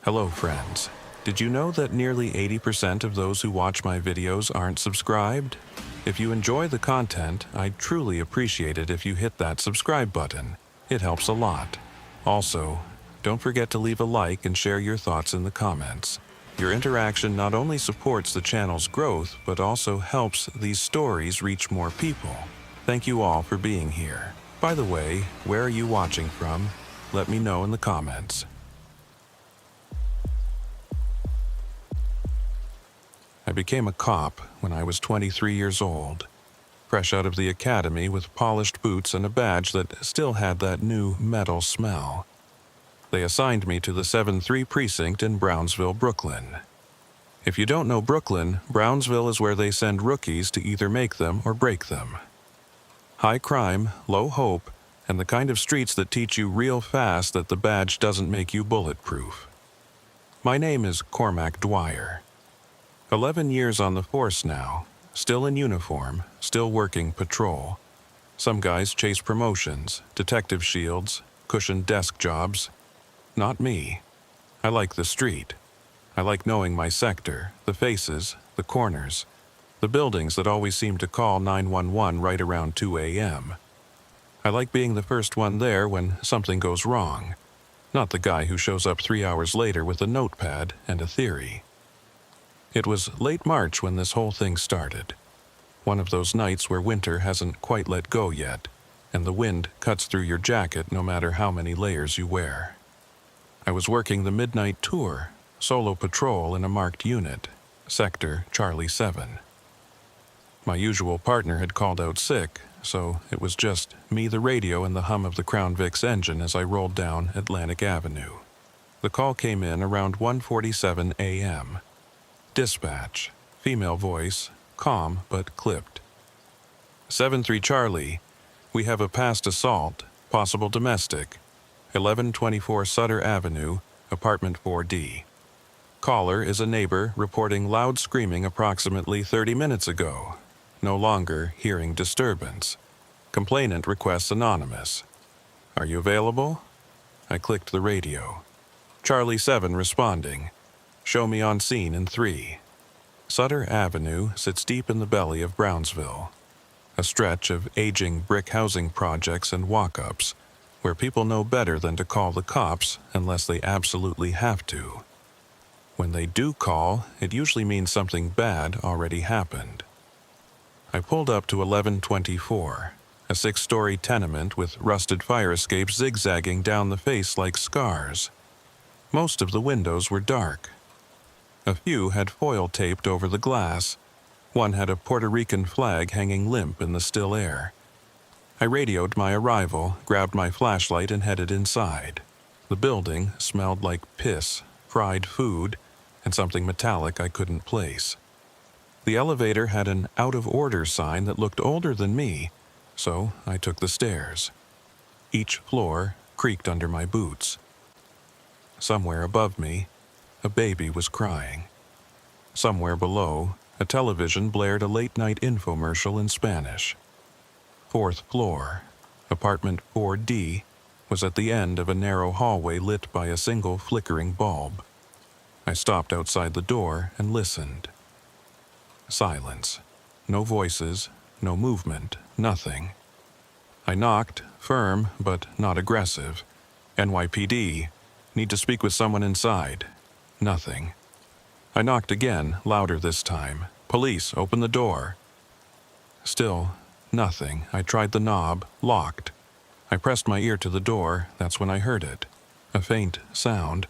Hello, friends. Did you know that nearly 80% of those who watch my videos aren't subscribed? If you enjoy the content, I'd truly appreciate it if you hit that subscribe button. It helps a lot. Also, don't forget to leave a like and share your thoughts in the comments. Your interaction not only supports the channel's growth, but also helps these stories reach more people. Thank you all for being here. By the way, where are you watching from? Let me know in the comments. I became a cop when I was 23 years old, fresh out of the academy with polished boots and a badge that still had that new metal smell. They assigned me to the 7-3 precinct in Brownsville, Brooklyn. If you don't know Brooklyn, Brownsville is where they send rookies to either make them or break them. High crime, low hope, and the kind of streets that teach you real fast that the badge doesn't make you bulletproof. My name is Cormac Dwyer. 11 years on the force now, still in uniform, still working patrol. Some guys chase promotions, detective shields, cushioned desk jobs. Not me. I like the street. I like knowing my sector, the faces, the corners, the buildings that always seem to call 911 right around 2 a.m. I like being the first one there when something goes wrong, not the guy who shows up 3 hours later with a notepad and a theory. It was late March when this whole thing started. One of those nights where winter hasn't quite let go yet, and the wind cuts through your jacket no matter how many layers you wear. I was working the midnight tour, solo patrol in a marked unit, Sector Charlie 7. My usual partner had called out sick, so it was just me, the radio, and the hum of the Crown Vic's engine as I rolled down Atlantic Avenue. The call came in around 1:47 a.m. Dispatch, female voice, calm but clipped. 7-3 Charlie, we have a past assault, possible domestic, 1124 Sutter Avenue, apartment 4D. Caller is a neighbor reporting loud screaming approximately 30 minutes ago. No longer hearing disturbance. Complainant requests anonymous. Are you available? I clicked the radio. Charlie 7 responding. Show me on scene in 3. Sutter Avenue sits deep in the belly of Brownsville, a stretch of aging brick housing projects and walk-ups where people know better than to call the cops unless they absolutely have to. When they do call, it usually means something bad already happened. I pulled up to 1124, a 6-story tenement with rusted fire escapes zigzagging down the face like scars. Most of the windows were dark. A few had foil taped over the glass. One had a Puerto Rican flag hanging limp in the still air. I radioed my arrival, grabbed my flashlight, and headed inside. The building smelled like piss, fried food, and something metallic I couldn't place. The elevator had an out-of-order sign that looked older than me, so I took the stairs. Each floor creaked under my boots. Somewhere above me, a baby was crying. Somewhere below, a television blared a late-night infomercial in Spanish. 4th floor, apartment 4D, was at the end of a narrow hallway lit by a single flickering bulb. I stopped outside the door and listened. Silence. No voices, no movement, nothing. I knocked, firm but not aggressive. NYPD. Need to speak with someone inside. Nothing. I knocked again, louder this time. Police, open the door. Still, nothing. I tried the knob, locked. I pressed my ear to the door, that's when I heard it. A faint sound,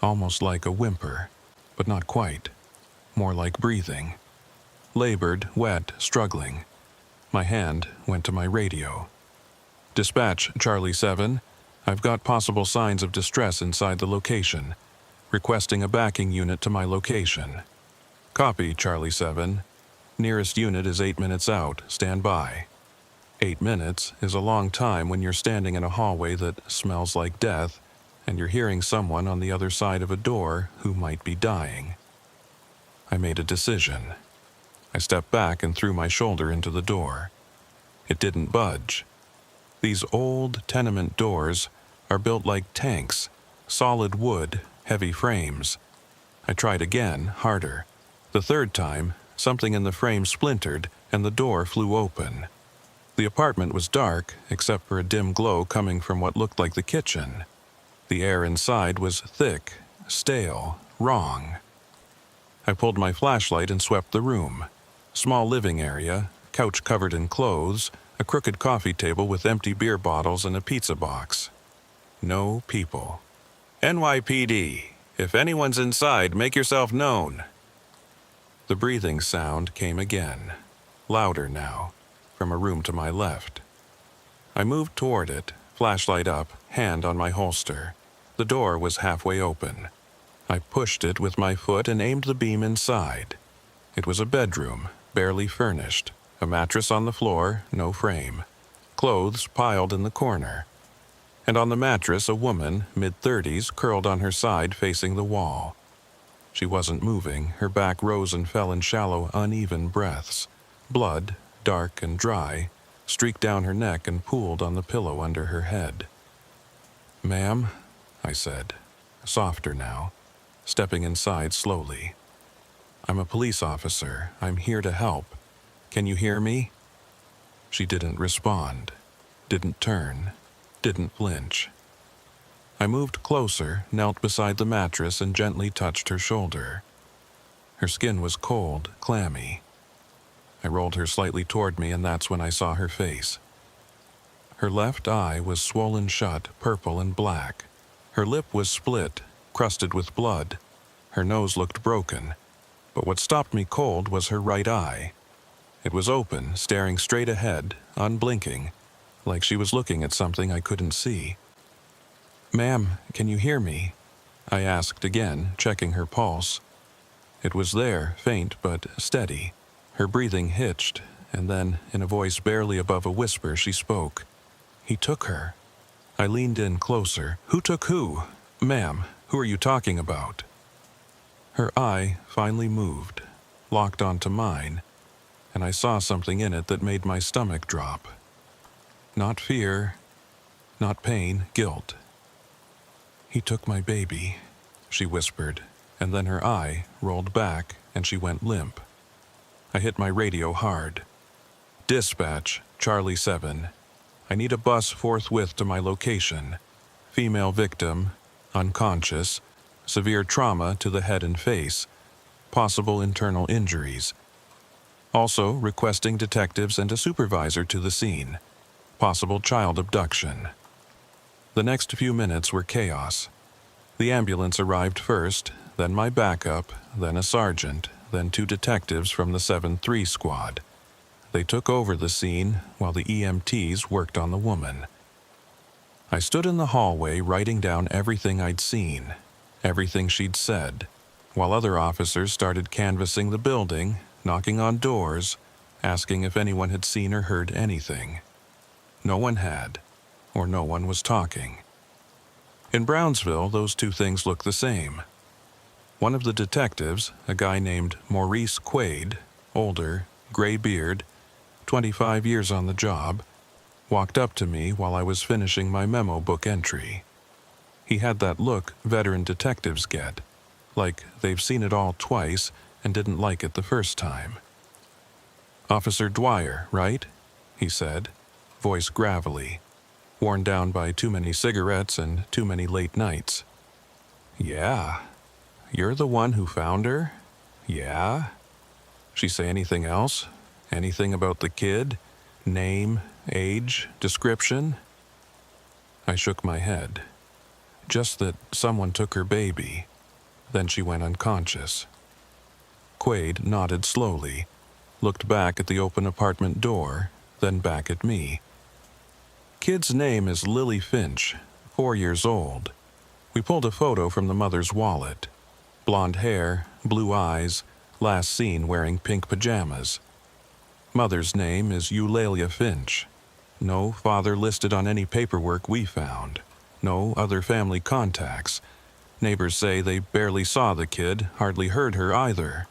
almost like a whimper, but not quite. More like breathing. Labored, wet, struggling. My hand went to my radio. Dispatch, Charlie 7. I've got possible signs of distress inside the location. Requesting a backing unit to my location. Copy, Charlie 7. Nearest unit is 8 minutes out. Stand by. 8 minutes is a long time when you're standing in a hallway that smells like death and you're hearing someone on the other side of a door who might be dying. I made a decision. I stepped back and threw my shoulder into the door. It didn't budge. These old tenement doors are built like tanks, solid wood, heavy frames. I tried again, harder. The third time, something in the frame splintered and the door flew open. The apartment was dark, except for a dim glow coming from what looked like the kitchen. The air inside was thick, stale, wrong. I pulled my flashlight and swept the room. Small living area, couch covered in clothes, a crooked coffee table with empty beer bottles and a pizza box. No people. NYPD. If anyone's inside, make yourself known. The breathing sound came again, louder now, from a room to my left. I moved toward it, flashlight up, hand on my holster. The door was halfway open. I pushed it with my foot and aimed the beam inside. It was a bedroom, barely furnished, a mattress on the floor, no frame, clothes piled in the corner. And on the mattress a woman, mid-30s, curled on her side facing the wall. She wasn't moving, her back rose and fell in shallow, uneven breaths. Blood, dark and dry, streaked down her neck and pooled on the pillow under her head. "Ma'am," I said, softer now, stepping inside slowly. "I'm a police officer. I'm here to help. Can you hear me?" She didn't respond, didn't turn, didn't flinch. I moved closer, knelt beside the mattress and gently touched her shoulder. Her skin was cold, clammy. I rolled her slightly toward me and that's when I saw her face. Her left eye was swollen shut, purple and black. Her lip was split, crusted with blood. Her nose looked broken. But what stopped me cold was her right eye. It was open, staring straight ahead, unblinking, like she was looking at something I couldn't see. "Ma'am, can you hear me?" I asked again, checking her pulse. It was there, faint but steady. Her breathing hitched, and then, in a voice barely above a whisper, she spoke. "He took her." I leaned in closer. "Who took who? Ma'am, who are you talking about?" Her eye finally moved, locked onto mine, and I saw something in it that made my stomach drop. Not fear, not pain, guilt. "He took my baby," she whispered, and then her eye rolled back and she went limp. I hit my radio hard. "Dispatch, Charlie 7. I need a bus forthwith to my location. Female victim, unconscious, severe trauma to the head and face, possible internal injuries. Also requesting detectives and a supervisor to the scene. Possible child abduction." The next few minutes were chaos. The ambulance arrived first, then my backup, then a sergeant, then 2 detectives from the 7-3 squad. They took over the scene while the EMTs worked on the woman. I stood in the hallway writing down everything I'd seen, everything she'd said, while other officers started canvassing the building, knocking on doors, asking if anyone had seen or heard anything. No one had, or no one was talking. In Brownsville, those two things look the same. One of the detectives, a guy named Maurice Quaid, older, gray beard, 25 years on the job, walked up to me while I was finishing my memo book entry. He had that look veteran detectives get, like they've seen it all twice and didn't like it the first time. "Officer Dwyer, right?" he said, voice gravelly, worn down by too many cigarettes and too many late nights. "Yeah. You're the one who found her? Yeah? She say anything else? Anything about the kid? Name, age, description?" I shook my head. "Just that someone took her baby. Then she went unconscious." Quaid nodded slowly, looked back at the open apartment door, then back at me. "Kid's name is Lily Finch, 4 years old. We pulled a photo from the mother's wallet. Blonde hair, blue eyes, last seen wearing pink pajamas. Mother's name is Eulalia Finch. No father listed on any paperwork we found. No other family contacts. Neighbors say they barely saw the kid, hardly heard her either.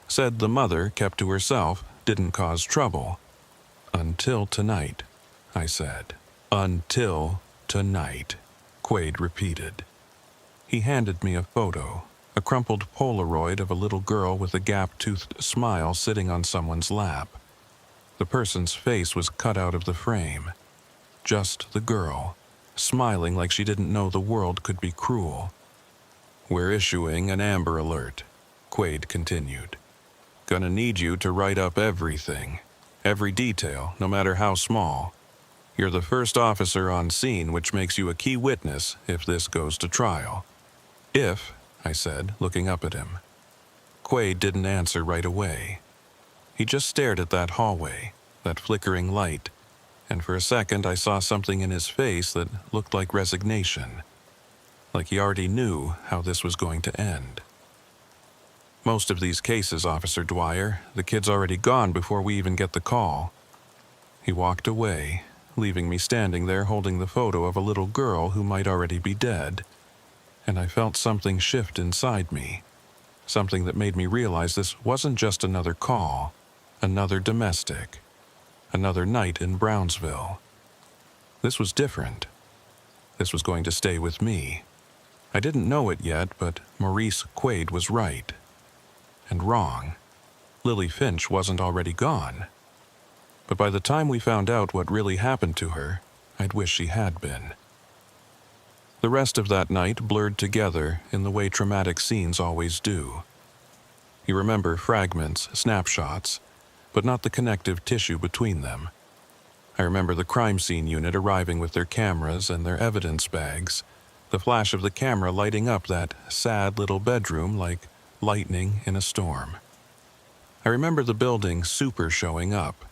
Said the mother kept to herself, didn't cause trouble. Until tonight," I said. "Until tonight," Quaid repeated. He handed me a photo, a crumpled Polaroid of a little girl with a gap-toothed smile sitting on someone's lap. The person's face was cut out of the frame. Just the girl, smiling like she didn't know the world could be cruel. "We're issuing an Amber Alert," Quaid continued. "Gonna need you to write up everything, every detail, no matter how small. You're the first officer on scene, which makes you a key witness if this goes to trial." "If," I said, looking up at him. Quaid didn't answer right away. He just stared at that hallway, that flickering light, and for a second I saw something in his face that looked like resignation, like he already knew how this was going to end. "Most of these cases, Officer Dwyer, the kid's already gone before we even get the call." He walked away, leaving me standing there holding the photo of a little girl who might already be dead, and I felt something shift inside me, something that made me realize this wasn't just another call, another domestic, another night in Brownsville. This was different. This was going to stay with me. I didn't know it yet, but Maurice Quaid was right. And wrong. Lily Finch wasn't already gone. But by the time we found out what really happened to her, I'd wish she had been. The rest of that night blurred together in the way traumatic scenes always do. You remember fragments, snapshots, but not the connective tissue between them. I remember the crime scene unit arriving with their cameras and their evidence bags, the flash of the camera lighting up that sad little bedroom like lightning in a storm. I remember the building super showing up,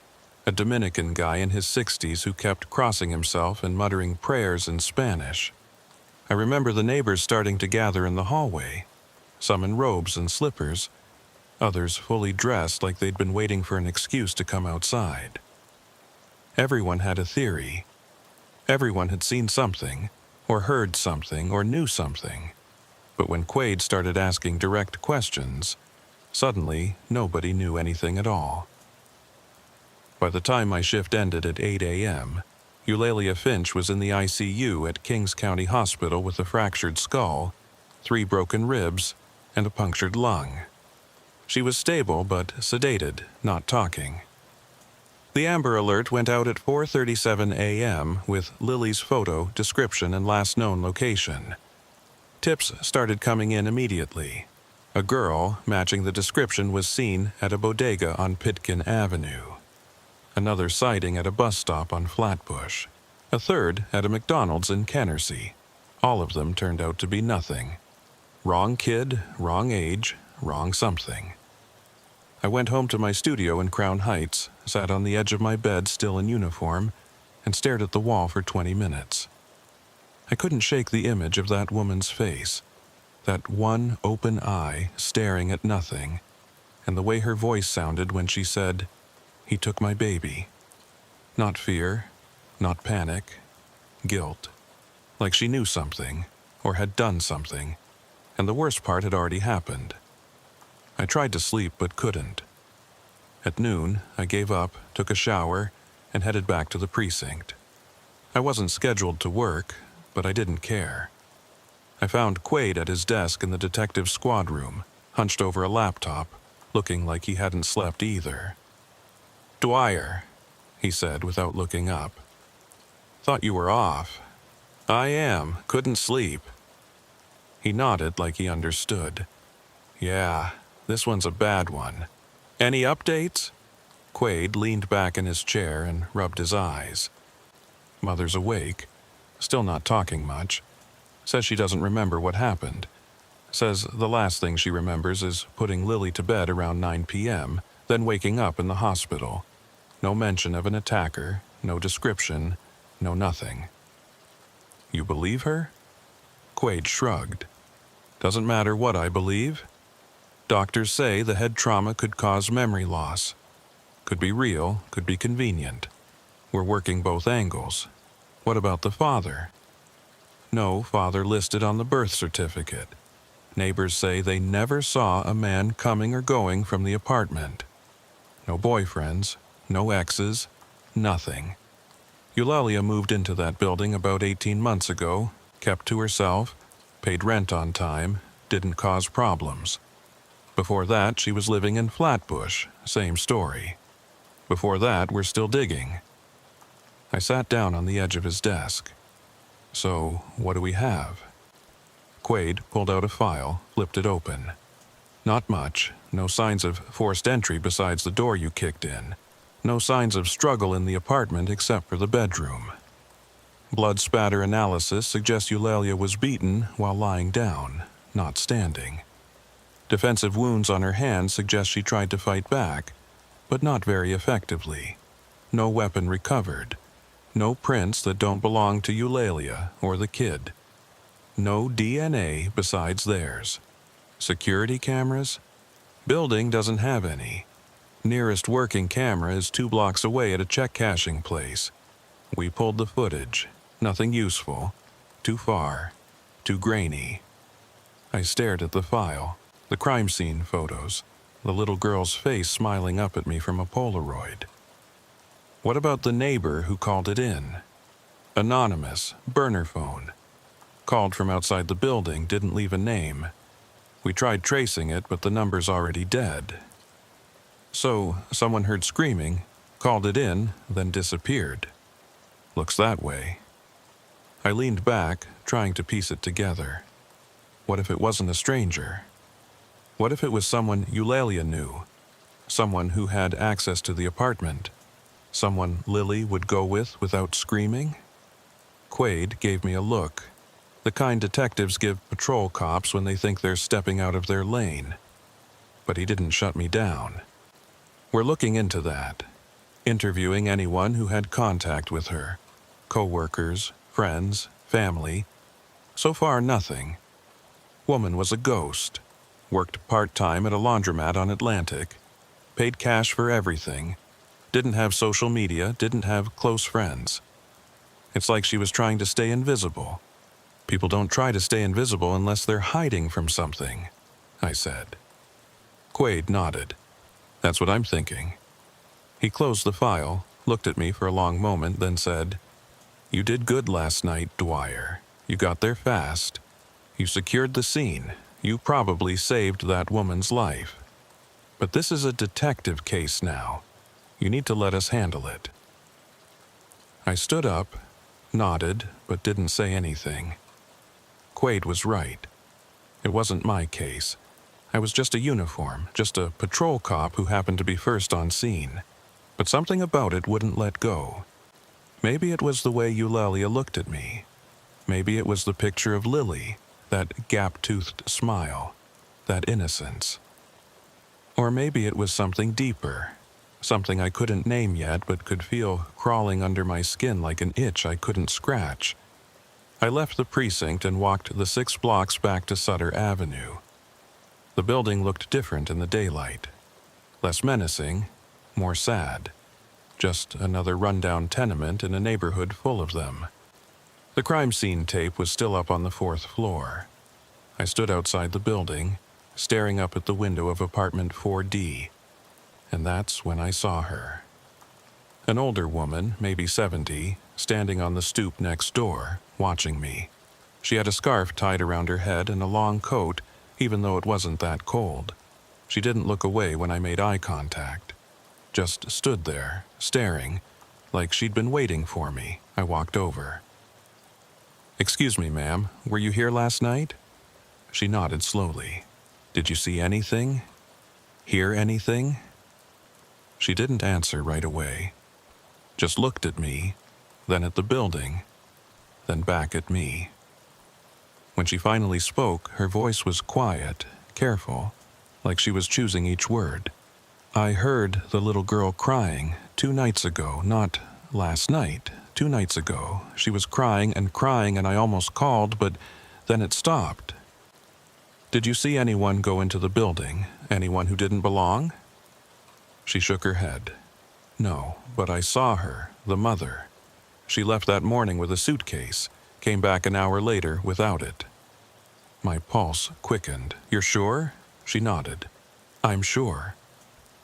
a Dominican guy in his 60s who kept crossing himself and muttering prayers in Spanish. I remember the neighbors starting to gather in the hallway, some in robes and slippers, others fully dressed like they'd been waiting for an excuse to come outside. Everyone had a theory. Everyone had seen something, or heard something, or knew something. But when Quaid started asking direct questions, suddenly nobody knew anything at all. By the time my shift ended at 8 a.m., Eulalia Finch was in the ICU at Kings County Hospital with a fractured skull, 3 broken ribs, and a punctured lung. She was stable but sedated, not talking. The Amber Alert went out at 4:37 a.m. with Lily's photo, description, and last known location. Tips started coming in immediately. A girl matching the description was seen at a bodega on Pitkin Avenue. Another sighting at a bus stop on Flatbush. A third at a McDonald's in Kennersey. All of them turned out to be nothing. Wrong kid, wrong age, wrong something. I went home to my studio in Crown Heights, sat on the edge of my bed still in uniform, and stared at the wall for 20 minutes. I couldn't shake the image of that woman's face, that one open eye staring at nothing, and the way her voice sounded when she said, "He took my baby." Not fear, not panic, guilt. Like she knew something, or had done something, and the worst part had already happened. I tried to sleep but couldn't. At noon, I gave up, took a shower, and headed back to the precinct. I wasn't scheduled to work, but I didn't care. I found Quaid at his desk in the detective's squad room, hunched over a laptop, looking like he hadn't slept either. "Dwyer," he said without looking up. "Thought you were off." "I am. Couldn't sleep." He nodded like he understood. "Yeah, this one's a bad one. Any updates?" Quaid leaned back in his chair and rubbed his eyes. "Mother's awake, still not talking much. Says she doesn't remember what happened. Says the last thing she remembers is putting Lily to bed around 9 p.m., then waking up in the hospital. No mention of an attacker, no description, no nothing." "You believe her?" Quaid shrugged. "Doesn't matter what I believe. Doctors say the head trauma could cause memory loss. Could be real, could be convenient. We're working both angles. What about the father?" "No father listed on the birth certificate. Neighbors say they never saw a man coming or going from the apartment. No boyfriends, no exes, nothing. Eulalia moved into that building about 18 months ago, kept to herself, paid rent on time, didn't cause problems. Before that, she was living in Flatbush, same story. Before that, we're still digging. I sat down on the edge of his desk. So, what do we have? Quaid pulled out a file, flipped it open. Not much, no signs of forced entry besides the door you kicked in. No signs of struggle in the apartment except for the bedroom. Blood spatter analysis suggests Eulalia was beaten while lying down, not standing. Defensive wounds on her hands suggest she tried to fight back, but not very effectively. No weapon recovered. No prints that don't belong to Eulalia or the kid. No DNA besides theirs. Security cameras? Building doesn't have any. Nearest working camera is 2 blocks away at a check cashing place. We pulled the footage. Nothing useful. Too far. Too grainy. I stared at the file, the crime scene photos, the little girl's face smiling up at me from a Polaroid. What about the neighbor who called it in? Anonymous, burner phone. Called from outside the building, didn't leave a name. We tried tracing it, but the number's already dead. So, someone heard screaming, called it in, then disappeared. Looks that way. I leaned back, trying to piece it together. What if it wasn't a stranger? What if it was someone Eulalia knew? Someone who had access to the apartment? Someone Lily would go with without screaming? Quaid gave me a look. The kind detectives give patrol cops when they think they're stepping out of their lane. But he didn't shut me down. We're looking into that. Interviewing anyone who had contact with her. Co-workers, friends, family. So far, nothing. Woman was a ghost. Worked part-time at a laundromat on Atlantic. Paid cash for everything. Didn't have social media, didn't have close friends. It's like she was trying to stay invisible. People don't try to stay invisible unless they're hiding from something, I said. Quaid nodded. That's what I'm thinking. He closed the file, looked at me for a long moment, then said, "You did good last night, Dwyer. You got there fast. You secured the scene. You probably saved that woman's life. But this is a detective case now. You need to let us handle it." I stood up, nodded, but didn't say anything. Quaid was right. It wasn't my case. I was just a uniform, just a patrol cop who happened to be first on scene. But something about it wouldn't let go. Maybe it was the way Eulalia looked at me. Maybe it was the picture of Lily, that gap-toothed smile, that innocence. Or maybe it was something deeper, something I couldn't name yet but could feel crawling under my skin like an itch I couldn't scratch. I left the precinct and walked the 6 blocks back to Sutter Avenue. The building looked different in the daylight. Less menacing, more sad. Just another rundown tenement in a neighborhood full of them. The crime scene tape was still up on the 4th floor. I stood outside the building, staring up at the window of apartment 4D. And that's when I saw her. An older woman, maybe 70, standing on the stoop next door, watching me. She had a scarf tied around her head and a long coat, even though it wasn't that cold. She didn't look away when I made eye contact. Just stood there, staring, like she'd been waiting for me. I walked over. "Excuse me, ma'am, were you here last night?" She nodded slowly. "Did you see anything? Hear anything?" She didn't answer right away. Just looked at me, then at the building, then back at me. When she finally spoke, her voice was quiet, careful, like she was choosing each word. "I heard the little girl crying 2 nights ago, not last night. 2 nights ago. She was crying and I almost called, but then it stopped. Did you see anyone go into the building? Anyone who didn't belong?" She shook her head. "No, but I saw her, the mother. She left that morning with a suitcase, came back an hour later without it." My pulse quickened. "You're sure?" She nodded. "I'm sure."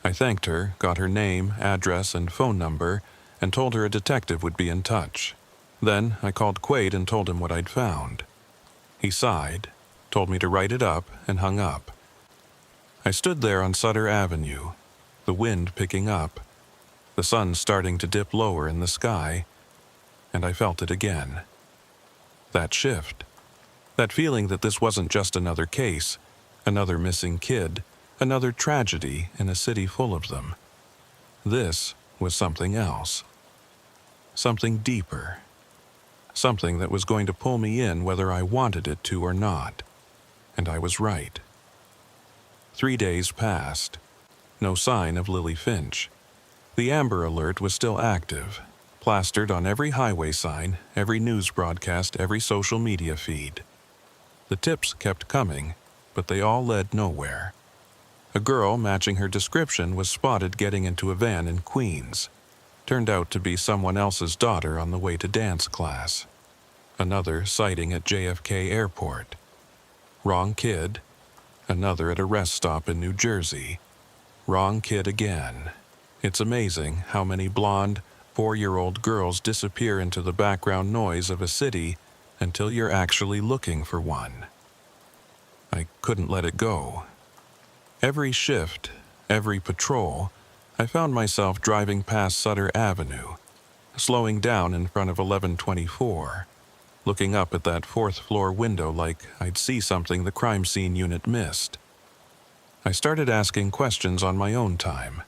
I thanked her, got her name, address, and phone number, and told her a detective would be in touch. Then I called Quaid and told him what I'd found. He sighed, told me to write it up, and hung up. I stood there on Sutter Avenue, the wind picking up, the sun starting to dip lower in the sky, and I felt it again. That shift. That feeling that this wasn't just another case, another missing kid, another tragedy in a city full of them. This was something else. Something deeper. Something that was going to pull me in whether I wanted it to or not. And I was right. 3 days passed. No sign of Lily Finch. The Amber Alert was still active, plastered on every highway sign, every news broadcast, every social media feed. The tips kept coming, but they all led nowhere. A girl matching her description was spotted getting into a van in Queens. Turned out to be someone else's daughter on the way to dance class. Another sighting at JFK Airport. Wrong kid. Another at a rest stop in New Jersey. Wrong kid again. It's amazing how many blonde, 4-year-old girls disappear into the background noise of a city until you're actually looking for one. I couldn't let it go. Every shift, every patrol, I found myself driving past Sutter Avenue, slowing down in front of 1124, looking up at that 4th-floor window like I'd see something the crime scene unit missed. I started asking questions on my own time.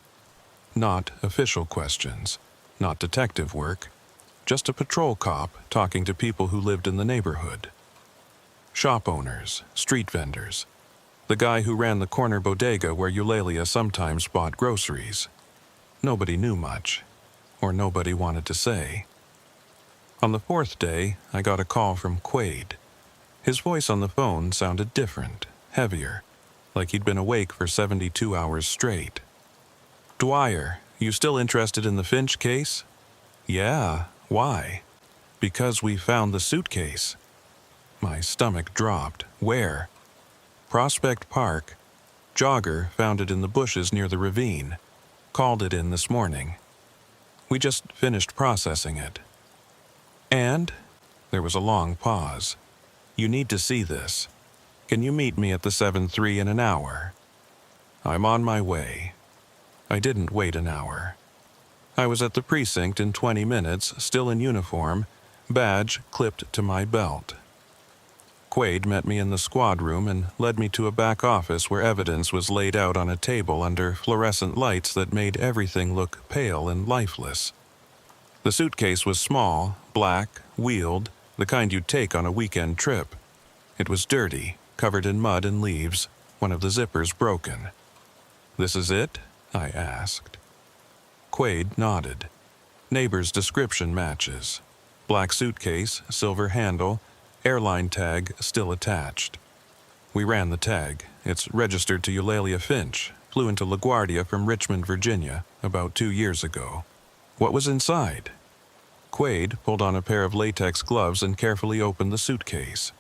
Not official questions, not detective work, just a patrol cop talking to people who lived in the neighborhood. Shop owners, street vendors, the guy who ran the corner bodega where Eulalia sometimes bought groceries. Nobody knew much, or nobody wanted to say. On the 4th day, I got a call from Quaid. His voice on the phone sounded different, heavier, like he'd been awake for 72 hours straight. "Dwyer, you still interested in the Finch case?" "Yeah, why?" "Because we found the suitcase." My stomach dropped. "Where?" "Prospect Park. Jogger found it in the bushes near the ravine. Called it in this morning. We just finished processing it." "And?" There was a long pause. "You need to see this. Can you meet me at the 7-3 in an hour?" "I'm on my way." I didn't wait an hour. I was at the precinct in 20 minutes, still in uniform, badge clipped to my belt. Quaid met me in the squad room and led me to a back office where evidence was laid out on a table under fluorescent lights that made everything look pale and lifeless. The suitcase was small, black, wheeled, the kind you'd take on a weekend trip. It was dirty, covered in mud and leaves, one of the zippers broken. "This is it?" I asked. Quaid nodded. Neighbor's description matches. Black suitcase, silver handle, airline tag still attached. We ran the tag. It's registered to Eulalia Finch, flew into LaGuardia from Richmond, Virginia, about 2 years ago. What was inside? Quaid pulled on a pair of latex gloves and carefully opened the suitcase.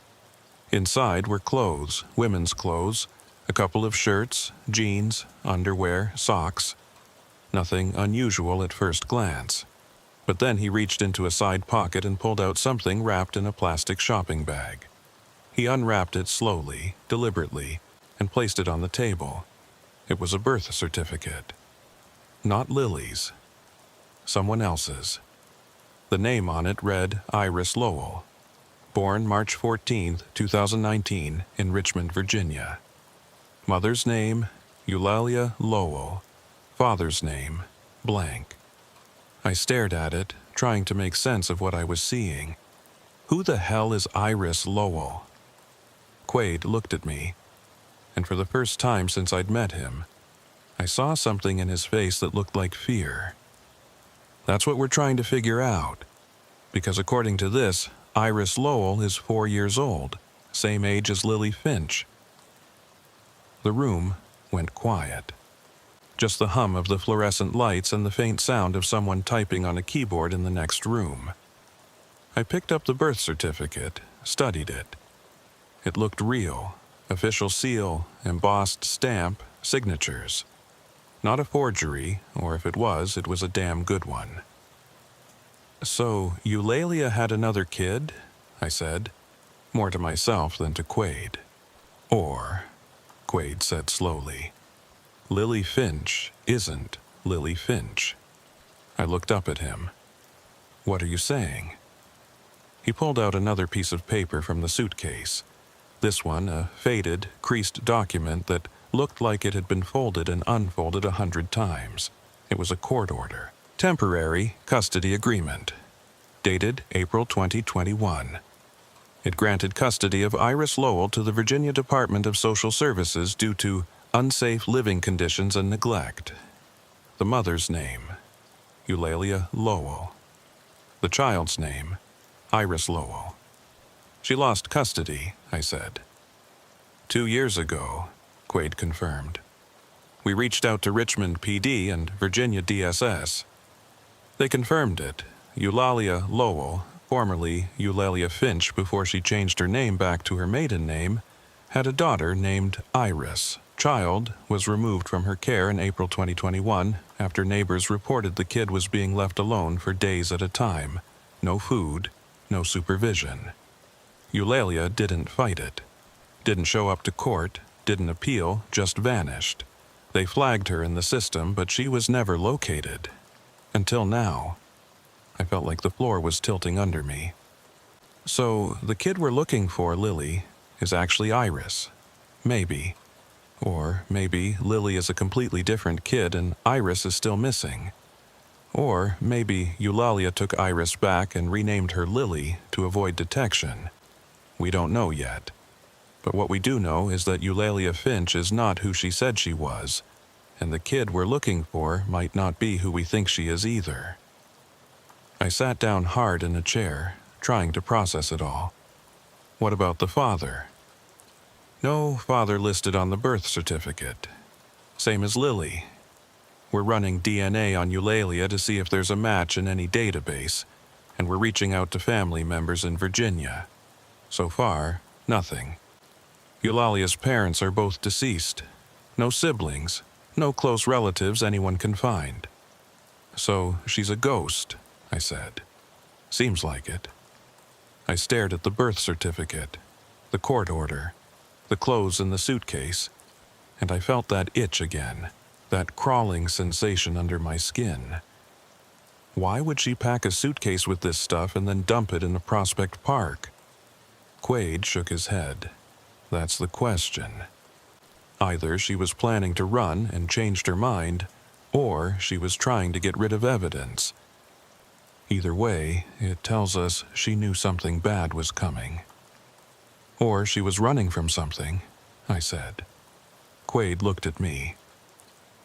Inside were clothes, women's clothes, a couple of shirts, jeans, underwear, socks. Nothing unusual at first glance. But then he reached into a side pocket and pulled out something wrapped in a plastic shopping bag. He unwrapped it slowly, deliberately, and placed it on the table. It was a birth certificate. Not Lily's. Someone else's. The name on it read Iris Lowell. Born March 14, 2019, in Richmond, Virginia. Mother's name, Eulalia Lowell. Father's name, blank. I stared at it, trying to make sense of what I was seeing. Who the hell is Iris Lowell? Quaid looked at me, and for the first time since I'd met him, I saw something in his face that looked like fear. That's what we're trying to figure out, because according to this, Iris Lowell is 4 years old, same age as Lily Finch. The room went quiet. Just the hum of the fluorescent lights and the faint sound of someone typing on a keyboard in the next room. I picked up the birth certificate, studied it. It looked real, official seal, embossed stamp, signatures. Not a forgery, or if it was a damn good one. "So, Eulalia had another kid?" I said, more to myself than to Quaid. Or, Quaid said slowly, Lily Finch isn't Lily Finch. I looked up at him. What are you saying? He pulled out another piece of paper from the suitcase. This one, a faded, creased document that looked like it had been folded and unfolded 100 times. It was a court order. Temporary custody agreement. Dated April 2021. It granted custody of Iris Lowell to the Virginia Department of Social Services due to unsafe living conditions and neglect. The mother's name, Eulalia Lowell. The child's name, Iris Lowell. She lost custody, I said. 2 years ago, Quaid confirmed. We reached out to Richmond PD and Virginia DSS. They confirmed it. Eulalia Lowell, formerly Eulalia Finch before she changed her name back to her maiden name, had a daughter named Iris. Child was removed from her care in April 2021 after neighbors reported the kid was being left alone for days at a time. No food, no supervision. Eulalia didn't fight it. Didn't show up to court, didn't appeal, just vanished. They flagged her in the system, but she was never located. Until now. I felt like the floor was tilting under me. So, the kid we're looking for, Lily, is actually Iris. Maybe. Or maybe Lily is a completely different kid and Iris is still missing. Or maybe Eulalia took Iris back and renamed her Lily to avoid detection. We don't know yet. But what we do know is that Eulalia Finch is not who she said she was, and the kid we're looking for might not be who we think she is either. I sat down hard in a chair, trying to process it all. What about the father? No father listed on the birth certificate. Same as Lily. We're running DNA on Eulalia to see if there's a match in any database, and we're reaching out to family members in Virginia. So far, nothing. Eulalia's parents are both deceased. No siblings, no close relatives anyone can find. So she's a ghost, I said. Seems like it. I stared at the birth certificate, the court order, the clothes in the suitcase, and I felt that itch again, that crawling sensation under my skin. Why would she pack a suitcase with this stuff and then dump it in a Prospect Park? Quaid shook his head. That's the question. Either she was planning to run and changed her mind, or she was trying to get rid of evidence. Either way, it tells us she knew something bad was coming. Or she was running from something, I said. Quaid looked at me.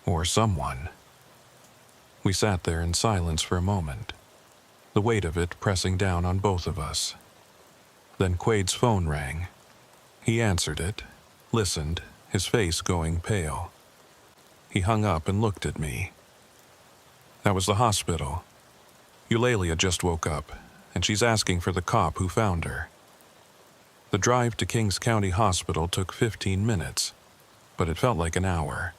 Or someone. We sat there in silence for a moment, the weight of it pressing down on both of us. Then Quaid's phone rang. He answered it, listened, his face going pale. He hung up and looked at me. That was the hospital. Eulalia just woke up, and she's asking for the cop who found her. The drive to Kings County Hospital took 15 minutes, but it felt like an hour.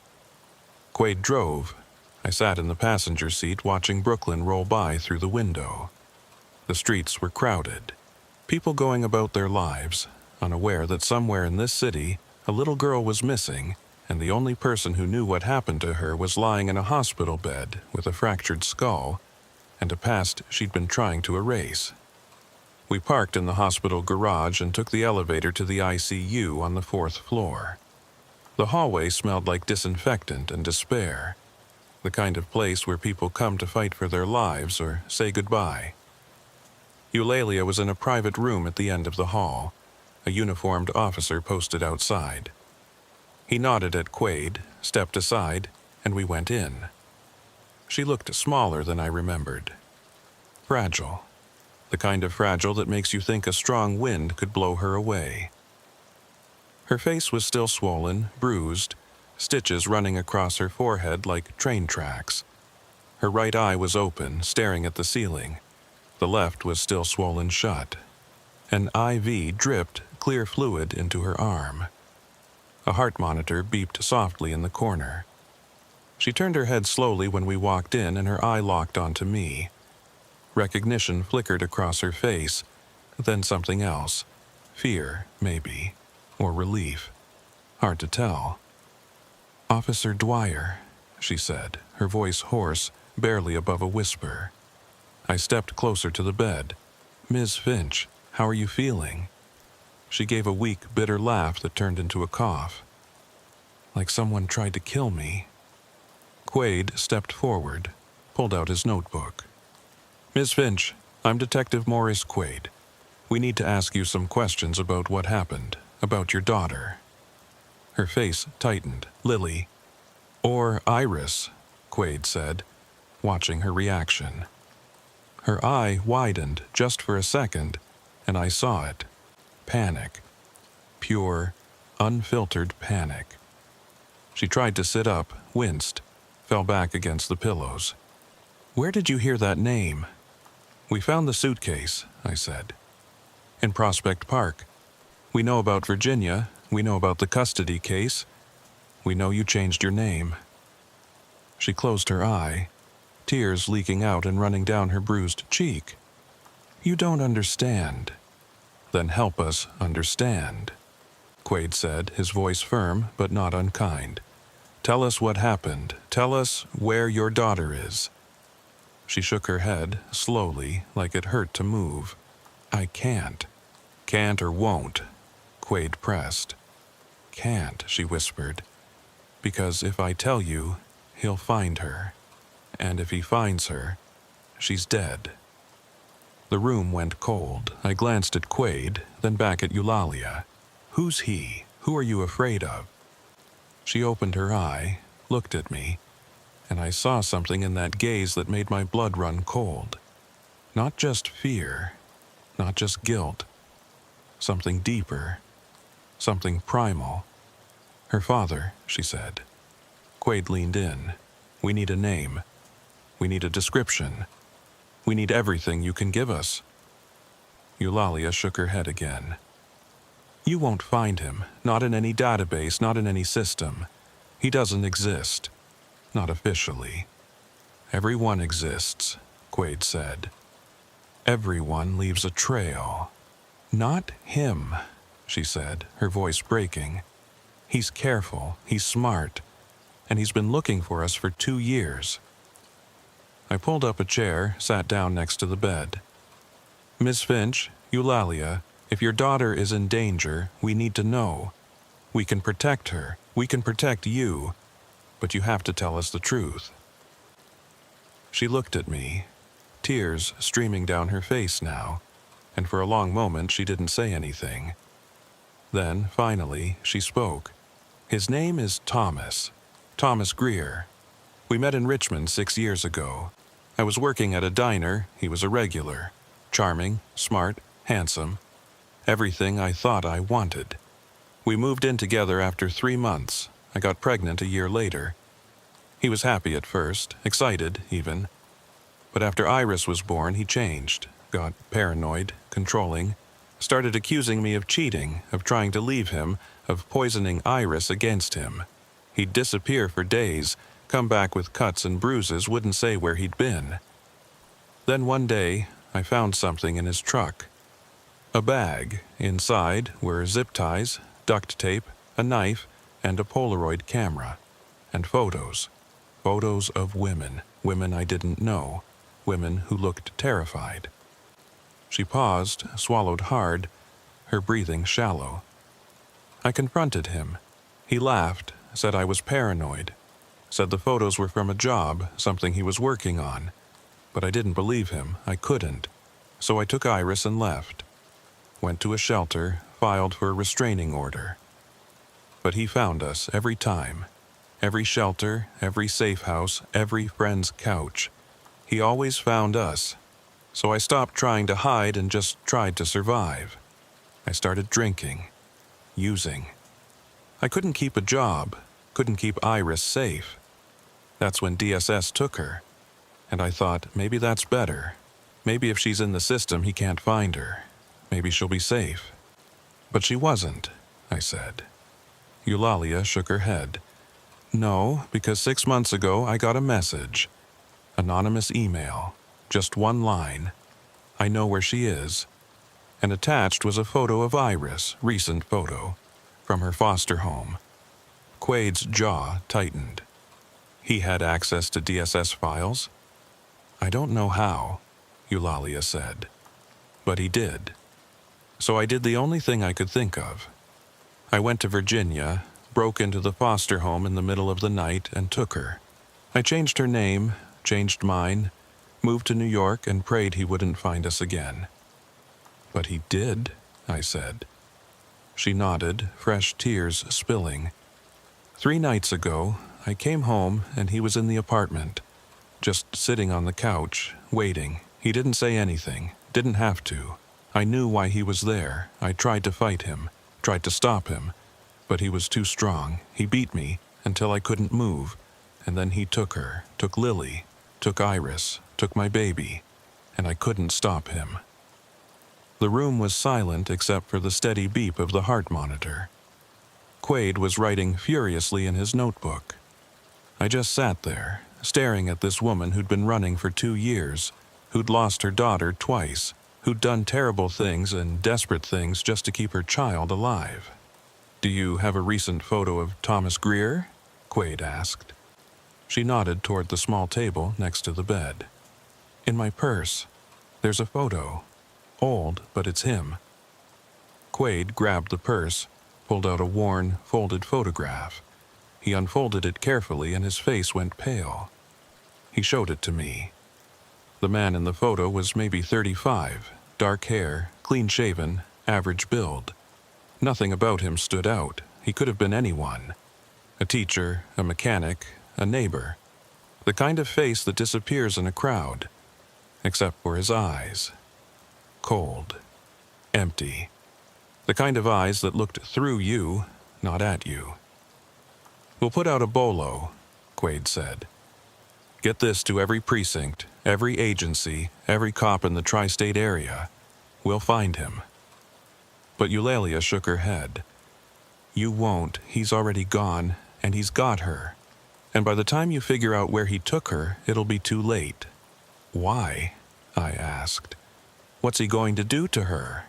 Quaid drove. I sat in the passenger seat watching Brooklyn roll by through the window. The streets were crowded. People going about their lives, unaware that somewhere in this city, a little girl was missing, and the only person who knew what happened to her was lying in a hospital bed with a fractured skull and a past she'd been trying to erase. We parked in the hospital garage and took the elevator to the ICU on the 4th floor. The hallway smelled like disinfectant and despair, the kind of place where people come to fight for their lives or say goodbye. Eulalia was in a private room at the end of the hall, a uniformed officer posted outside. He nodded at Quaid, stepped aside, and we went in. She looked smaller than I remembered. Fragile. The kind of fragile that makes you think a strong wind could blow her away. Her face was still swollen, bruised, stitches running across her forehead like train tracks. Her right eye was open, staring at the ceiling. The left was still swollen shut. An IV dripped clear fluid into her arm. A heart monitor beeped softly in the corner. She turned her head slowly when we walked in and her eye locked onto me. Recognition flickered across her face, then something else. Fear, maybe, or relief. Hard to tell. "Officer Dwyer," she said, her voice hoarse, barely above a whisper. I stepped closer to the bed. "Ms. Finch, how are you feeling?" She gave a weak, bitter laugh that turned into a cough. "Like someone tried to kill me." Quaid stepped forward, pulled out his notebook. "Ms. Finch, I'm Detective Morris Quaid. We need to ask you some questions about what happened, about your daughter." Her face tightened. "Lily." "Or Iris," Quaid said, watching her reaction. Her eye widened just for a second, and I saw it. Panic. Pure, unfiltered panic. She tried to sit up, winced, fell back against the pillows. "Where did you hear that name?" "We found the suitcase," I said. "In Prospect Park. We know about Virginia. We know about the custody case. We know you changed your name." She closed her eye, tears leaking out and running down her bruised cheek. "You don't understand." "Then help us understand," Quaid said, his voice firm but not unkind. "Tell us what happened. Tell us where your daughter is." She shook her head, slowly, like it hurt to move. "I can't." "Can't or won't," Quaid pressed. "Can't," she whispered. "Because if I tell you, he'll find her. And if he finds her, she's dead." The room went cold. I glanced at Quaid, then back at Eulalia. "Who's he? Who are you afraid of?" She opened her eye, looked at me, and I saw something in that gaze that made my blood run cold. Not just fear, not just guilt. Something deeper, something primal. "Her father," she said. Quaid leaned in. "We need a name. We need a description. We need everything you can give us." Eulalia shook her head again. "You won't find him, not in any database, not in any system. He doesn't exist. Not officially." "Everyone exists," Quaid said. "Everyone leaves a trail." "Not him," she said, her voice breaking. "He's careful, he's smart, and he's been looking for us for 2 years." I pulled up a chair, sat down next to the bed. "Miss Finch, Eulalia, if your daughter is in danger, we need to know. We can protect her, we can protect you, but you have to tell us the truth." She looked at me, tears streaming down her face now, and for a long moment she didn't say anything. Then, finally, she spoke. "His name is Thomas. Thomas Greer. We met in Richmond 6 years ago. I was working at a diner. He was a regular. Charming, smart, handsome. Everything I thought I wanted. We moved in together after 3 months. I got pregnant a year later. He was happy at first, excited even. But after Iris was born, he changed, got paranoid, controlling, started accusing me of cheating, of trying to leave him, of poisoning Iris against him. He'd disappear for days, come back with cuts and bruises, wouldn't say where he'd been. Then one day, I found something in his truck. A bag. Inside were zip ties, duct tape, a knife, and a Polaroid camera. And photos. Photos of women. Women I didn't know. Women who looked terrified. She paused, swallowed hard, her breathing shallow. I confronted him. He laughed, said I was paranoid, said the photos were from a job, something he was working on. But I didn't believe him. I couldn't. So I took Iris and left. Went to a shelter, filed for a restraining order. But he found us every time. Every shelter, every safe house, every friend's couch. He always found us. So I stopped trying to hide and just tried to survive. I started drinking, using. I couldn't keep a job, couldn't keep Iris safe. That's when DSS took her. And I thought, maybe that's better. Maybe if she's in the system, he can't find her. Maybe she'll be safe. But she wasn't, I said. Eulalia shook her head. No, because 6 months ago I got a message. Anonymous email. Just one line. I know where she is. And attached was a photo of Iris, recent photo, from her foster home. Quade's jaw tightened. He had access to DSS files? I don't know how, Eulalia said. But he did. So I did the only thing I could think of. I went to Virginia, broke into the foster home in the middle of the night, and took her. I changed her name, changed mine, moved to New York, and prayed he wouldn't find us again. But he did, I said. She nodded, fresh tears spilling. 3 nights ago, I came home and he was in the apartment, just sitting on the couch, waiting. He didn't say anything, didn't have to. I knew why he was there. I tried to fight him, tried to stop him, but he was too strong. He beat me until I couldn't move, and then he took her, took Lily, took Iris, took my baby, and I couldn't stop him. The room was silent except for the steady beep of the heart monitor. Quade was writing furiously in his notebook. I just sat there, staring at this woman who'd been running for 2 years, who'd lost her daughter twice, who'd done terrible things and desperate things just to keep her child alive. "Do you have a recent photo of Thomas Greer?" Quade asked. She nodded toward the small table next to the bed. "In my purse. There's a photo. Old, but it's him." Quade grabbed the purse, pulled out a worn, folded photograph. He unfolded it carefully and his face went pale. He showed it to me. The man in the photo was maybe 35, dark hair, clean-shaven, average build. Nothing about him stood out. He could have been anyone. A teacher, a mechanic, a neighbor. The kind of face that disappears in a crowd. Except for his eyes. Cold. Empty. The kind of eyes that looked through you, not at you. "We'll put out a bolo," Quade said. "Get this to every precinct, every agency, every cop in the tri-state area. We'll find him." But Eulalia shook her head. "You won't. He's already gone, and he's got her. And by the time you figure out where he took her, it'll be too late." "Why?" I asked. "What's he going to do to her?"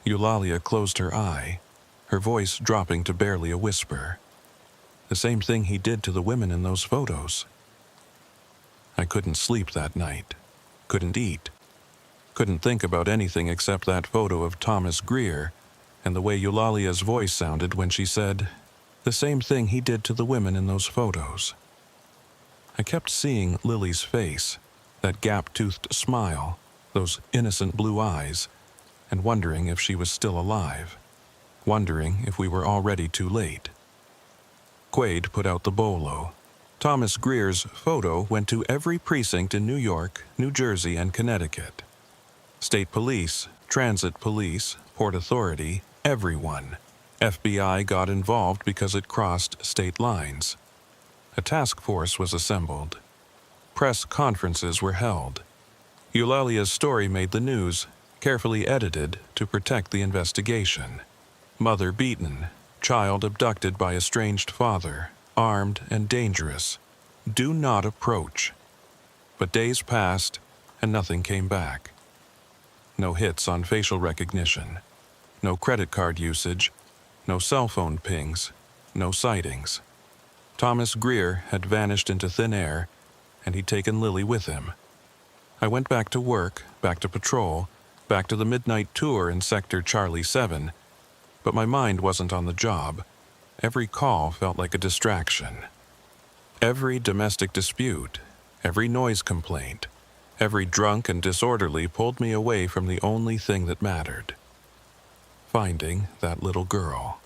Eulalia closed her eye, her voice dropping to barely a whisper. "The same thing he did to the women in those photos." I couldn't sleep that night. Couldn't eat. Couldn't think about anything except that photo of Thomas Greer and the way Eulalia's voice sounded when she said, "The same thing he did to the women in those photos." I kept seeing Lily's face, that gap-toothed smile, those innocent blue eyes, and wondering if she was still alive, wondering if we were already too late. Quade put out the bolo. Thomas Greer's photo went to every precinct in New York, New Jersey, and Connecticut. State police, transit police, Port Authority, everyone. FBI got involved because it crossed state lines. A task force was assembled. Press conferences were held. Eulalia's story made the news, carefully edited to protect the investigation. Mother beaten, child abducted by estranged father, armed and dangerous. Do not approach. But days passed, and nothing came back. No hits on facial recognition. No credit card usage. No cell phone pings. No sightings. Thomas Greer had vanished into thin air, and he'd taken Lily with him. I went back to work, back to patrol, back to the midnight tour in Sector Charlie 7, but my mind wasn't on the job. Every call felt like a distraction. Every domestic dispute, every noise complaint, every drunk and disorderly pulled me away from the only thing that mattered. Finding that little girl.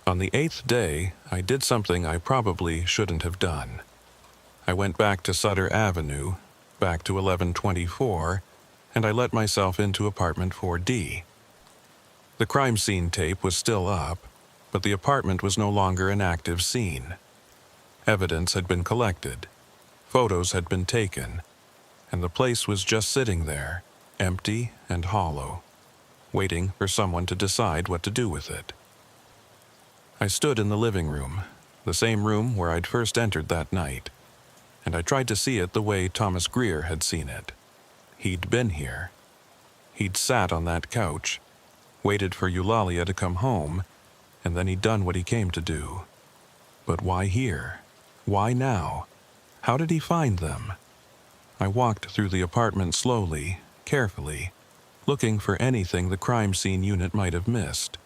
On the 8th day, I did something I probably shouldn't have done. I went back to Sutter Avenue, back to 1124, and I let myself into apartment 4D. The crime scene tape was still up, but the apartment was no longer an active scene. Evidence had been collected, photos had been taken, and the place was just sitting there, empty and hollow, waiting for someone to decide what to do with it. I stood in the living room, the same room where I'd first entered that night, and I tried to see it the way Thomas Greer had seen it. He'd been here. He'd sat on that couch, waited for Eulalia to come home, and then he'd done what he came to do. But why here? Why now? How did he find them? I walked through the apartment slowly, carefully, looking for anything the crime scene unit might have missed.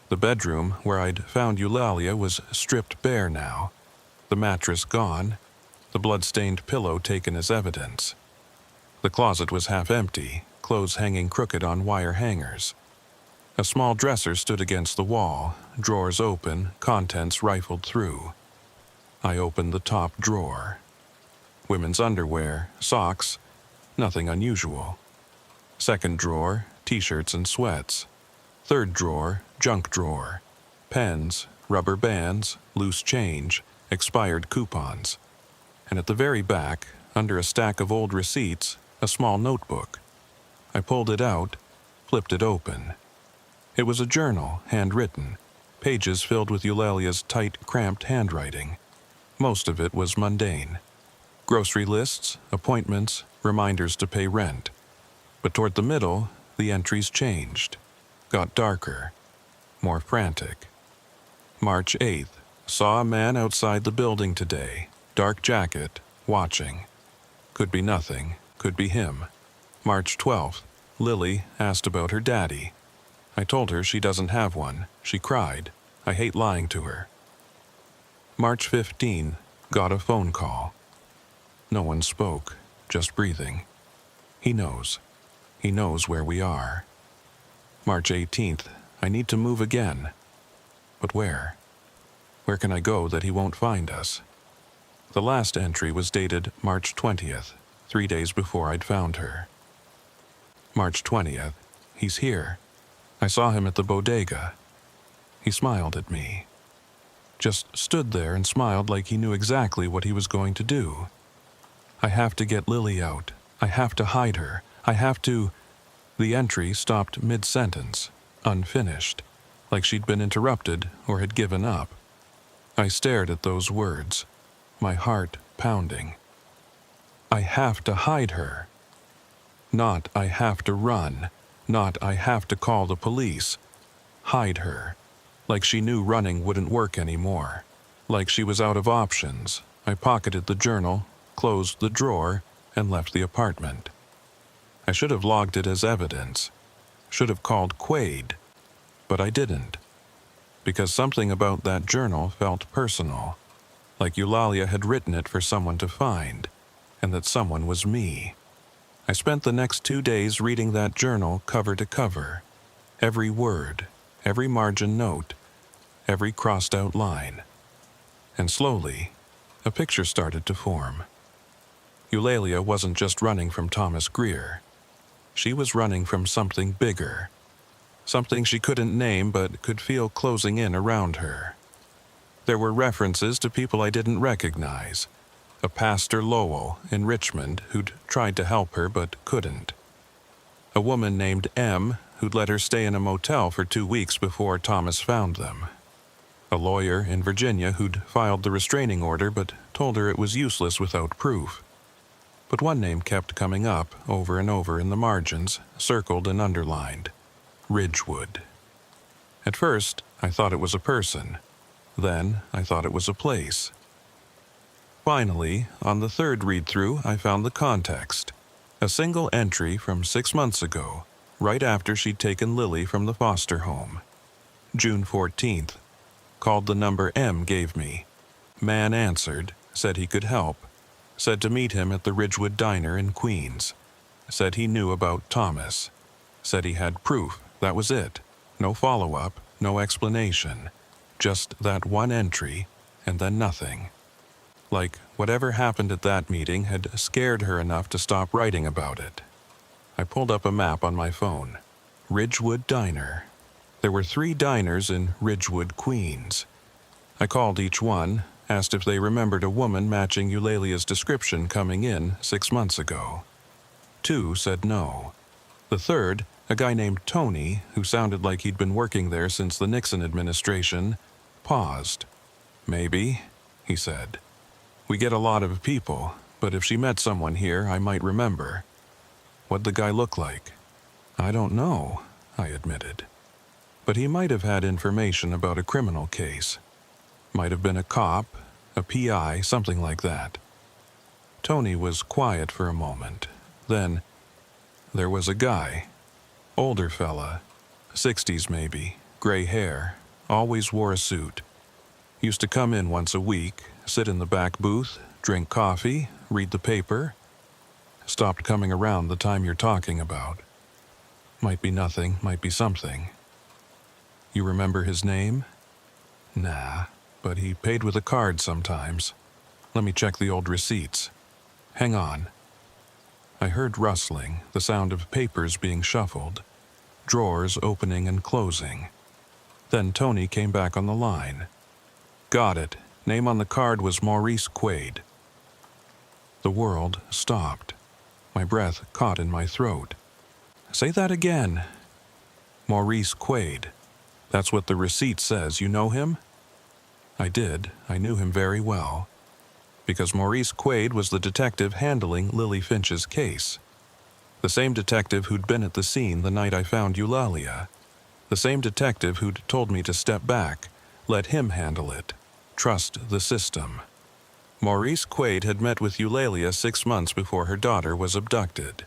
The bedroom where I'd found Eulalia was stripped bare now, the mattress gone, the blood-stained pillow taken as evidence. The closet was half empty, clothes hanging crooked on wire hangers. A small dresser stood against the wall, drawers open, contents rifled through. I opened the top drawer. Women's underwear, socks, nothing unusual. Second drawer, t-shirts and sweats. Third drawer, junk drawer. Pens, rubber bands, loose change, expired coupons. And at the very back, under a stack of old receipts, a small notebook. I pulled it out, flipped it open. It was a journal, handwritten, pages filled with Eulalia's tight, cramped handwriting. Most of it was mundane. Grocery lists, appointments, reminders to pay rent. But toward the middle, the entries changed, got darker, more frantic. March 8th, saw a man outside the building today, dark jacket, watching. Could be nothing, could be him. March 12th, Lily asked about her daddy. I told her she doesn't have one. She cried. I hate lying to her. March 15, got a phone call. No one spoke, just breathing. He knows. He knows where we are. March 18th, I need to move again. But where? Where can I go that he won't find us? The last entry was dated March 20th, 3 days before I'd found her. March 20th, he's here. I saw him at the bodega. He smiled at me. Just stood there and smiled like he knew exactly what he was going to do. I have to get Lily out. I have to hide her. I have to... The entry stopped mid-sentence, unfinished, like she'd been interrupted or had given up. I stared at those words, my heart pounding. I have to hide her. Not I have to run. Not I have to call the police. Hide her. Like she knew running wouldn't work anymore. Like she was out of options. I pocketed the journal, closed the drawer, and left the apartment. I should have logged it as evidence. Should have called Quaid. But I didn't. Because something about that journal felt personal. Like Eulalia had written it for someone to find, and that someone was me. I spent the next 2 days reading that journal cover to cover. Every word, every margin note, every crossed-out line. And slowly, a picture started to form. Eulalia wasn't just running from Thomas Greer. She was running from something bigger. Something she couldn't name but could feel closing in around her. There were references to people I didn't recognize. A Pastor Lowell in Richmond who'd tried to help her but couldn't. A woman named M who'd let her stay in a motel for 2 weeks before Thomas found them. A lawyer in Virginia who'd filed the restraining order but told her it was useless without proof. But one name kept coming up over and over in the margins, circled and underlined. Ridgewood. At first, I thought it was a person. Then, I thought it was a place. Finally, on the third read-through, I found the context. A single entry from 6 months ago, right after she'd taken Lily from the foster home. June 14th. Called the number M gave me. Man answered, said he could help. Said to meet him at the Ridgewood Diner in Queens. Said he knew about Thomas. Said he had proof, that was it. No follow-up, no explanation. Just that one entry, and then nothing. Like whatever happened at that meeting had scared her enough to stop writing about it. I pulled up a map on my phone. Ridgewood Diner. There were 3 diners in Ridgewood, Queens. I called each one, asked if they remembered a woman matching Eulalia's description coming in 6 months ago. 2 said no. The third, a guy named Tony, who sounded like he'd been working there since the Nixon administration, paused. Maybe, he said. We get a lot of people, but if she met someone here, I might remember. What'd the guy look like? I don't know, I admitted. But he might have had information about a criminal case. Might have been a cop, a PI, something like that. Tony was quiet for a moment. Then, there was a guy. Older fella. 60s maybe. Gray hair. Always wore a suit. Used to come in once a week, sit in the back booth, drink coffee, read the paper. Stopped coming around the time you're talking about. Might be nothing, might be something. You remember his name? Nah, but he paid with a card sometimes. Let me check the old receipts. Hang on. I heard rustling, the sound of papers being shuffled, drawers opening and closing. Then Tony came back on the line. Got it. Name on the card was Maurice Quaid. The world stopped. My breath caught in my throat. Say that again. Maurice Quaid. That's what the receipt says. You know him? I did. I knew him very well. Because Maurice Quaid was the detective handling Lily Finch's case. The same detective who'd been at the scene the night I found Eulalia. The same detective who'd told me to step back, let him handle it, trust the system. Maurice Quaid had met with Eulalia 6 months before her daughter was abducted,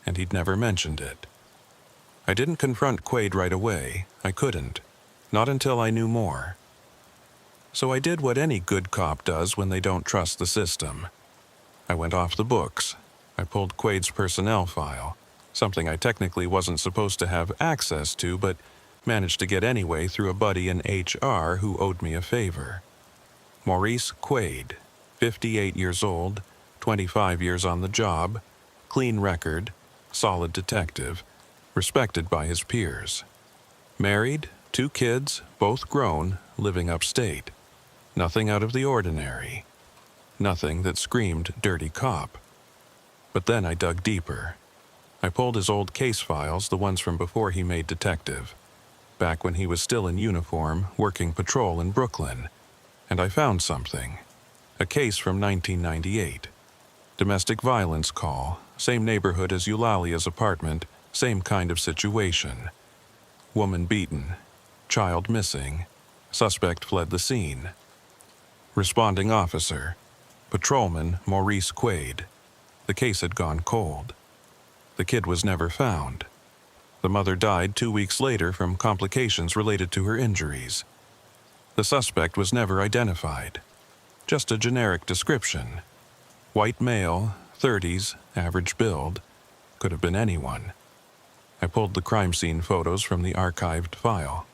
and he'd never mentioned it. I didn't confront Quaid right away. I couldn't. Not until I knew more. So I did what any good cop does when they don't trust the system. I went off the books. I pulled Quaid's personnel file, something I technically wasn't supposed to have access to, but managed to get anyway through a buddy in HR who owed me a favor. Maurice Quaid, 58 years old, 25 years on the job, clean record, solid detective, respected by his peers. Married, 2 kids, both grown, living upstate. Nothing out of the ordinary. Nothing that screamed dirty cop. But then I dug deeper. I pulled his old case files, the ones from before he made detective, back when he was still in uniform, working patrol in Brooklyn, and I found something. A case from 1998. Domestic violence call, same neighborhood as Eulalia's apartment, same kind of situation. Woman beaten, child missing, suspect fled the scene. Responding officer, patrolman Maurice Quaid. The case had gone cold. The kid was never found. The mother died 2 weeks later from complications related to her injuries. The suspect was never identified. Just a generic description. White male, 30s, average build. Could have been anyone. I pulled the crime scene photos from the archived file.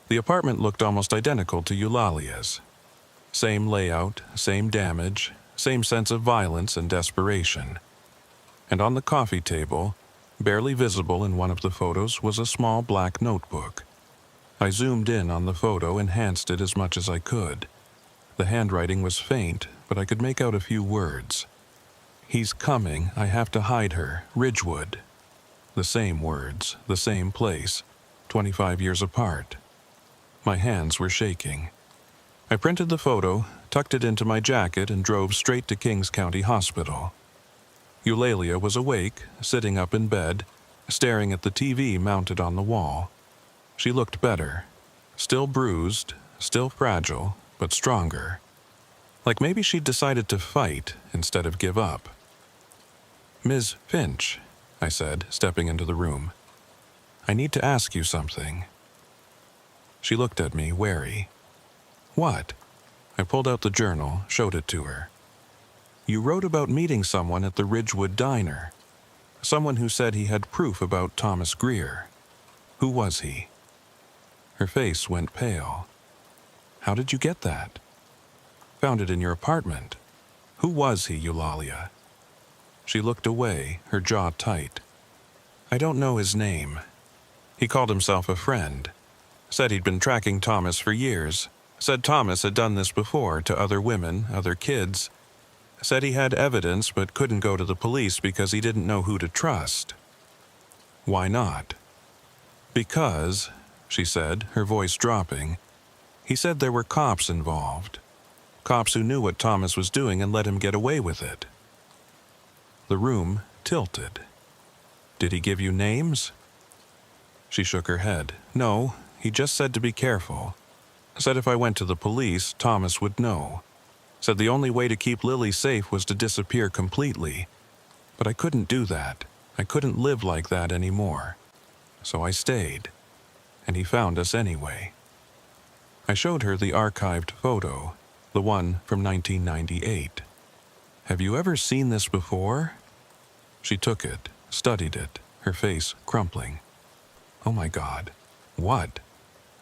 The apartment looked almost identical to Eulalia's. Same layout, same damage, same sense of violence and desperation. And on the coffee table, barely visible in one of the photos, was a small black notebook. I zoomed in on the photo, enhanced it as much as I could. The handwriting was faint, but I could make out a few words. He's coming, I have to hide her, Ridgewood. The same words, the same place, 25 years apart. My hands were shaking. I printed the photo, tucked it into my jacket, and drove straight to Kings County Hospital. Eulalia was awake, sitting up in bed, staring at the TV mounted on the wall. She looked better. Still bruised, still fragile, but stronger. Like maybe she'd decided to fight instead of give up. "Ms. Finch," I said, stepping into the room. "I need to ask you something." She looked at me, wary. "What?" I pulled out the journal, showed it to her. "You wrote about meeting someone at the Ridgewood Diner. Someone who said he had proof about Thomas Greer. Who was he?" Her face went pale. "How did you get that?" "Found it in your apartment. Who was he, Eulalia?" She looked away, her jaw tight. "I don't know his name. He called himself a friend. Said he'd been tracking Thomas for years. Said Thomas had done this before to other women, other kids. Said he had evidence but couldn't go to the police because he didn't know who to trust." "Why not?" "Because," she said, her voice dropping, "he said there were cops involved. Cops who knew what Thomas was doing and let him get away with it." The room tilted. "Did he give you names?" She shook her head. "No, he just said to be careful. Said if I went to the police, Thomas would know. Said the only way to keep Lily safe was to disappear completely. But I couldn't do that. I couldn't live like that anymore. So I stayed. And he found us anyway. I showed her the archived photo, the one from 1998. Have you ever seen this before? She took it, studied it, her face crumpling. Oh my God. What?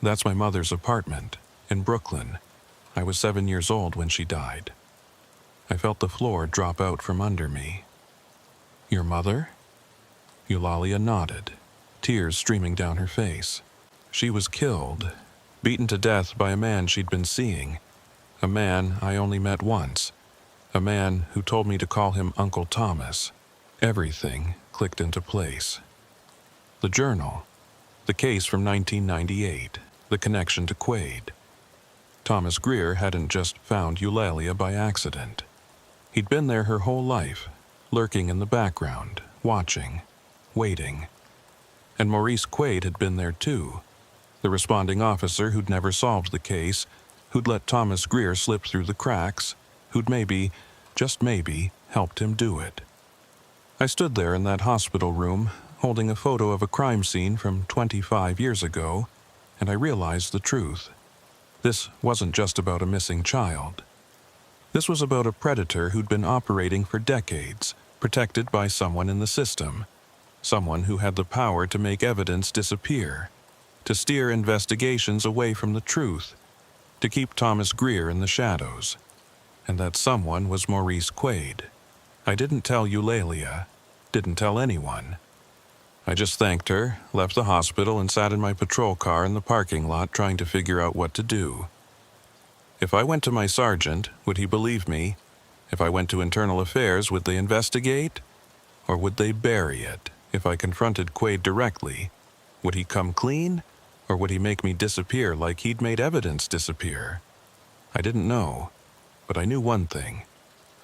That's my mother's apartment, in Brooklyn. I was 7 years old when she died. I felt the floor drop out from under me. Your mother? Eulalia nodded, tears streaming down her face. She was killed, beaten to death by a man she'd been seeing, a man I only met once, a man who told me to call him Uncle Thomas. Everything clicked into place. The journal, the case from 1998, the connection to Quaid. Thomas Greer hadn't just found Eulalia by accident. He'd been there her whole life, lurking in the background, watching, waiting. And Maurice Quaid had been there too, the responding officer who'd never solved the case, who'd let Thomas Greer slip through the cracks, who'd maybe, just maybe, helped him do it. I stood there in that hospital room, holding a photo of a crime scene from 25 years ago, and I realized the truth. This wasn't just about a missing child. This was about a predator who'd been operating for decades, protected by someone in the system, someone who had the power to make evidence disappear, to steer investigations away from the truth, to keep Thomas Greer in the shadows. And that someone was Maurice Quaid. I didn't tell Eulalia, didn't tell anyone. I just thanked her, left the hospital, and sat in my patrol car in the parking lot trying to figure out what to do. If I went to my sergeant, would he believe me? If I went to internal affairs, would they investigate? Or would they bury it? If I confronted Quaid directly, would he come clean? Or would he make me disappear like he'd made evidence disappear? I didn't know, but I knew one thing.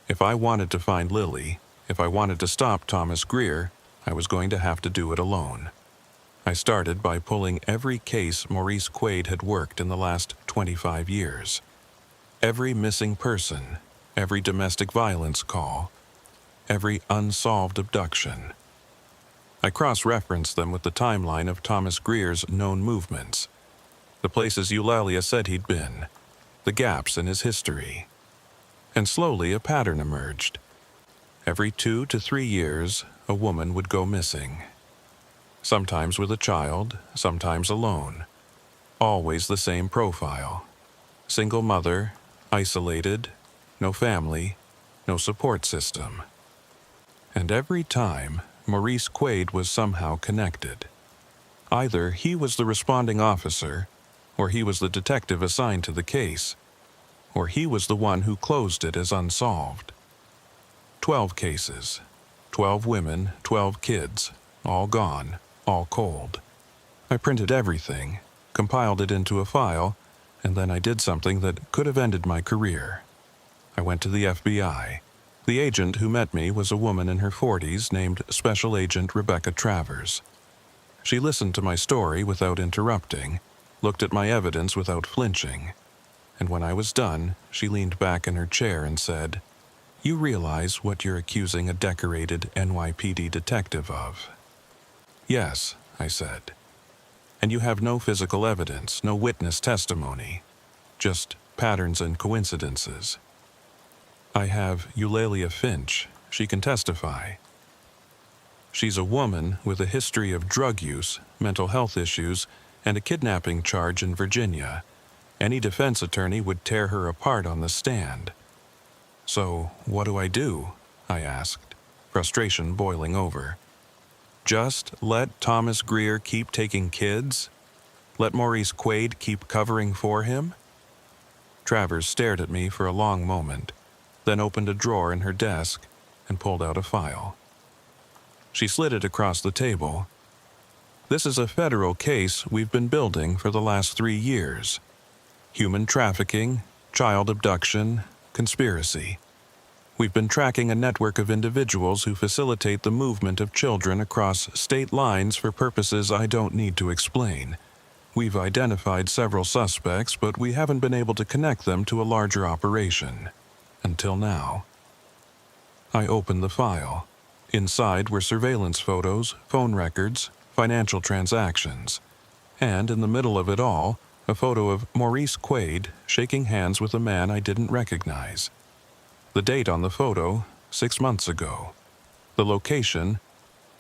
If I wanted to find Lily, if I wanted to stop Thomas Greer, I was going to have to do it alone. I started by pulling every case Maurice Quaid had worked in the last 25 years. Every missing person, every domestic violence call, every unsolved abduction. I cross-referenced them with the timeline of Thomas Greer's known movements, the places Eulalia said he'd been, the gaps in his history. And slowly a pattern emerged. Every 2 to 3 years, a woman would go missing. Sometimes with a child, sometimes alone. Always the same profile. Single mother, isolated, no family, no support system. And every time, Maurice Quaid was somehow connected. Either he was the responding officer, or he was the detective assigned to the case, or he was the one who closed it as unsolved. 12 cases, 12 women, 12 kids, all gone, all cold. I printed everything, compiled it into a file, and then I did something that could have ended my career. I went to the FBI. The agent who met me was a woman in her 40s named Special Agent Rebecca Travers. She listened to my story without interrupting, looked at my evidence without flinching, and when I was done, she leaned back in her chair and said, "You realize what you're accusing a decorated NYPD detective of?" "Yes," I said. "And you have no physical evidence, no witness testimony, just patterns and coincidences." "I have Eulalia Finch. She can testify." "She's a woman with a history of drug use, mental health issues, and a kidnapping charge in Virginia. Any defense attorney would tear her apart on the stand." "So, what do I do?" I asked, frustration boiling over. "Just let Thomas Greer keep taking kids? Let Maurice Quaid keep covering for him?" Travers stared at me for a long moment, then opened a drawer in her desk and pulled out a file. She slid it across the table. "This is a federal case we've been building for the last 3 years. Human trafficking, child abduction, conspiracy. We've been tracking a network of individuals who facilitate the movement of children across state lines for purposes I don't need to explain. We've identified several suspects, but we haven't been able to connect them to a larger operation. Until now. I opened the file. Inside were surveillance photos, phone records, financial transactions, and in the middle of it all, a photo of Maurice Quaid shaking hands with a man I didn't recognize. The date on the photo, 6 months ago. The location,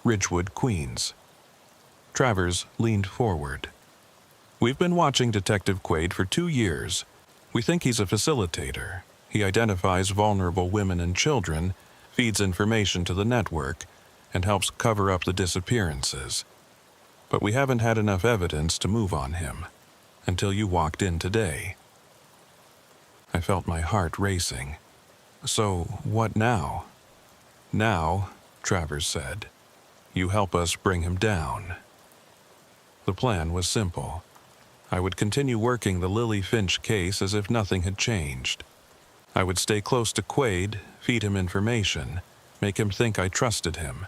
Ridgewood, Queens. Travers leaned forward. We've been watching Detective Quaid for 2 years. We think he's a facilitator. He identifies vulnerable women and children, feeds information to the network, and helps cover up the disappearances. But we haven't had enough evidence to move on him, until you walked in today. I felt my heart racing. So, what now? Now, Travers said, you help us bring him down. The plan was simple. I would continue working the Lily Finch case as if nothing had changed. I would stay close to Quaid, feed him information, make him think I trusted him.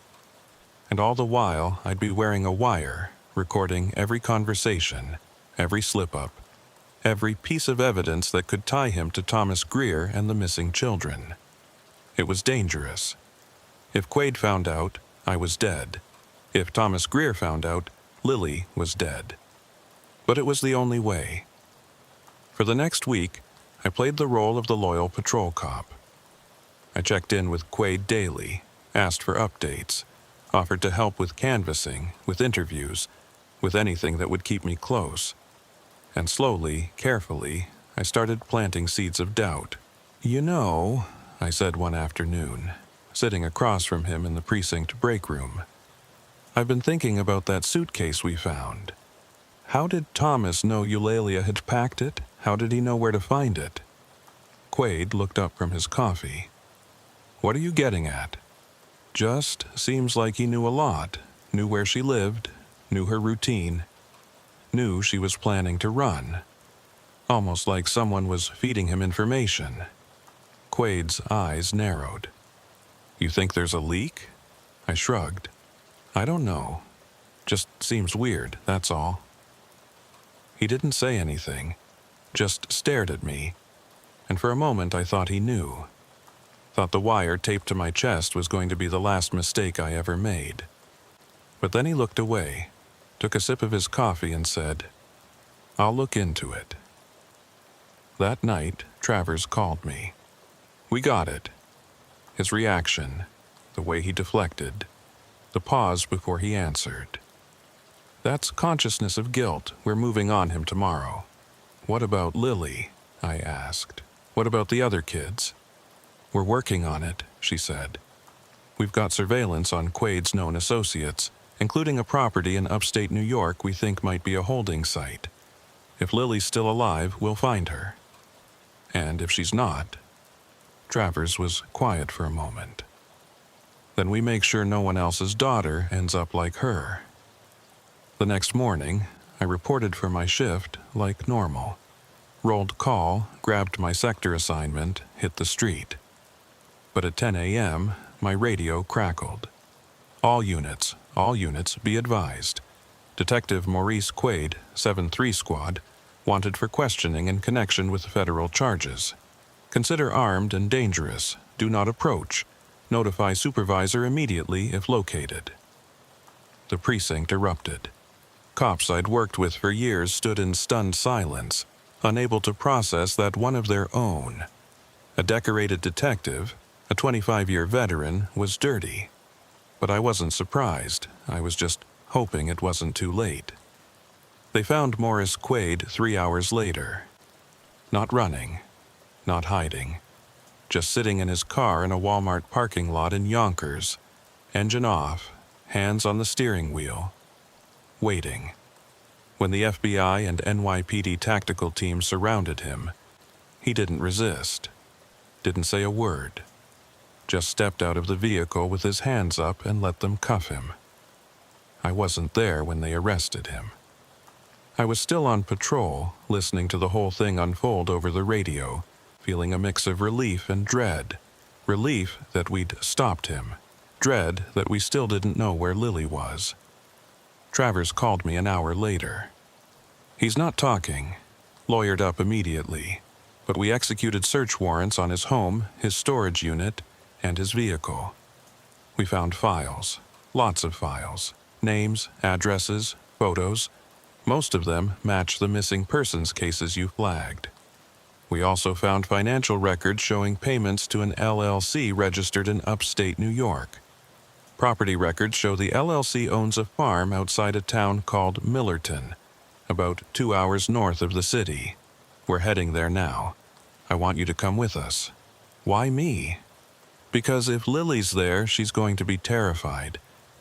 And all the while, I'd be wearing a wire, recording every conversation, every slip-up, every piece of evidence that could tie him to Thomas Greer and the missing children. It was dangerous. If Quaid found out, I was dead. If Thomas Greer found out, Lily was dead. But it was the only way. For the next week, I played the role of the loyal patrol cop. I checked in with Quaid daily, asked for updates, offered to help with canvassing, with interviews, with anything that would keep me close. And slowly, carefully, I started planting seeds of doubt. You know, I said one afternoon, sitting across from him in the precinct break room, I've been thinking about that suitcase we found. How did Thomas know Eulalia had packed it? How did he know where to find it? Quaid looked up from his coffee. What are you getting at? Just seems like he knew a lot, knew where she lived, knew her routine, knew she was planning to run. Almost like someone was feeding him information. Quaid's eyes narrowed. You think there's a leak? I shrugged. I don't know. Just seems weird, that's all. He didn't say anything, just stared at me, and for a moment I thought he knew. Thought the wire taped to my chest was going to be the last mistake I ever made. But then he looked away, took a sip of his coffee and said, I'll look into it. That night, Travers called me. We got it. His reaction, the way he deflected, the pause before he answered. That's consciousness of guilt. We're moving on him tomorrow. What about Lily? I asked. What about the other kids? We're working on it, she said. We've got surveillance on Quaid's known associates, including a property in upstate New York we think might be a holding site. If Lily's still alive, we'll find her. And if she's not... Travers was quiet for a moment. Then we make sure no one else's daughter ends up like her. The next morning, I reported for my shift like normal. Rolled call, grabbed my sector assignment, hit the street. But at 10 a.m., my radio crackled. All units, be advised. Detective Maurice Quaid, 7-3 Squad, wanted for questioning in connection with federal charges. Consider armed and dangerous. Do not approach. Notify supervisor immediately if located. The precinct erupted. Cops I'd worked with for years stood in stunned silence, unable to process that one of their own, a decorated detective, a 25-year veteran, was dirty. But I wasn't surprised. I was just hoping it wasn't too late. They found Maurice Quaid 3 hours later. Not running, not hiding, just sitting in his car in a Walmart parking lot in Yonkers, engine off, hands on the steering wheel, waiting. When the FBI and NYPD tactical team surrounded him, he didn't resist, didn't say a word, just stepped out of the vehicle with his hands up and let them cuff him. I wasn't there when they arrested him. I was still on patrol, listening to the whole thing unfold over the radio, feeling a mix of relief and dread. Relief that we'd stopped him. Dread that we still didn't know where Lily was. Travers called me an hour later. He's not talking. Lawyered up immediately. But we executed search warrants on his home, his storage unit, and his vehicle. We found files. Lots of files. Names, addresses, photos. Most of them match the missing persons cases you flagged. We also found financial records showing payments to an LLC registered in upstate New York. Property records show the LLC owns a farm outside a town called Millerton, about 2 hours north of the city. We're heading there now. I want you to come with us. Why me? Because if Lily's there, she's going to be terrified.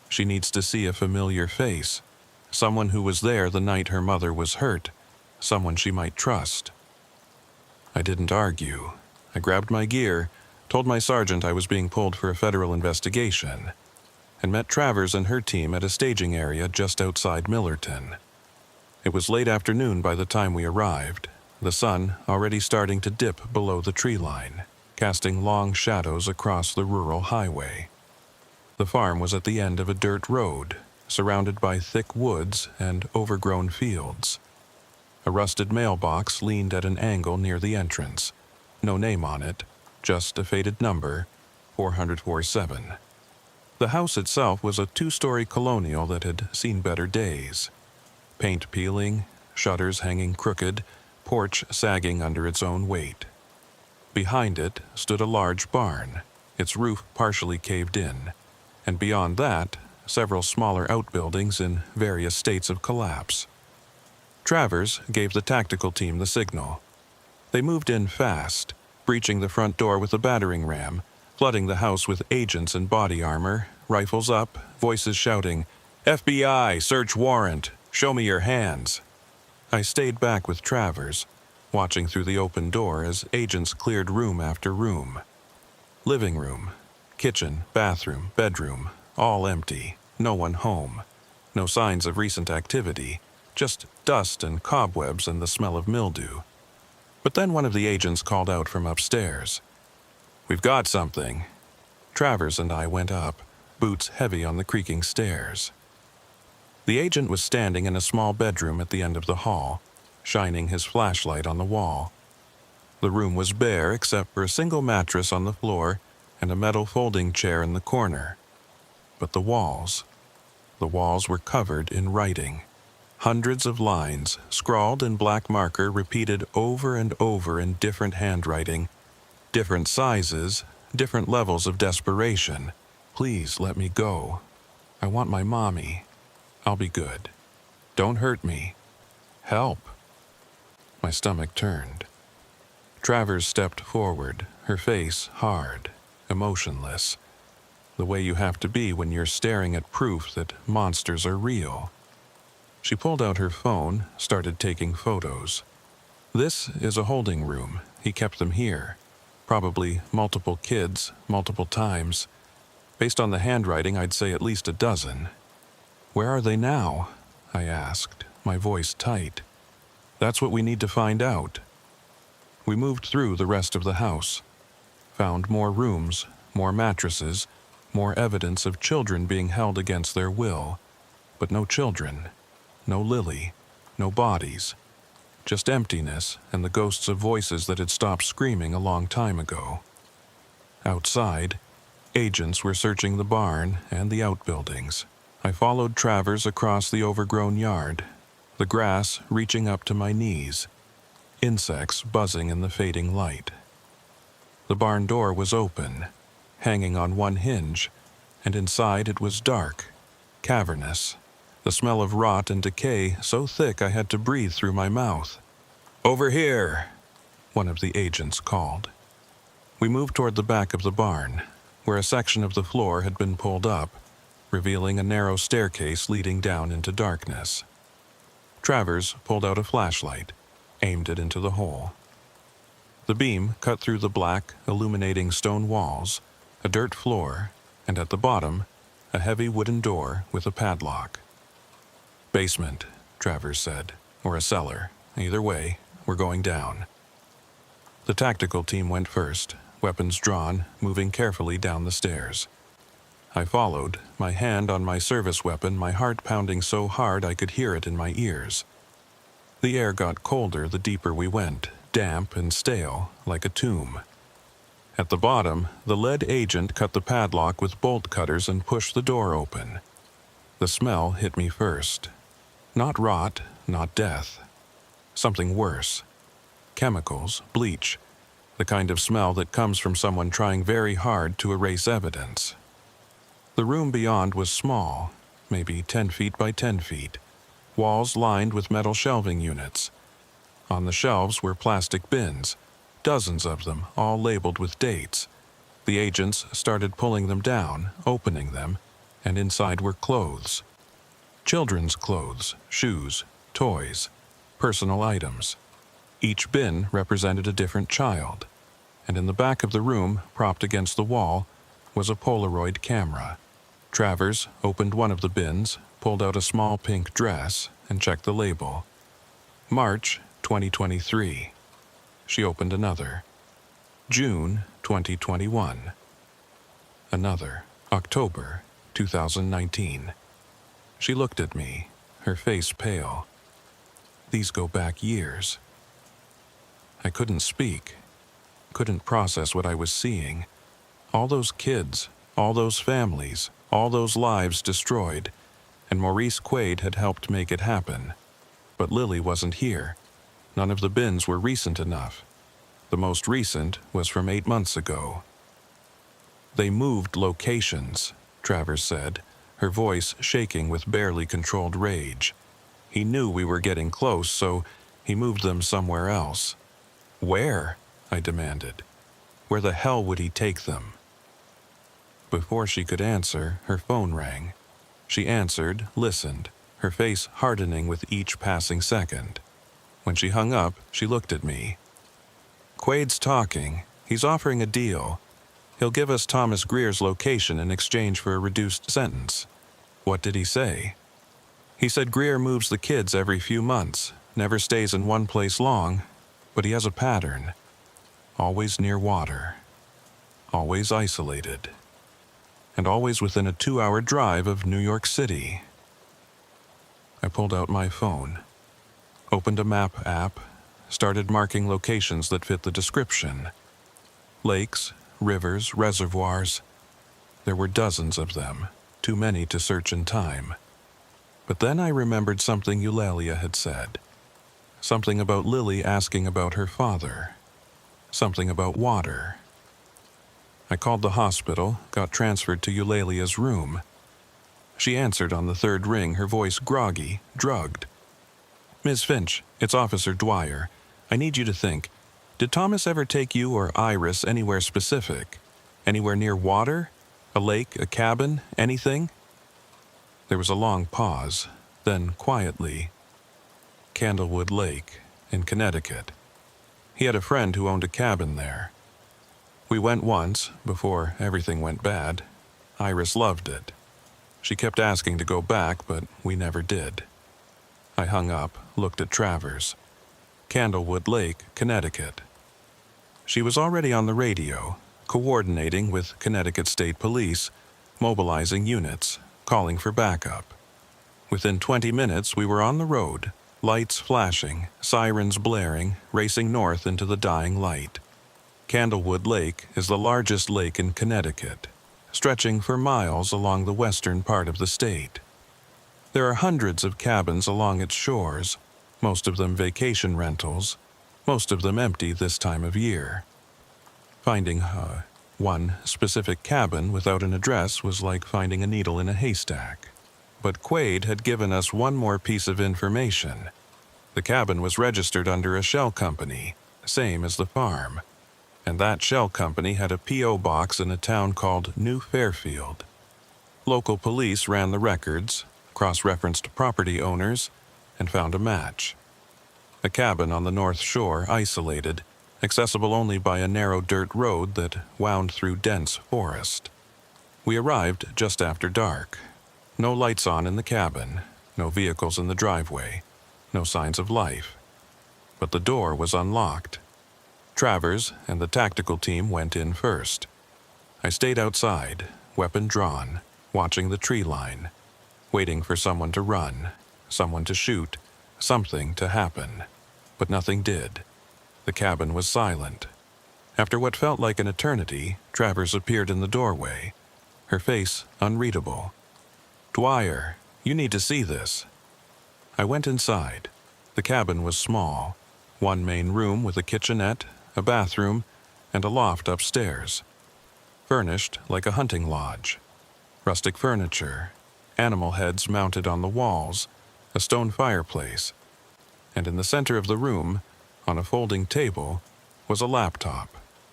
She needs to see a familiar face. Someone who was there the night her mother was hurt. Someone she might trust. I didn't argue. I grabbed my gear, told my sergeant I was being pulled for a federal investigation, and met Travers and her team at a staging area just outside Millerton. It was late afternoon by the time we arrived, the sun already starting to dip below the tree line, casting long shadows across the rural highway. The farm was at the end of a dirt road, surrounded by thick woods and overgrown fields. A rusted mailbox leaned at an angle near the entrance. No name on it, just a faded number, 447. The house itself was a 2-story colonial that had seen better days. Paint peeling, shutters hanging crooked, porch sagging under its own weight. Behind it stood a large barn, its roof partially caved in, and beyond that, several smaller outbuildings in various states of collapse. Travers gave the tactical team the signal. They moved in fast, breaching the front door with a battering ram, flooding the house with agents in body armor, rifles up, voices shouting, "FBI, search warrant! Show me your hands!" I stayed back with Travers, watching through the open door as agents cleared room after room. Living room, kitchen, bathroom, bedroom, all empty, no one home. No signs of recent activity, just dust and cobwebs and the smell of mildew. But then one of the agents called out from upstairs. "We've got something." Travers and I went up, boots heavy on the creaking stairs. The agent was standing in a small bedroom at the end of the hall, shining his flashlight on the wall. The room was bare except for a single mattress on the floor and a metal folding chair in the corner. But the walls were covered in writing. Hundreds of lines, scrawled in black marker, repeated over and over in different handwriting, different sizes, different levels of desperation. "Please let me go. I want my mommy. I'll be good. Don't hurt me. Help." My stomach turned. Travers stepped forward, her face hard, emotionless. The way you have to be when you're staring at proof that monsters are real. She pulled out her phone, started taking photos. "This is a holding room. He kept them here. Probably multiple kids, multiple times. Based on the handwriting, I'd say at least a dozen." "Where are they now?" I asked, my voice tight. "That's what we need to find out." We moved through the rest of the house. Found more rooms, more mattresses, more evidence of children being held against their will. But no children. No Lily. No bodies. Just emptiness and the ghosts of voices that had stopped screaming a long time ago. Outside, agents were searching the barn and the outbuildings. I followed Travers across the overgrown yard, the grass reaching up to my knees, insects buzzing in the fading light. The barn door was open, hanging on one hinge, and inside it was dark, cavernous, the smell of rot and decay so thick I had to breathe through my mouth. "Over here," one of the agents called. We moved toward the back of the barn, where a section of the floor had been pulled up, revealing a narrow staircase leading down into darkness. Travers pulled out a flashlight, aimed it into the hole. The beam cut through the black, illuminating stone walls, a dirt floor, and at the bottom, a heavy wooden door with a padlock. "Basement," Travers said, "or a cellar. Either way, we're going down." The tactical team went first, weapons drawn, moving carefully down the stairs. I followed, my hand on my service weapon, my heart pounding so hard I could hear it in my ears. The air got colder the deeper we went, damp and stale, like a tomb. At the bottom, the lead agent cut the padlock with bolt cutters and pushed the door open. The smell hit me first. Not rot, not death. Something worse. Chemicals, bleach, the kind of smell that comes from someone trying very hard to erase evidence. The room beyond was small, maybe 10 feet by 10 feet, walls lined with metal shelving units. On the shelves were plastic bins, dozens of them, all labeled with dates. The agents started pulling them down, opening them, and inside were clothes. Children's clothes, shoes, toys, personal items. Each bin represented a different child, and in the back of the room, propped against the wall, was a Polaroid camera. Travers opened one of the bins, pulled out a small pink dress, and checked the label. March 2023. She opened another. June 2021. Another. October 2019. She looked at me, her face pale. These go back years. I couldn't speak, couldn't process what I was seeing. All those kids, all those families, all those lives destroyed, and Maurice Quaid had helped make it happen. But Lily wasn't here. None of the bins were recent enough. The most recent was from 8 months ago. They moved locations, Travers said, her voice shaking with barely controlled rage. He knew we were getting close, so he moved them somewhere else. Where? I demanded. Where the hell would he take them? Before she could answer, her phone rang. She answered, listened, her face hardening with each passing second. When she hung up, she looked at me. Quaid's talking. He's offering a deal. He'll give us Thomas Greer's location in exchange for a reduced sentence. What did he say? He said Greer moves the kids every few months, never stays in one place long, but he has a pattern. Always near water. Always isolated. And always within a 2-hour drive of New York City. I pulled out my phone, opened a map app, started marking locations that fit the description. Lakes, rivers, reservoirs. There were dozens of them, too many to search in time. But then I remembered something Eulalia had said. Something about Lily asking about her father. Something about water. I called the hospital, got transferred to Eulalia's room. She answered on the third ring, her voice groggy, drugged. Ms. Finch, it's Officer Dwyer. I need you to think. Did Thomas ever take you or Iris anywhere specific? Anywhere near water? A lake, a cabin, anything? There was a long pause, then quietly, Candlewood Lake, in Connecticut. He had a friend who owned a cabin there. We went once, before everything went bad. Iris loved it. She kept asking to go back, but we never did. I hung up, looked at Travers. Candlewood Lake, Connecticut. She was already on the radio, coordinating with Connecticut State Police, mobilizing units, calling for backup. Within 20 minutes, we were on the road, lights flashing, sirens blaring, racing north into the dying light. Candlewood Lake is the largest lake in Connecticut, stretching for miles along the western part of the state. There are hundreds of cabins along its shores, most of them vacation rentals, most of them empty this time of year. Finding one specific cabin without an address was like finding a needle in a haystack. But Quaid had given us one more piece of information. The cabin was registered under a shell company, same as the farm. And that shell company had a P.O. box in a town called New Fairfield. Local police ran the records, cross-referenced property owners, and found a match. A cabin on the North Shore, isolated, accessible only by a narrow dirt road that wound through dense forest. We arrived just after dark. No lights on in the cabin, no vehicles in the driveway, no signs of life. But the door was unlocked. Travers and the tactical team went in first. I stayed outside, weapon drawn, watching the tree line, waiting for someone to run, someone to shoot, something to happen. But nothing did. The cabin was silent. After what felt like an eternity, Travers appeared in the doorway, her face unreadable. "Dwyer, you need to see this." I went inside. The cabin was small. One main room with a kitchenette, a bathroom, and a loft upstairs. Furnished like a hunting lodge. Rustic furniture, animal heads mounted on the walls, a stone fireplace. And in the center of the room, on a folding table, was a laptop,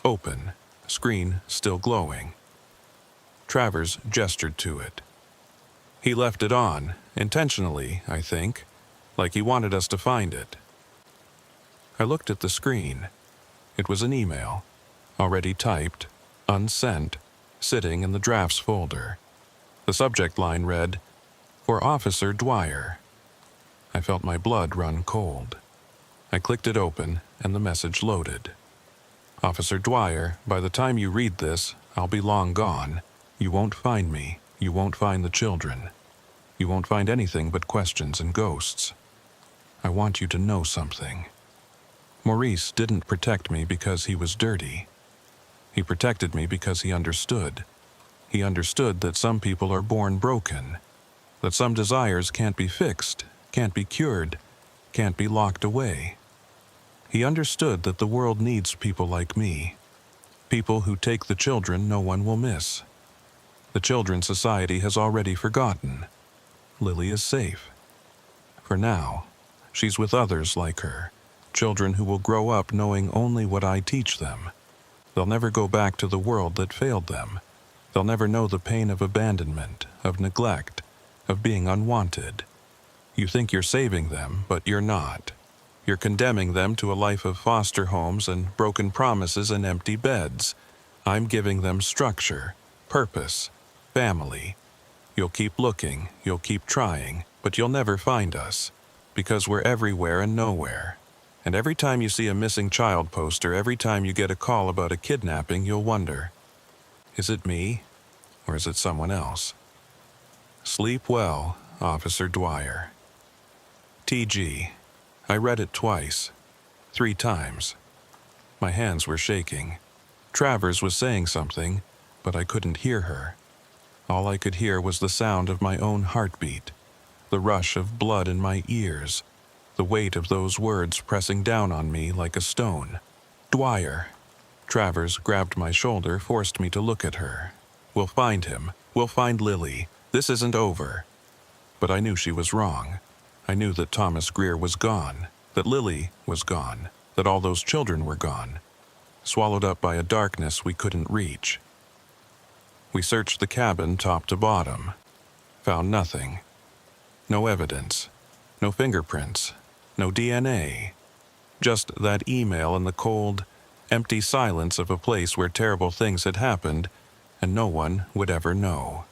open, screen still glowing. Travers gestured to it. He left it on, intentionally, I think, like he wanted us to find it. I looked at the screen. It was an email, already typed, unsent, sitting in the drafts folder. The subject line read, "For Officer Dwyer." I felt my blood run cold. I clicked it open, and the message loaded. "Officer Dwyer, by the time you read this, I'll be long gone. You won't find me. You won't find the children. You won't find anything but questions and ghosts. I want you to know something. Maurice didn't protect me because he was dirty. He protected me because he understood. He understood that some people are born broken, that some desires can't be fixed, can't be cured, can't be locked away. He understood that the world needs people like me, people who take the children no one will miss. The children society has already forgotten. Lily is safe. For now, she's with others like her, children who will grow up knowing only what I teach them. They'll never go back to the world that failed them. They'll never know the pain of abandonment, of neglect, of being unwanted. You think you're saving them, but you're not. You're condemning them to a life of foster homes and broken promises and empty beds. I'm giving them structure, purpose, family. You'll keep looking, you'll keep trying, but you'll never find us, because we're everywhere and nowhere. And every time you see a missing child poster, every time you get a call about a kidnapping, you'll wonder, is it me, or is it someone else? Sleep well, Officer Dwyer. TG. I read it twice, 3 times. My hands were shaking. Travers was saying something, but I couldn't hear her. All I could hear was the sound of my own heartbeat, the rush of blood in my ears, the weight of those words pressing down on me like a stone. Dwyer. Travers grabbed my shoulder, forced me to look at her. We'll find him. We'll find Lily. This isn't over. But I knew she was wrong. I knew that Thomas Greer was gone, that Lily was gone, that all those children were gone, swallowed up by a darkness we couldn't reach. We searched the cabin top to bottom. Found nothing. No evidence. No fingerprints. No DNA. Just that email and the cold, empty silence of a place where terrible things had happened and no one would ever know.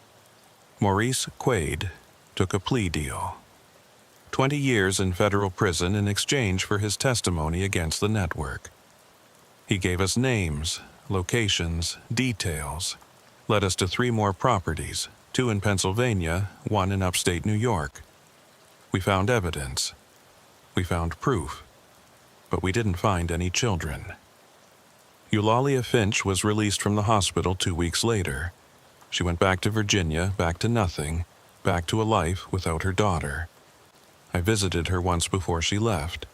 Maurice Quaid took a plea deal. 20 years in federal prison in exchange for his testimony against the network. He gave us names, locations, details, led us to 3 more properties, 2 in Pennsylvania, 1 in upstate New York. We found evidence. We found proof. But we didn't find any children. Eulalia Finch was released from the hospital 2 weeks later. She went back to Virginia, back to nothing, back to a life without her daughter. I visited her once before she left.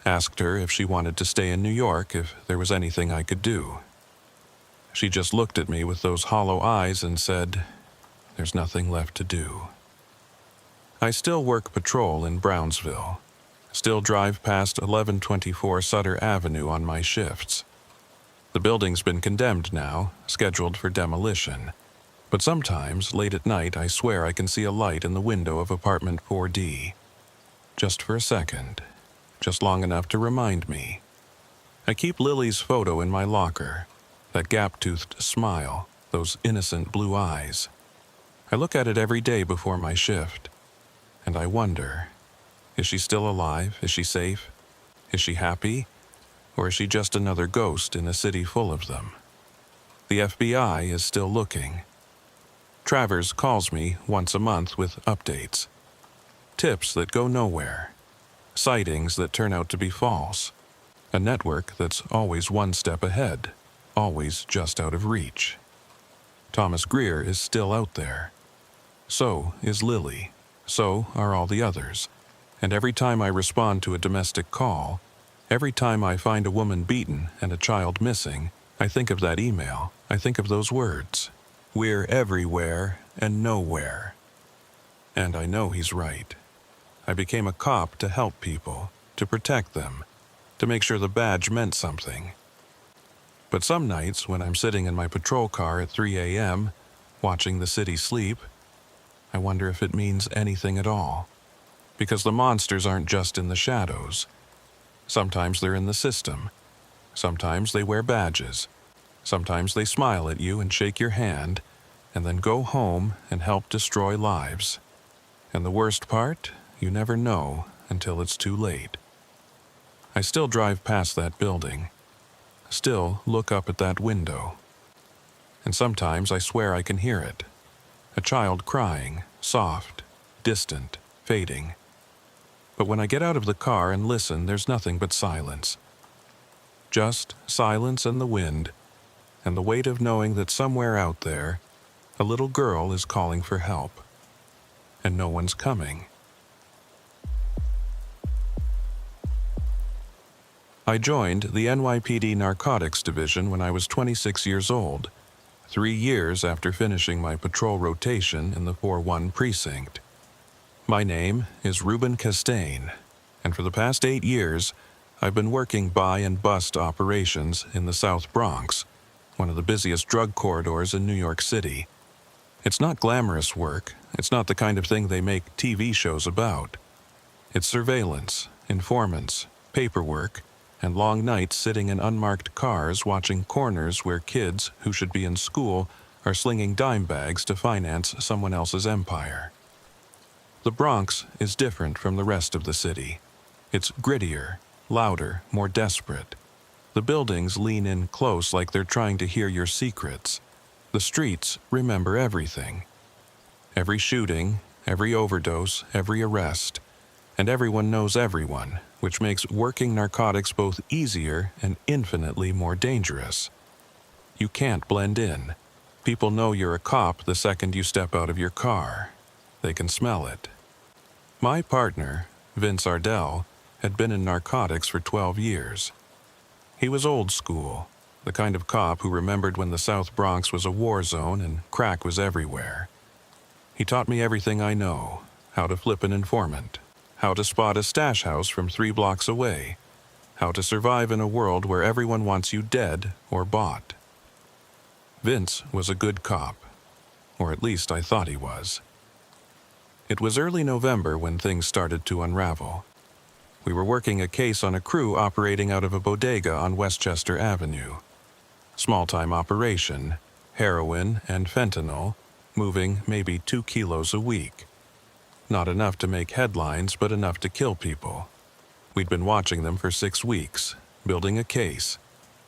Asked her if she wanted to stay in New York, if there was anything I could do. She just looked at me with those hollow eyes and said, "There's nothing left to do." I still work patrol in Brownsville. Still drive past 1124 Sutter Avenue on my shifts. The building's been condemned now, scheduled for demolition. But sometimes, late at night, I swear I can see a light in the window of apartment 4D. Just for a second. Just long enough to remind me. I keep Lily's photo in my locker. That gap-toothed smile, those innocent blue eyes. I look at it every day before my shift. And I wonder, is she still alive? Is she safe? Is she happy? Or is she just another ghost in a city full of them? The FBI is still looking. Travers calls me once a month with updates. Tips that go nowhere. sightings that turn out to be false, a network that's always one step ahead, always just out of reach. Thomas Greer is still out there. So is Lily. So are all the others. And every time I respond to a domestic call, every time I find a woman beaten and a child missing, I think of that email. I think of those words. We're everywhere and nowhere. And I know he's right. I became a cop to help people, to protect them, to make sure the badge meant something. But some nights when I'm sitting in my patrol car at 3 a.m., watching the city sleep, I wonder if it means anything at all. Because the monsters aren't just in the shadows. Sometimes they're in the system. Sometimes they wear badges. Sometimes they smile at you and shake your hand, and then go home and help destroy lives. And the worst part, you never know until it's too late. I still drive past that building. Still look up at that window. And sometimes I swear I can hear it. A child crying, soft, distant, fading. But when I get out of the car and listen, there's nothing but silence. Just silence and the wind, and the weight of knowing that somewhere out there, a little girl is calling for help. And no one's coming. I joined the NYPD Narcotics Division when I was 26 years old, 3 years after finishing my patrol rotation in the 4-1 precinct. My name is Ruben Castaigne, and for the past 8 years, I've been working buy and bust operations in the South Bronx, one of the busiest drug corridors in New York City. It's not glamorous work. It's not the kind of thing they make TV shows about. It's surveillance, informants, paperwork, and long nights sitting in unmarked cars watching corners where kids who should be in school are slinging dime bags to finance someone else's empire. The Bronx is different from the rest of the city. It's grittier, louder, more desperate. The buildings lean in close like they're trying to hear your secrets. The streets remember everything. Every shooting, every overdose, every arrest. And everyone knows everyone, which makes working narcotics both easier and infinitely more dangerous. You can't blend in. People know you're a cop the second you step out of your car. They can smell it. My partner, Vince Ardell, had been in narcotics for 12 years. He was old school, the kind of cop who remembered when the South Bronx was a war zone and crack was everywhere. He taught me everything I know, how to flip an informant, how to spot a stash house from 3 blocks away, how to survive in a world where everyone wants you dead or bought. Vince was a good cop, or at least I thought he was. It was early November when things started to unravel. We were working a case on a crew operating out of a bodega on Westchester Avenue. Small-time operation, heroin and fentanyl, moving maybe 2 kilos a week. Not enough to make headlines, but enough to kill people. We'd been watching them for 6 weeks, building a case,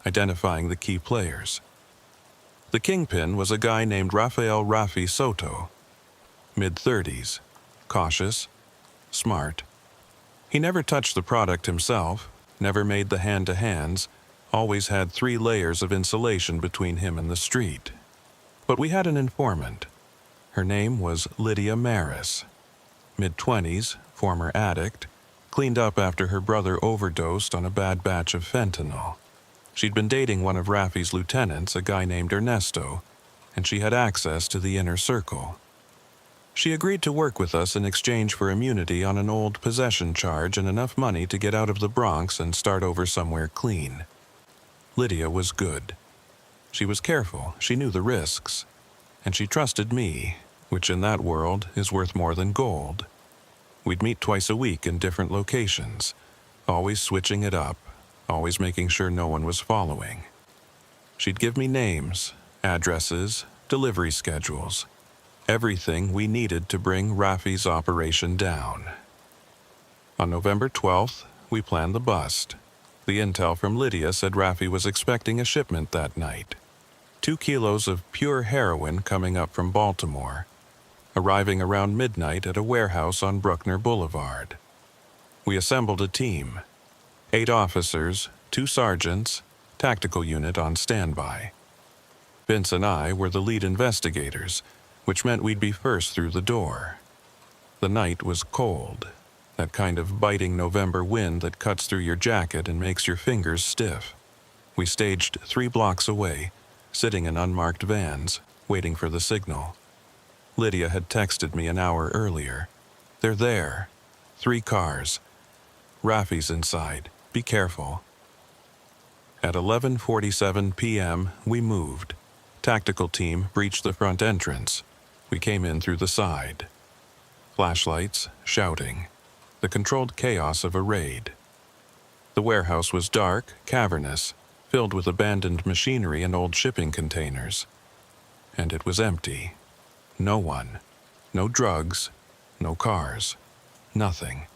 identifying the key players. The kingpin was a guy named Rafael Rafi Soto. Mid-30s, cautious, smart. He never touched the product himself, never made the hand-to-hands, always had 3 layers of insulation between him and the street. But we had an informant. Her name was Lydia Maris. Mid-20s, former addict, cleaned up after her brother overdosed on a bad batch of fentanyl. She'd been dating one of Rafi's lieutenants, a guy named Ernesto, and she had access to the inner circle. She agreed to work with us in exchange for immunity on an old possession charge and enough money to get out of the Bronx and start over somewhere clean. Lydia was good. She was careful, she knew the risks, and she trusted me, which in that world is worth more than gold. We'd meet twice a week in different locations, always switching it up, always making sure no one was following. She'd give me names, addresses, delivery schedules, everything we needed to bring Rafi's operation down. On November 12th, we planned the bust. The intel from Lydia said Rafi was expecting a shipment that night. 2 kilos of pure heroin coming up from Baltimore, arriving around midnight at a warehouse on Bruckner Boulevard. We assembled a team. 8 officers, 2 sergeants, tactical unit on standby. Vince and I were the lead investigators, which meant we'd be first through the door. The night was cold, that kind of biting November wind that cuts through your jacket and makes your fingers stiff. We staged 3 blocks away, sitting in unmarked vans, waiting for the signal. Lydia had texted me an hour earlier. "They're there. 3 cars. Rafi's inside. Be careful." At 11:47 p.m., we moved. Tactical team breached the front entrance. We came in through the side. Flashlights, shouting. The controlled chaos of a raid. The warehouse was dark, cavernous, filled with abandoned machinery and old shipping containers. And it was empty. No one. No drugs. No cars. Nothing.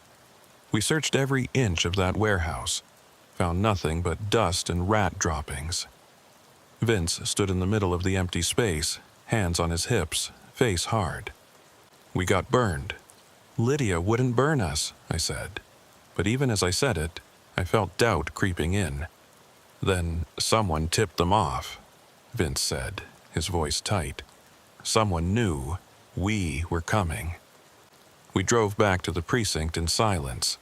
We searched every inch of that warehouse, found nothing but dust and rat droppings. Vince stood in the middle of the empty space, hands on his hips, face hard. "We got burned." "Lydia wouldn't burn us," I said. But even as I said it, I felt doubt creeping in. "Then someone tipped them off," Vince said, his voice tight. "Someone knew we were coming." We drove back to the precinct in silence.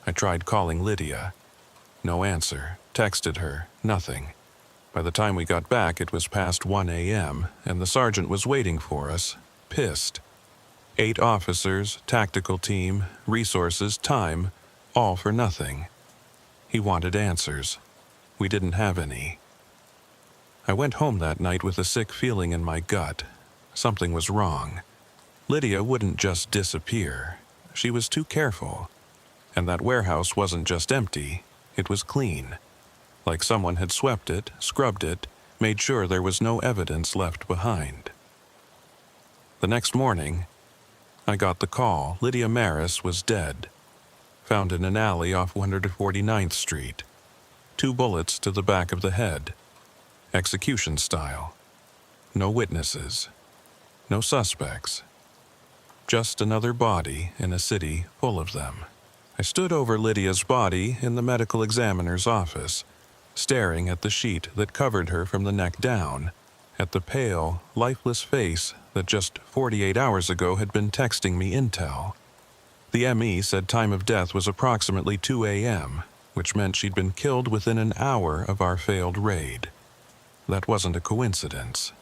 I tried calling Lydia. No answer. Texted her. Nothing. By the time we got back, it was past 1 a.m., and the sergeant was waiting for us, pissed. 8 officers, tactical team, resources, time, all for nothing. He wanted answers. We didn't have any. I went home that night with a sick feeling in my gut. Something was wrong. Lydia wouldn't just disappear. She was too careful. And that warehouse wasn't just empty, it was clean. Like someone had swept it, scrubbed it, made sure there was no evidence left behind. The next morning, I got the call. Lydia Maris was dead. Found in an alley off 149th Street. 2 bullets to the back of the head. Execution style. No witnesses. No suspects. Just another body in a city full of them. I stood over Lydia's body in the medical examiner's office, staring at the sheet that covered her from the neck down, at the pale, lifeless face that just 48 hours ago had been texting me intel. The ME said time of death was approximately 2 a.m., which meant she'd been killed within an hour of our failed raid. That wasn't a coincidence.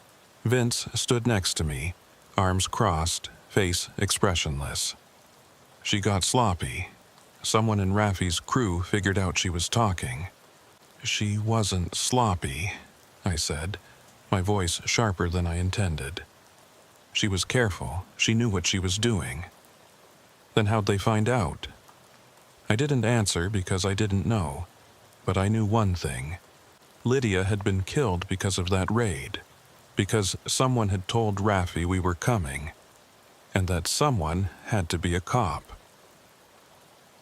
Vince stood next to me, arms crossed, face expressionless. She got sloppy. Someone in Rafi's crew figured out she was talking. "She wasn't sloppy," I said, my voice sharper than I intended. "She was careful. She knew what she was doing." "Then how'd they find out?" I didn't answer because I didn't know, but I knew one thing. Lydia had been killed because of that raid, because someone had told Rafi we were coming, and that someone had to be a cop.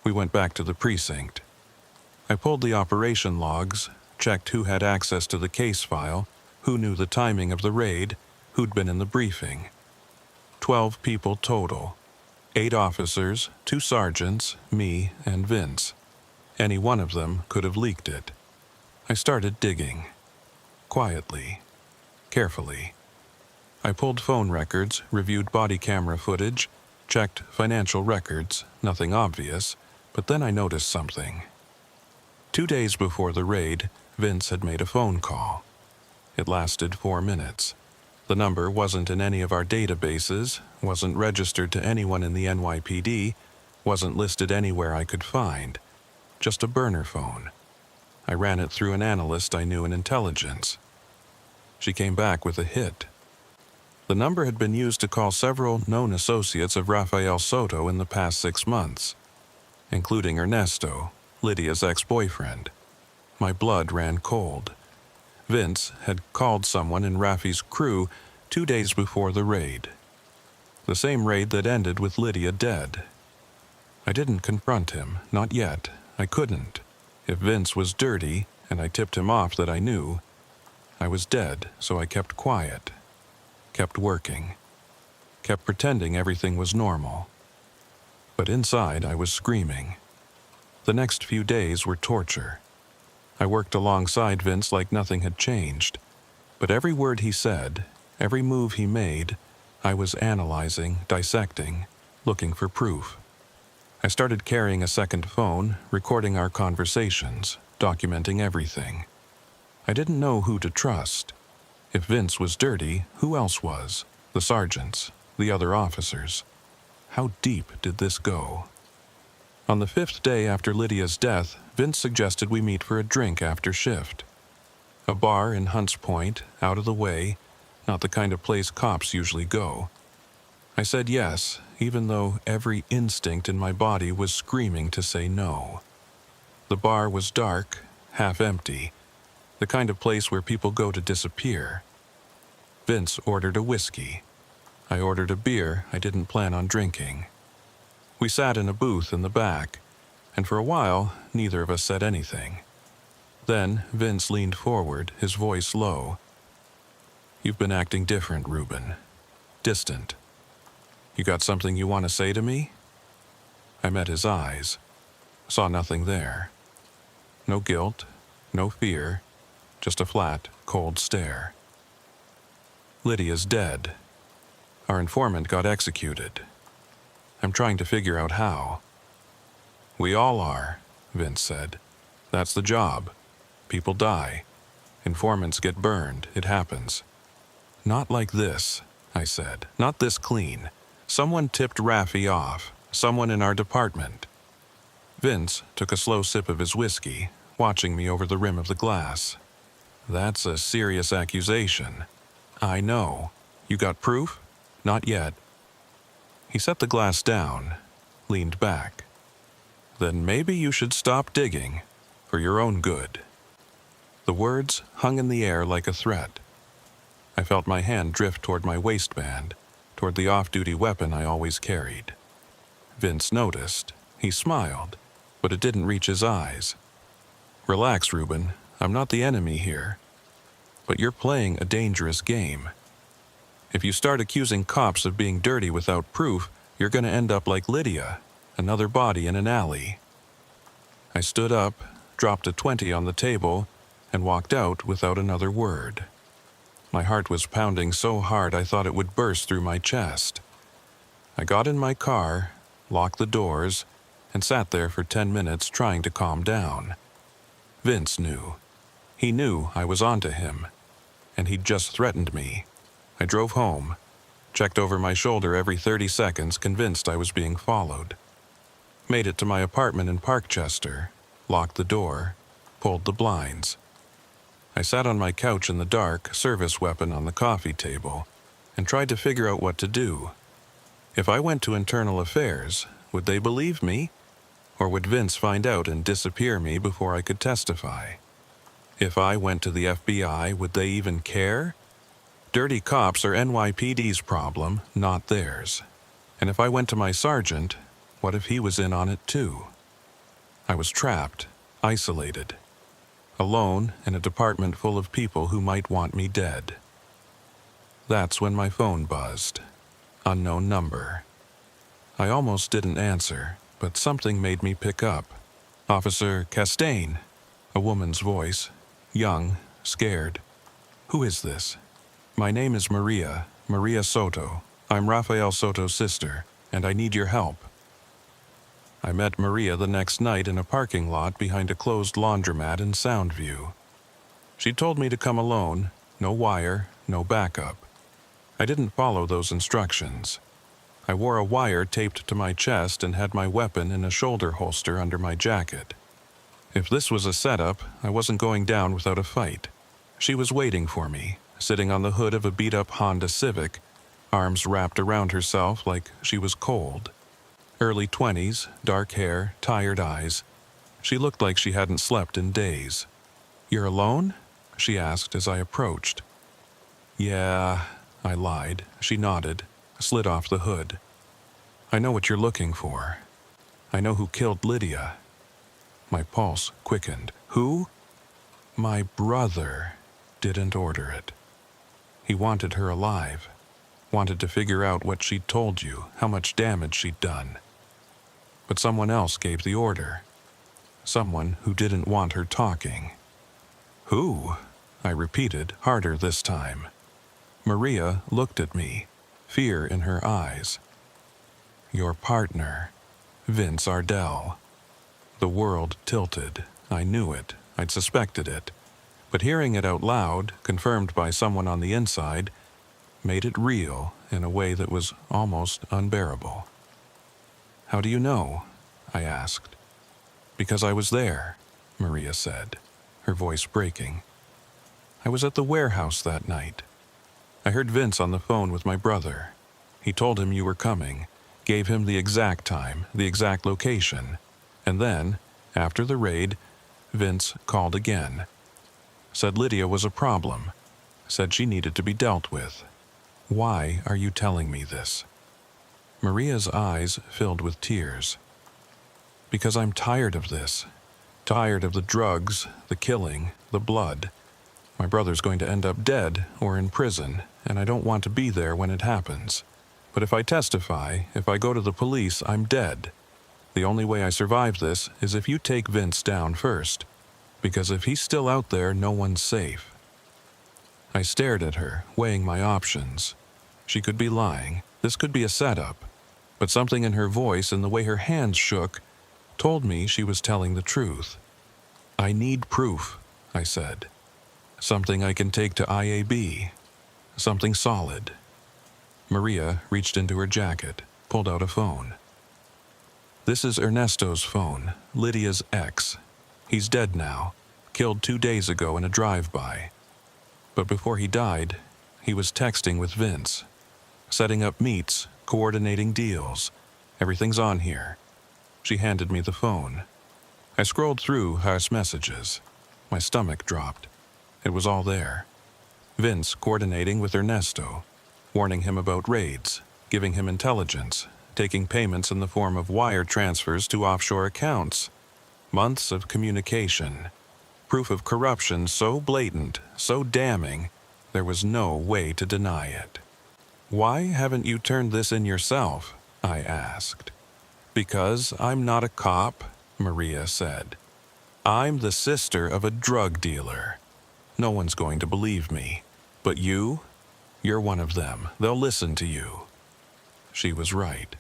We went back to the precinct. I pulled the operation logs, checked who had access to the case file, who knew the timing of the raid, who'd been in the briefing. 12 people total. 8 officers, 2 sergeants, me, and Vince. Any one of them could have leaked it. I started digging. Quietly. Carefully. I pulled phone records, reviewed body camera footage, checked financial records, nothing obvious, but then I noticed something. 2 days before the raid, Vince had made a phone call. It lasted 4 minutes. The number wasn't in any of our databases, wasn't registered to anyone in the NYPD, wasn't listed anywhere I could find. Just a burner phone. I ran it through an analyst I knew in intelligence. She came back with a hit. The number had been used to call several known associates of Rafael Soto in the past 6 months, including Ernesto, Lydia's ex-boyfriend. My blood ran cold. Vince had called someone in Rafi's crew 2 days before the raid. The same raid that ended with Lydia dead. I didn't confront him, not yet. I couldn't. If Vince was dirty, and I tipped him off that I knew, I was dead, so I kept quiet. Kept working. Kept pretending everything was normal. But inside I was screaming. The next few days were torture. I worked alongside Vince like nothing had changed, but every word he said, every move he made, I was analyzing, dissecting, looking for proof. I started carrying a second phone, recording our conversations, documenting everything. I didn't know who to trust. If Vince was dirty, who else was? The sergeants, the other officers. How deep did this go? On the 5th day after Lydia's death, Vince suggested we meet for a drink after shift. A bar in Hunts Point, out of the way, not the kind of place cops usually go. I said yes, even though every instinct in my body was screaming to say no. The bar was dark, half empty, the kind of place where people go to disappear. Vince ordered a whiskey. I ordered a beer I didn't plan on drinking. We sat in a booth in the back, and for a while, neither of us said anything. Then Vince leaned forward, his voice low. "You've been acting different, Reuben. Distant. You got something you want to say to me?" I met his eyes. Saw nothing there. No guilt, no fear, just a flat, cold stare. "Lydia's dead. Our informant got executed. I'm trying to figure out how." "We all are," Vince said. "That's the job. People die. Informants get burned. It happens." "Not like this," I said. "Not this clean. Someone tipped Raffi off. Someone in our department." Vince took a slow sip of his whiskey, watching me over the rim of the glass. "That's a serious accusation." "I know. You got proof?" "Not yet." He set the glass down, leaned back. "Then maybe you should stop digging, for your own good." The words hung in the air like a threat. I felt my hand drift toward my waistband, toward the off-duty weapon I always carried. Vince noticed. He smiled, but it didn't reach his eyes. "Relax, Reuben. I'm not the enemy here. But you're playing a dangerous game. If you start accusing cops of being dirty without proof, you're going to end up like Lydia, another body in an alley." I stood up, dropped a 20 on the table, and walked out without another word. My heart was pounding so hard I thought it would burst through my chest. I got in my car, locked the doors, and sat there for 10 minutes trying to calm down. Vince knew. He knew I was onto him, and he'd just threatened me. I drove home, checked over my shoulder every 30 seconds, convinced I was being followed. Made it to my apartment in Parkchester, locked the door, pulled the blinds. I sat on my couch in the dark, service weapon on the coffee table, and tried to figure out what to do. If I went to internal affairs, would they believe me? Or would Vince find out and disappear me before I could testify? If I went to the FBI, would they even care? Dirty cops are NYPD's problem, not theirs. And if I went to my sergeant, what if he was in on it too? I was trapped, isolated, alone in a department full of people who might want me dead. That's when my phone buzzed. Unknown number. I almost didn't answer, but something made me pick up. "Officer Castaigne," a woman's voice, young, scared. "Who is this?" "My name is Maria Soto. I'm Rafael Soto's sister, and I need your help." I met Maria the next night in a parking lot behind a closed laundromat in Soundview. She told me to come alone, no wire, no backup. I didn't follow those instructions. I wore a wire taped to my chest and had my weapon in a shoulder holster under my jacket. If this was a setup, I wasn't going down without a fight. She was waiting for me, sitting on the hood of a beat-up Honda Civic, arms wrapped around herself like she was cold. Early 20s, dark hair, tired eyes. She looked like she hadn't slept in days. "You're alone?" she asked as I approached. "Yeah," I lied. She nodded, slid off the hood. "I know what you're looking for. I know who killed Lydia." My pulse quickened. "Who?" "My brother didn't order it. He wanted her alive. Wanted to figure out what she'd told you, how much damage she'd done. But someone else gave the order. someone who didn't want her talking. Who? I repeated, harder this time. Maria looked at me, fear in her eyes. Your partner, Vince Ardell. The world tilted. I knew it. I'd suspected it. But hearing it out loud, confirmed by someone on the inside, made it real in a way that was almost unbearable. How do you know? I asked. Because I was there, Maria said, her voice breaking. I was at the warehouse that night. I heard Vince on the phone with my brother. He told him you were coming, gave him the exact time, the exact location, and then, after the raid, Vince called again. Said Lydia was a problem. Said she needed to be dealt with. Why are you telling me this? Maria's eyes filled with tears. Because I'm tired of this. Tired of the drugs, the killing, the blood. My brother's going to end up dead or in prison, and I don't want to be there when it happens. But if I testify, if I go to the police, I'm dead. The only way I survive this is if you take Vince down first. Because if he's still out there, no one's safe. I stared at her, weighing my options. She could be lying. This could be a setup. But something in her voice and the way her hands shook told me she was telling the truth. I need proof, I said. Something I can take to IAB. Something solid. Maria reached into her jacket, pulled out a phone. This is Ernesto's phone, Lydia's ex. He's dead now, killed 2 days ago in a drive-by. But before he died, he was texting with Vince, setting up meets, coordinating deals. Everything's on here. She handed me the phone. I scrolled through Haas messages. My stomach dropped. It was all there. Vince coordinating with Ernesto, warning him about raids, giving him intelligence, taking payments in the form of wire transfers to offshore accounts. Months of communication. Proof of corruption so blatant, so damning, there was no way to deny it. Why haven't you turned this in yourself? I asked. Because I'm not a cop, Maria said. I'm the sister of a drug dealer. No one's going to believe me. But you? You're one of them. They'll listen to you. She was right.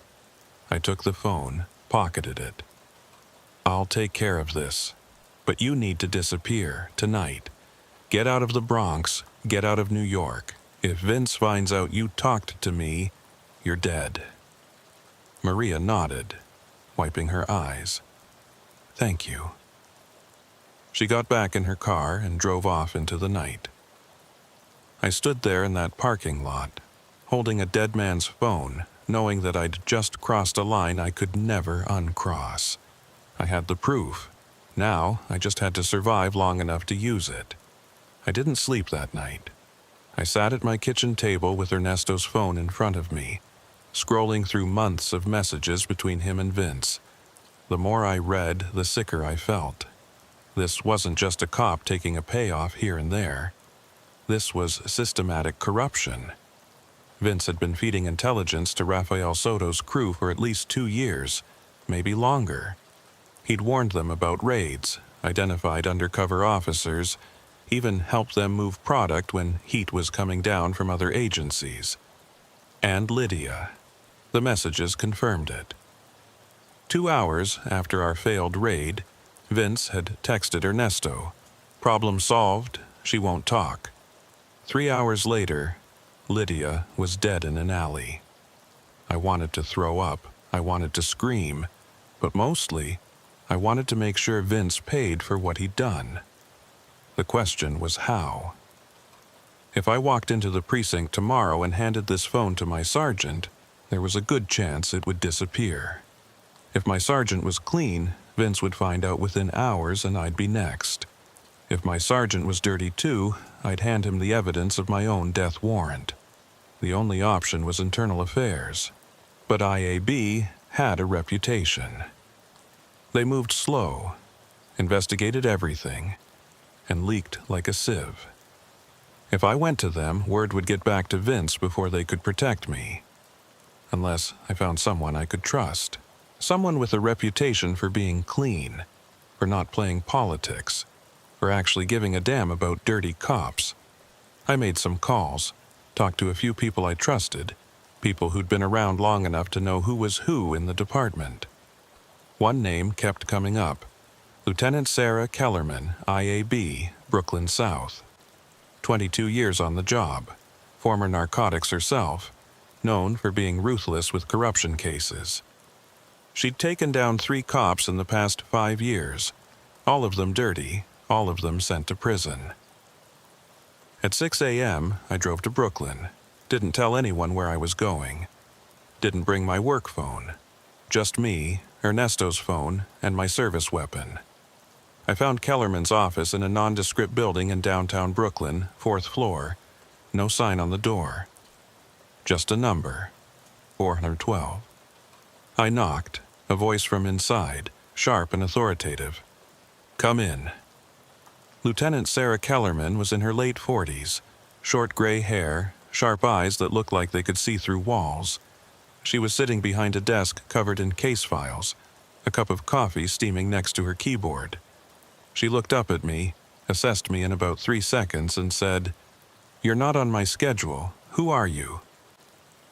I took the phone, pocketed it. I'll take care of this. But you need to disappear, tonight. Get out of the Bronx, get out of New York. If Vince finds out you talked to me, you're dead. Maria nodded, wiping her eyes. Thank you. She got back in her car and drove off into the night. I stood there in that parking lot, holding a dead man's phone, knowing that I'd just crossed a line I could never uncross. I had the proof. Now, I just had to survive long enough to use it. I didn't sleep that night. I sat at my kitchen table with Ernesto's phone in front of me, scrolling through months of messages between him and Vince. The more I read, the sicker I felt. This wasn't just a cop taking a payoff here and there. This was systematic corruption. Vince had been feeding intelligence to Rafael Soto's crew for at least 2 years, maybe longer. He'd warned them about raids, identified undercover officers, even helped them move product when heat was coming down from other agencies. And Lydia. The messages confirmed it. 2 hours after our failed raid, Vince had texted Ernesto. Problem solved, she won't talk. 3 hours later, Lydia was dead in an alley. I wanted to throw up, I wanted to scream, but mostly, I wanted to make sure Vince paid for what he'd done. The question was how. If I walked into the precinct tomorrow and handed this phone to my sergeant, there was a good chance it would disappear. If my sergeant was clean, Vince would find out within hours and I'd be next. If my sergeant was dirty too, I'd hand him the evidence of my own death warrant. The only option was internal affairs. But IAB had a reputation. They moved slow, investigated everything, and leaked like a sieve. If I went to them, word would get back to Vince before they could protect me. Unless I found someone I could trust. Someone with a reputation for being clean. for not playing politics, for actually giving a damn about dirty cops. I made some calls, talked to a few people I trusted, people who'd been around long enough to know who was who in the department. One name kept coming up: Lieutenant Sarah Kellerman, IAB, Brooklyn South. 22 years on the job, former narcotics herself, known for being ruthless with corruption cases. She'd taken down 3 cops in the past 5 years, all of them dirty, all of them sent to prison. At 6 a.m., I drove to Brooklyn. Didn't tell anyone where I was going. Didn't bring my work phone. Just me, Ernesto's phone, and my service weapon. I found Kellerman's office in a nondescript building in downtown Brooklyn, 4th floor. No sign on the door. Just a number. 412. I knocked, a voice from inside, sharp and authoritative. "Come in." Lieutenant Sarah Kellerman was in her late 40s, short gray hair, sharp eyes that looked like they could see through walls. She was sitting behind a desk covered in case files, a cup of coffee steaming next to her keyboard. She looked up at me, assessed me in about 3 seconds, and said, "You're not on my schedule. Who are you?"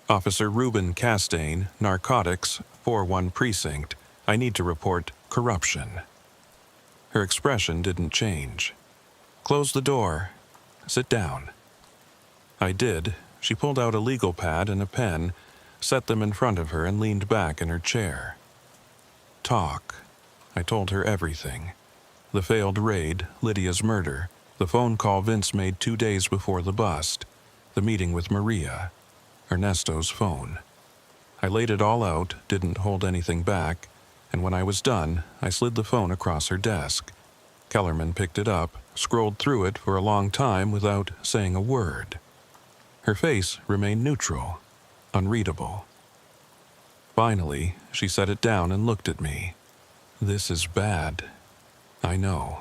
"Officer Reuben Castaigne, Narcotics, 4-1 Precinct. I need to report corruption." Her expression didn't change. "Close the door. Sit down." I did. She pulled out a legal pad and a pen, set them in front of her, and leaned back in her chair. "Talk." I told her everything. The failed raid, Lydia's murder, the phone call Vince made 2 days before the bust, the meeting with Maria, Ernesto's phone. I laid it all out, didn't hold anything back, and when I was done, I slid the phone across her desk. Kellerman picked it up, scrolled through it for a long time without saying a word. Her face remained neutral, unreadable. Finally, she set it down and looked at me. "This is bad. I know.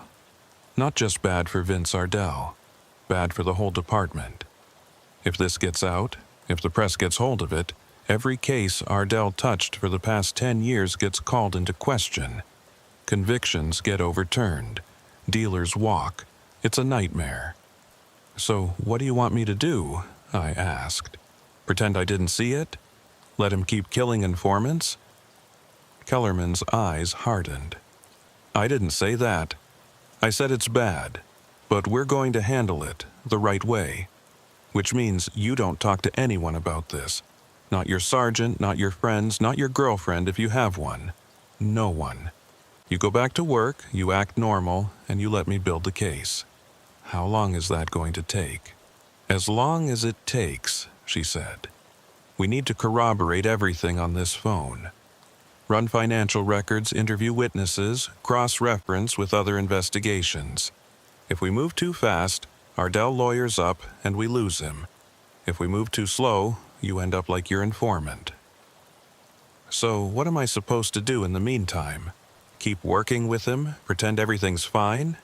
Not just bad for Vince Ardell, bad for the whole department. If this gets out, if the press gets hold of it, every case Ardell touched for the past 10 years gets called into question. Convictions get overturned. Dealers walk. It's a nightmare." "So what do you want me to do?" I asked. "Pretend I didn't see it? Let him keep killing informants?" Kellerman's eyes hardened. "I didn't say that. I said it's bad, but we're going to handle it the right way. Which means you don't talk to anyone about this. Not your sergeant, not your friends, not your girlfriend if you have one. No one. You go back to work, you act normal, and you let me build the case." "How long is that going to take?" "As long as it takes," she said. "We need to corroborate everything on this phone. Run financial records, interview witnesses, cross-reference with other investigations. If we move too fast, Ardell lawyers up and we lose him. If we move too slow, you end up like your informant." "So what am I supposed to do in the meantime? Keep working with him, pretend everything's fine?"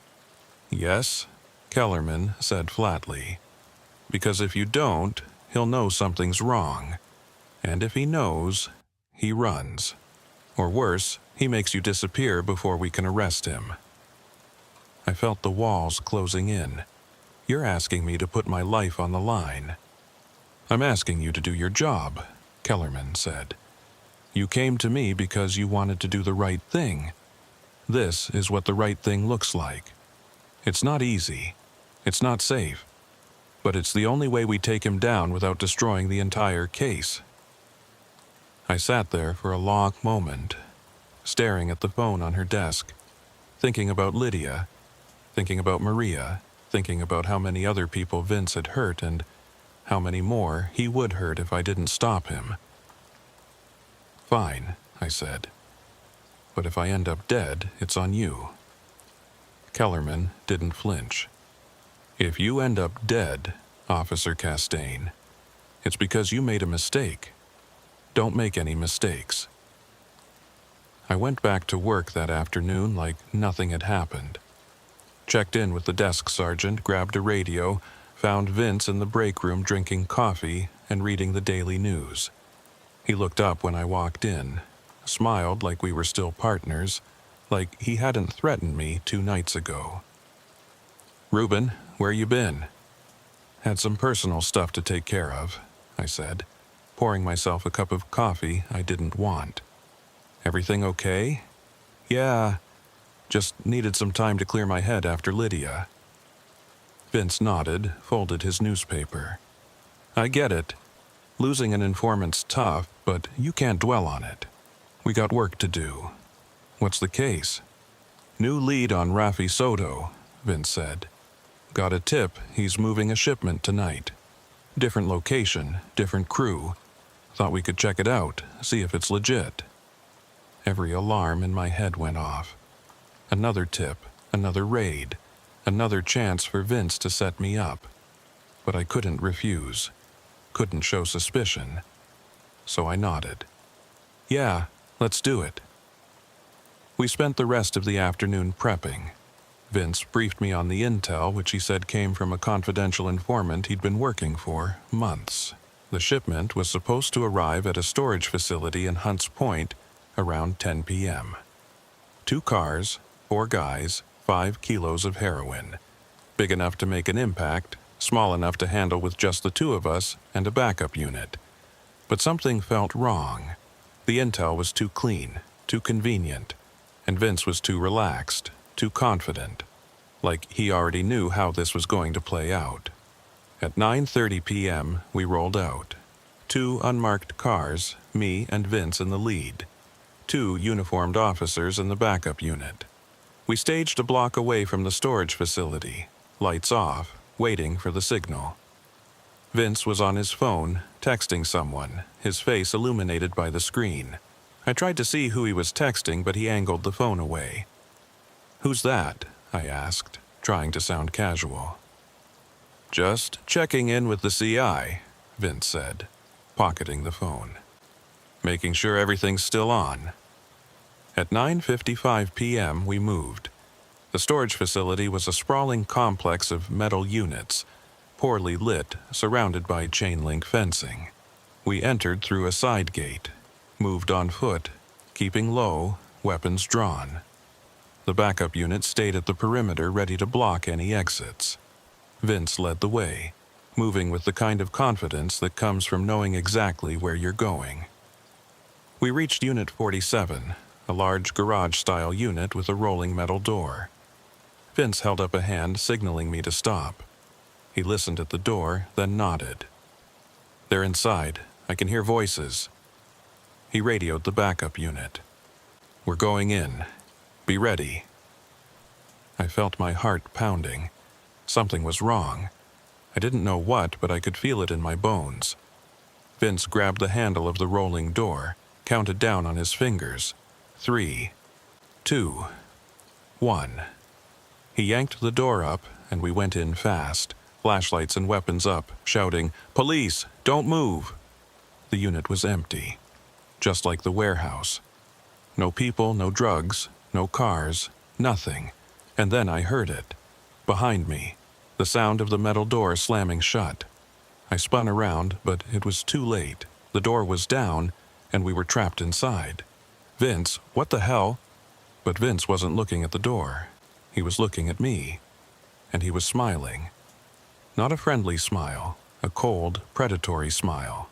"Yes," Kellerman said flatly. "Because if you don't, he'll know something's wrong. And if he knows, he runs. Or worse, he makes you disappear before we can arrest him." I felt the walls closing in. "You're asking me to put my life on the line." "I'm asking you to do your job," Kellerman said. "You came to me because you wanted to do the right thing. This is what the right thing looks like. It's not easy. It's not safe. But it's the only way we take him down without destroying the entire case." I sat there for a long moment, staring at the phone on her desk, thinking about Lydia, thinking about Maria, thinking about how many other people Vince had hurt and how many more he would hurt if I didn't stop him. "Fine," I said. "But if I end up dead, it's on you." Kellerman didn't flinch. "If you end up dead, Officer Castaigne, it's because you made a mistake. Don't make any mistakes." I went back to work that afternoon like nothing had happened. Checked in with the desk sergeant, grabbed a radio, found Vince in the break room drinking coffee and reading the daily news. He looked up when I walked in, smiled like we were still partners, like he hadn't threatened me 2 nights ago. "Reuben, where you been?" "Had some personal stuff to take care of," I said, pouring myself a cup of coffee I didn't want. "Everything okay?" "Yeah, just needed some time to clear my head after Lydia." Vince nodded, folded his newspaper. "I get it. Losing an informant's tough, but you can't dwell on it. We got work to do." "What's the case?" "New lead on Rafi Soto," Vince said. "Got a tip he's moving a shipment tonight. Different location, different crew. Thought we could check it out, see if it's legit." Every alarm in my head went off. Another tip, another raid, another chance for Vince to set me up. But I couldn't refuse, couldn't show suspicion. So I nodded. "Yeah, let's do it." We spent the rest of the afternoon prepping. Vince briefed me on the intel, which he said came from a confidential informant he'd been working for months. The shipment was supposed to arrive at a storage facility in Hunts Point around 10 p.m. 2 cars, 4 guys, 5 kilos of heroin. Big enough to make an impact, small enough to handle with just the 2 of us and a backup unit. But something felt wrong. The intel was too clean, too convenient, and Vince was too relaxed, too confident, like he already knew how this was going to play out. At 9:30 p.m., we rolled out. 2 unmarked cars, me and Vince in the lead. 2 uniformed officers in the backup unit. We staged a block away from the storage facility, lights off, waiting for the signal. Vince was on his phone, texting someone, his face illuminated by the screen. I tried to see who he was texting, but he angled the phone away. "Who's that?" I asked, trying to sound casual. "Just checking in with the CI," Vince said, pocketing the phone. "Making sure everything's still on." At 9:55 p.m., we moved. The storage facility was a sprawling complex of metal units, poorly lit, surrounded by chain-link fencing. We entered through a side gate, moved on foot, keeping low, weapons drawn. The backup unit stayed at the perimeter ready to block any exits. Vince led the way, moving with the kind of confidence that comes from knowing exactly where you're going. We reached Unit 47, a large garage-style unit with a rolling metal door. Vince held up a hand, signaling me to stop. He listened at the door, then nodded. "They're inside. I can hear voices." He radioed the backup unit. "We're going in. Be ready." I felt my heart pounding. Something was wrong. I didn't know what, but I could feel it in my bones. Vince grabbed the handle of the rolling door, counted down on his fingers. 3, 2, 1. He yanked the door up, and we went in fast, flashlights and weapons up, shouting, "Police, don't move!" The unit was empty, just like the warehouse. No people, no drugs, no cars, nothing. And then I heard it. Behind me, the sound of the metal door slamming shut. I spun around, but it was too late. The door was down, and we were trapped inside. "Vince, what the hell?" But Vince wasn't looking at the door. He was looking at me. And he was smiling. Not a friendly smile, a cold, predatory smile.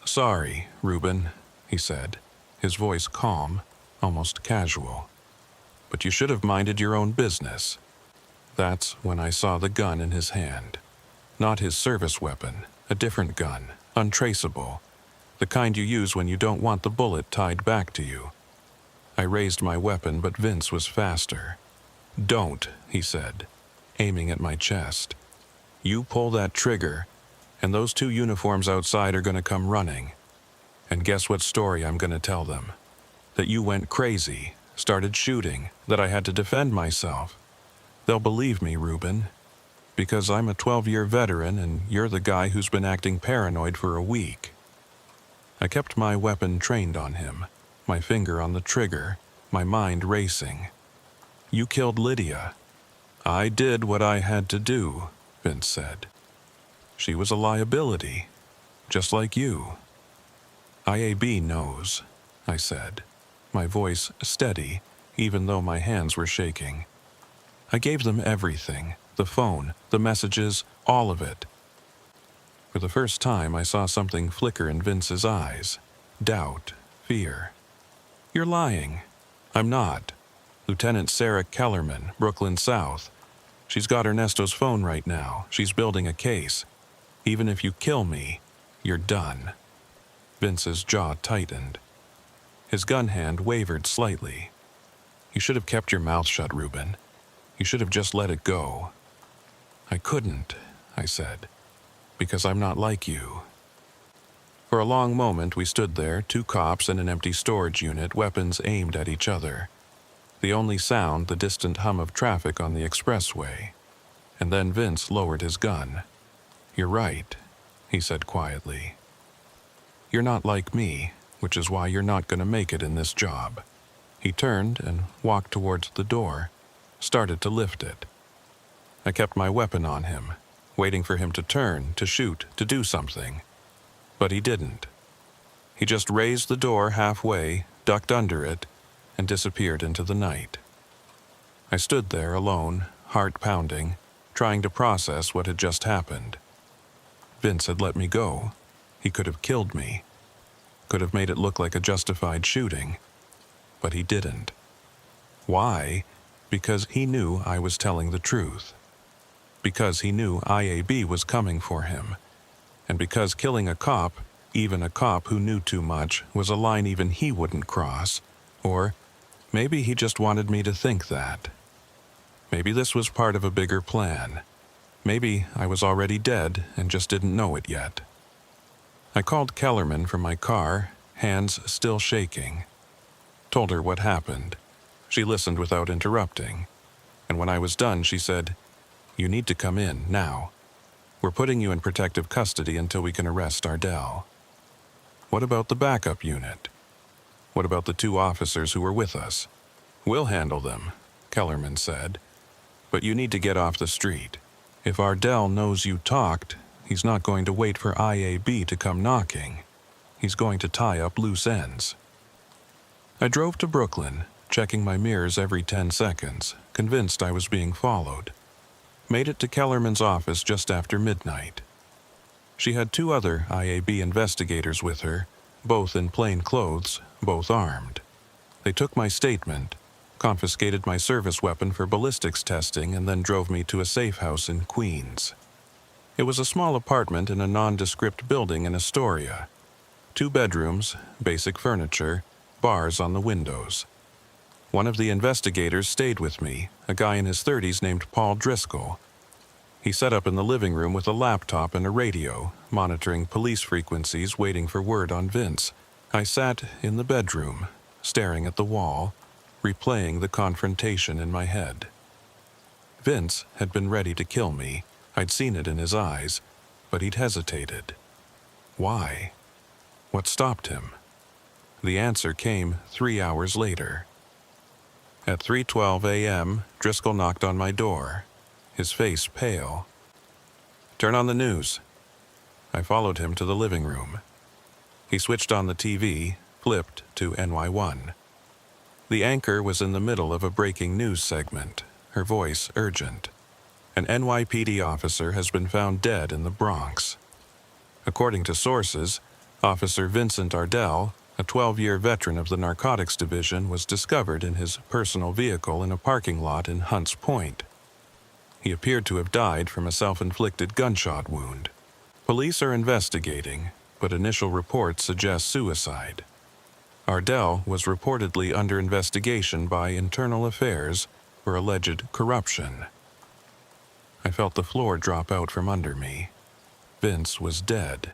"Sorry, Reuben," he said, his voice calm, almost casual. "But you should have minded your own business." That's when I saw the gun in his hand. Not his service weapon, a different gun, untraceable. The kind you use when you don't want the bullet tied back to you. I raised my weapon, but Vince was faster. "Don't," he said, aiming at my chest. "You pull that trigger, and those 2 uniforms outside are going to come running. And guess what story I'm going to tell them? That you went crazy, started shooting, that I had to defend myself. They'll believe me, Reuben, because I'm a 12-year veteran and you're the guy who's been acting paranoid for a week." I kept my weapon trained on him, my finger on the trigger, my mind racing. "You killed Lydia." "I did what I had to do," Vince said. "She was a liability, just like you." "IAB knows," I said, my voice steady, even though my hands were shaking. I gave them everything, the phone, the messages, all of it. For the first time, I saw something flicker in Vince's eyes. Doubt, fear. "You're lying." "I'm not. Lieutenant Sarah Kellerman, Brooklyn South. She's got Ernesto's phone right now. She's building a case. Even if you kill me, you're done." Vince's jaw tightened. His gun hand wavered slightly. "You should have kept your mouth shut, Reuben. You should have just let it go." "I couldn't," I said, "because I'm not like you." For a long moment we stood there, two cops in an empty storage unit, weapons aimed at each other. The only sound, the distant hum of traffic on the expressway. And then Vince lowered his gun. "You're right," he said quietly. "You're not like me, which is why you're not going to make it in this job." He turned and walked towards the door, started to lift it. I kept my weapon on him, waiting for him to turn, to shoot, to do something. But he didn't. He just raised the door halfway, ducked under it, and disappeared into the night. I stood there alone, heart pounding, trying to process what had just happened. Vince had let me go. He could have killed me. Could have made it look like a justified shooting. But he didn't. Why? Because he knew I was telling the truth. Because he knew IAB was coming for him. And because killing a cop, even a cop who knew too much, was a line even he wouldn't cross. Or maybe he just wanted me to think that. Maybe this was part of a bigger plan. Maybe I was already dead and just didn't know it yet. I called Kellerman from my car, hands still shaking. Told her what happened. She listened without interrupting. And when I was done, she said, "You need to come in, now. We're putting you in protective custody until we can arrest Ardell." "What about the backup unit? What about the two officers who were with us?" "We'll handle them," Kellerman said. "But you need to get off the street. If Ardell knows you talked, he's not going to wait for IAB to come knocking. He's going to tie up loose ends." I drove to Brooklyn, checking my mirrors every 10 seconds, convinced I was being followed. Made it to Kellerman's office just after midnight. She had two other IAB investigators with her, both in plain clothes, both armed. They took my statement, confiscated my service weapon for ballistics testing, and then drove me to a safe house in Queens. It was a small apartment in a nondescript building in Astoria. 2 bedrooms, basic furniture, bars on the windows. One of the investigators stayed with me, a guy in his 30s named Paul Driscoll. He sat up in the living room with a laptop and a radio, monitoring police frequencies, waiting for word on Vince. I sat in the bedroom, staring at the wall, replaying the confrontation in my head. Vince had been ready to kill me. I'd seen it in his eyes, but he'd hesitated. Why? What stopped him? The answer came 3 hours later. At 3:12 a.m., Driscoll knocked on my door, his face pale. "Turn on the news." I followed him to the living room. He switched on the TV, flipped to NY1. The anchor was in the middle of a breaking news segment, her voice urgent. "An NYPD officer has been found dead in the Bronx." According to sources, Officer Vincent Ardell, a 12-year veteran of the Narcotics Division, was discovered in his personal vehicle in a parking lot in Hunts Point. He appeared to have died from a self-inflicted gunshot wound. Police are investigating, but initial reports suggest suicide. Ardell was reportedly under investigation by Internal Affairs for alleged corruption. I felt the floor drop out from under me. Vince was dead.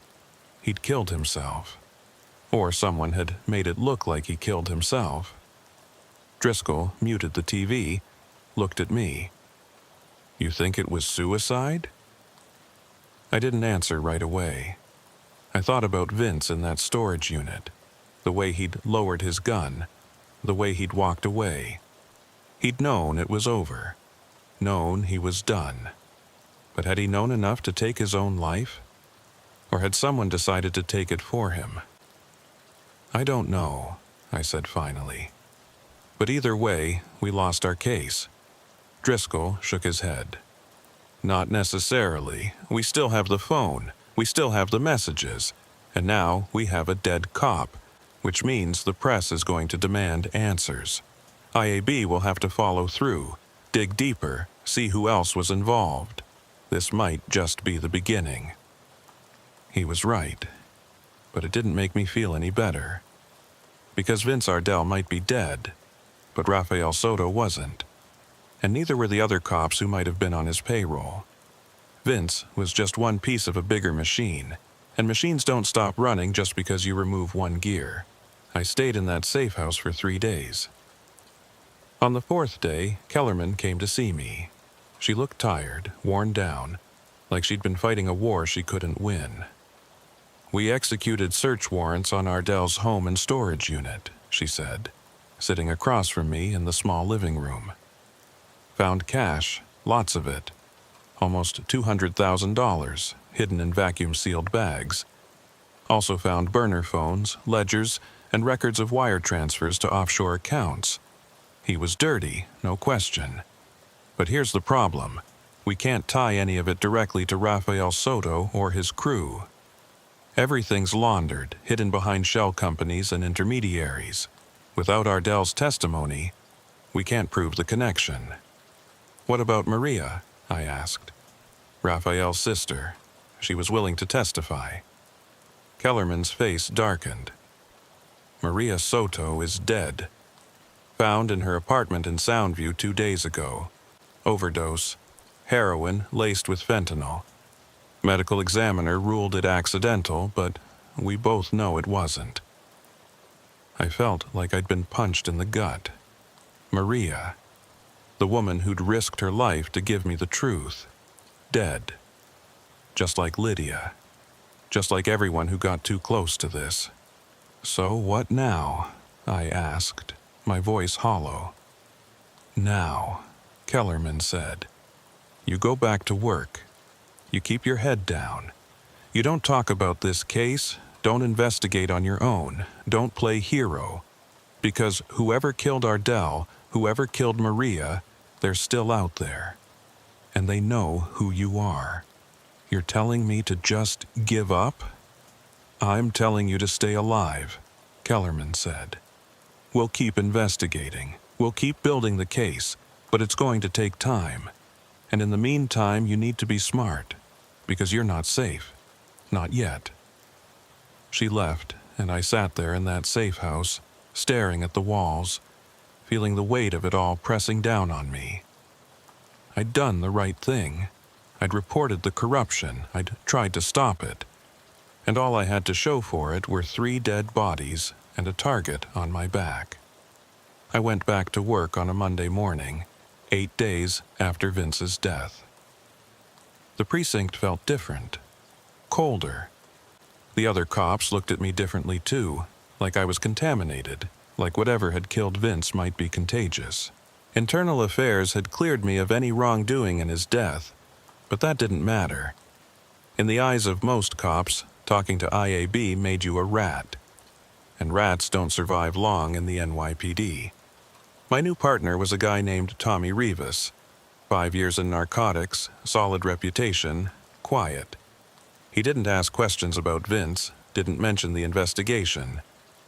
He'd killed himself. Or someone had made it look like he killed himself. Driscoll muted the TV, looked at me. "You think it was suicide?" I didn't answer right away. I thought about Vince in that storage unit, the way he'd lowered his gun, the way he'd walked away. He'd known it was over, known he was done. But had he known enough to take his own life? Or had someone decided to take it for him? "I don't know," I said finally. But either way, we lost our case. Driscoll shook his head. Not necessarily. We still have the phone. We still have the messages. And now we have a dead cop, which means the press is going to demand answers. IAB will have to follow through, dig deeper, see who else was involved. This might just be the beginning. He was right, but it didn't make me feel any better. Because Vince Ardell might be dead, but Rafael Soto wasn't. And neither were the other cops who might have been on his payroll. Vince was just one piece of a bigger machine, and machines don't stop running just because you remove one gear. I stayed in that safe house for 3 days. On the 4th day, Kellerman came to see me. She looked tired, worn down, like she'd been fighting a war she couldn't win. We executed search warrants on Ardell's home and storage unit, she said, sitting across from me in the small living room. Found cash, lots of it, almost $200,000, hidden in vacuum-sealed bags. Also found burner phones, ledgers, and records of wire transfers to offshore accounts. He was dirty, no question. But here's the problem. We can't tie any of it directly to Rafael Soto or his crew. Everything's laundered, hidden behind shell companies and intermediaries. Without Ardell's testimony, we can't prove the connection. What about Maria? I asked. Rafael's sister. She was willing to testify. Kellerman's face darkened. Maria Soto is dead. Found in her apartment in Soundview 2 days ago. Overdose. Heroin laced with fentanyl. Medical examiner ruled it accidental, but we both know it wasn't. I felt like I'd been punched in the gut. Maria, the woman who'd risked her life to give me the truth, dead. Just like Lydia. Just like everyone who got too close to this. So what now? I asked, my voice hollow. Now, Kellerman said. You go back to work. You keep your head down. You don't talk about this case, don't investigate on your own, don't play hero. Because whoever killed Ardell, whoever killed Maria, they're still out there. And they know who you are. You're telling me to just give up? I'm telling you to stay alive, Kellerman said. We'll keep investigating. We'll keep building the case, but it's going to take time. And in the meantime, you need to be smart, because you're not safe. Not yet. She left, and I sat there in that safe house, staring at the walls, feeling the weight of it all pressing down on me. I'd done the right thing. I'd reported the corruption. I'd tried to stop it. And all I had to show for it were 3 dead bodies and a target on my back. I went back to work on a Monday morning, 8 days after Vince's death. The precinct felt different, colder. The other cops looked at me differently too, like I was contaminated, like whatever had killed Vince might be contagious. Internal Affairs had cleared me of any wrongdoing in his death, but that didn't matter. In the eyes of most cops, talking to IAB made you a rat. And rats don't survive long in the NYPD. My new partner was a guy named Tommy Rivas. 5 years in narcotics, solid reputation, quiet. He didn't ask questions about Vince, didn't mention the investigation.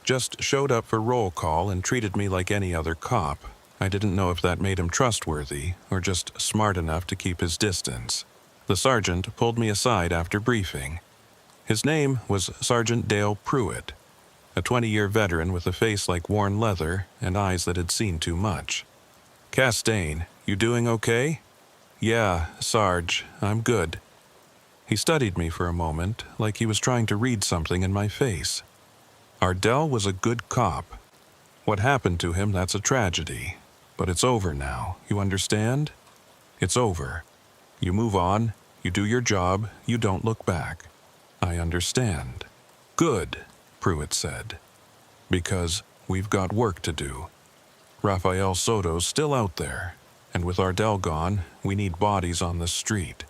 Just showed up for roll call and treated me like any other cop. I didn't know if that made him trustworthy or just smart enough to keep his distance. The sergeant pulled me aside after briefing. His name was Sergeant Dale Pruitt, a 20-year veteran with a face like worn leather and eyes that had seen too much. Castaigne, you doing okay? Yeah, Sarge, I'm good. He studied me for a moment, like he was trying to read something in my face. Ardell was a good cop. What happened to him, that's a tragedy. But it's over now, you understand? It's over. You move on, you do your job, you don't look back. I understand. Good, Pruitt said. Because we've got work to do. Rafael Soto's still out there, and with Ardell gone, we need bodies on the street.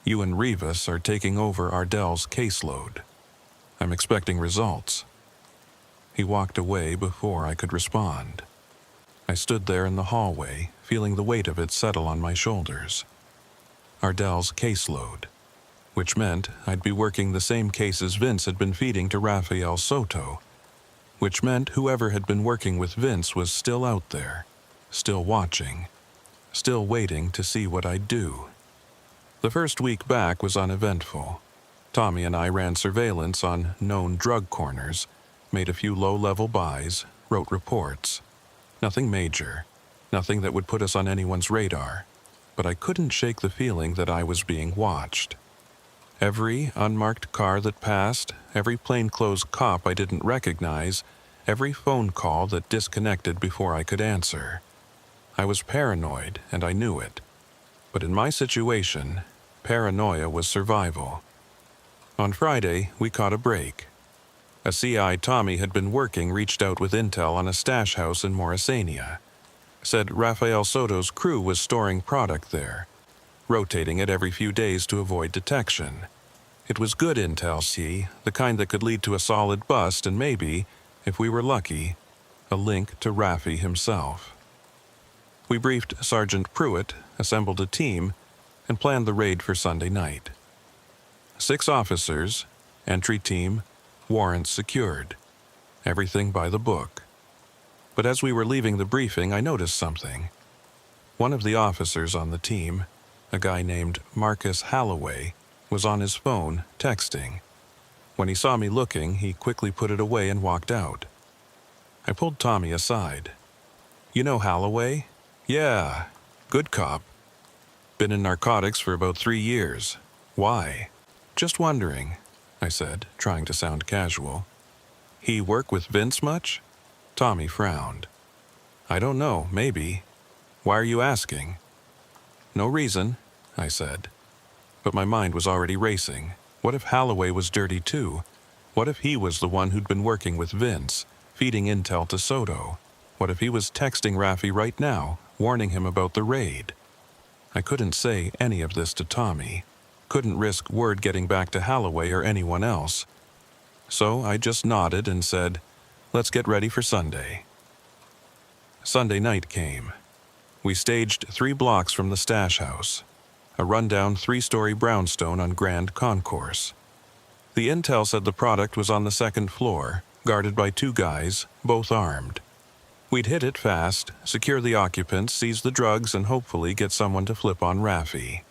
You and Rivas are taking over Ardell's caseload. I'm expecting results. He walked away before I could respond. I stood there in the hallway, feeling the weight of it settle on my shoulders. Ardell's caseload, which meant I'd be working the same cases Vince had been feeding to Rafael Soto, which meant whoever had been working with Vince was still out there, still watching, still waiting to see what I'd do. The first week back was uneventful. Tommy and I ran surveillance on known drug corners, made a few low-level buys, wrote reports. Nothing major, nothing that would put us on anyone's radar, but I couldn't shake the feeling that I was being watched. Every unmarked car that passed, every plainclothes cop I didn't recognize, every phone call that disconnected before I could answer. I was paranoid, and I knew it. But in my situation, paranoia was survival. On Friday, we caught a break. A CI Tommy had been working reached out with intel on a stash house in Morrisania. Said Rafael Soto's crew was storing product there, rotating it every few days to avoid detection. It was good intel, see, the kind that could lead to a solid bust and maybe, if we were lucky, a link to Rafi himself. We briefed Sergeant Pruitt, assembled a team, and planned the raid for Sunday night. 6 officers, entry team, warrants secured. Everything by the book. But as we were leaving the briefing, I noticed something. One of the officers on the team, a guy named Marcus Halloway, was on his phone, texting. When he saw me looking, he quickly put it away and walked out. I pulled Tommy aside. "You know Halloway?" "Yeah, good cop. Been in narcotics for about 3 years. Why?" "Just wondering," I said, trying to sound casual. "He work with Vince much?" Tommy frowned. "I don't know, maybe. Why are you asking?" "No reason," I said. But my mind was already racing. What if Halloway was dirty too? What if he was the one who'd been working with Vince, feeding intel to Soto? What if he was texting Rafi right now, warning him about the raid? I couldn't say any of this to Tommy. Couldn't risk word getting back to Halloway or anyone else. So I just nodded and said, "Let's get ready for Sunday." Sunday night came. We staged 3 blocks from the stash house, a rundown 3-story brownstone on Grand Concourse. The intel said the product was on the 2nd floor, guarded by 2 guys, both armed. We'd hit it fast, secure the occupants, seize the drugs, and hopefully get someone to flip on Rafi.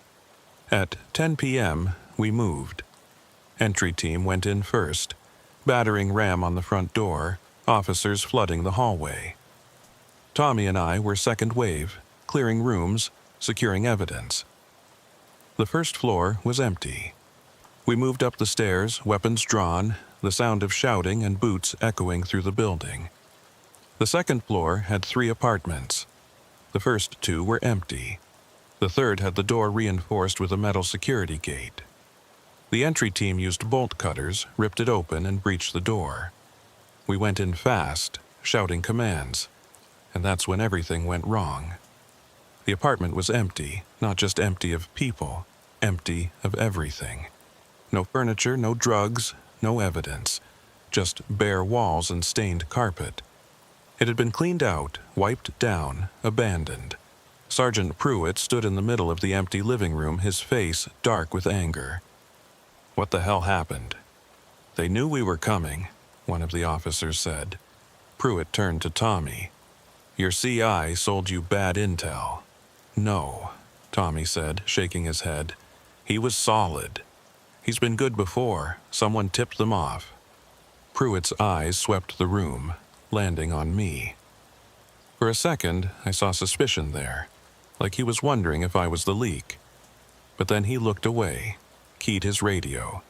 At 10 p.m., we moved. Entry team went in first, battering ram on the front door, officers flooding the hallway. Tommy and I were second wave, clearing rooms, securing evidence. The first floor was empty. We moved up the stairs, weapons drawn, the sound of shouting and boots echoing through the building. The 2nd floor had 3 apartments. The first 2 were empty. The 3rd had the door reinforced with a metal security gate. The entry team used bolt cutters, ripped it open, and breached the door. We went in fast, shouting commands, and that's when everything went wrong. The apartment was empty, not just empty of people, empty of everything. No furniture, no drugs, no evidence, just bare walls and stained carpet. It had been cleaned out, wiped down, abandoned. Sergeant Pruitt stood in the middle of the empty living room, his face dark with anger. "What the hell happened?" "They knew we were coming," one of the officers said. Pruitt turned to Tommy. "Your CI sold you bad intel." "No," Tommy said, shaking his head. "He was solid. He's been good before. Someone tipped them off." Pruitt's eyes swept the room, landing on me. For a second, I saw suspicion there, like he was wondering if I was the leak. But then he looked away, keyed his radio.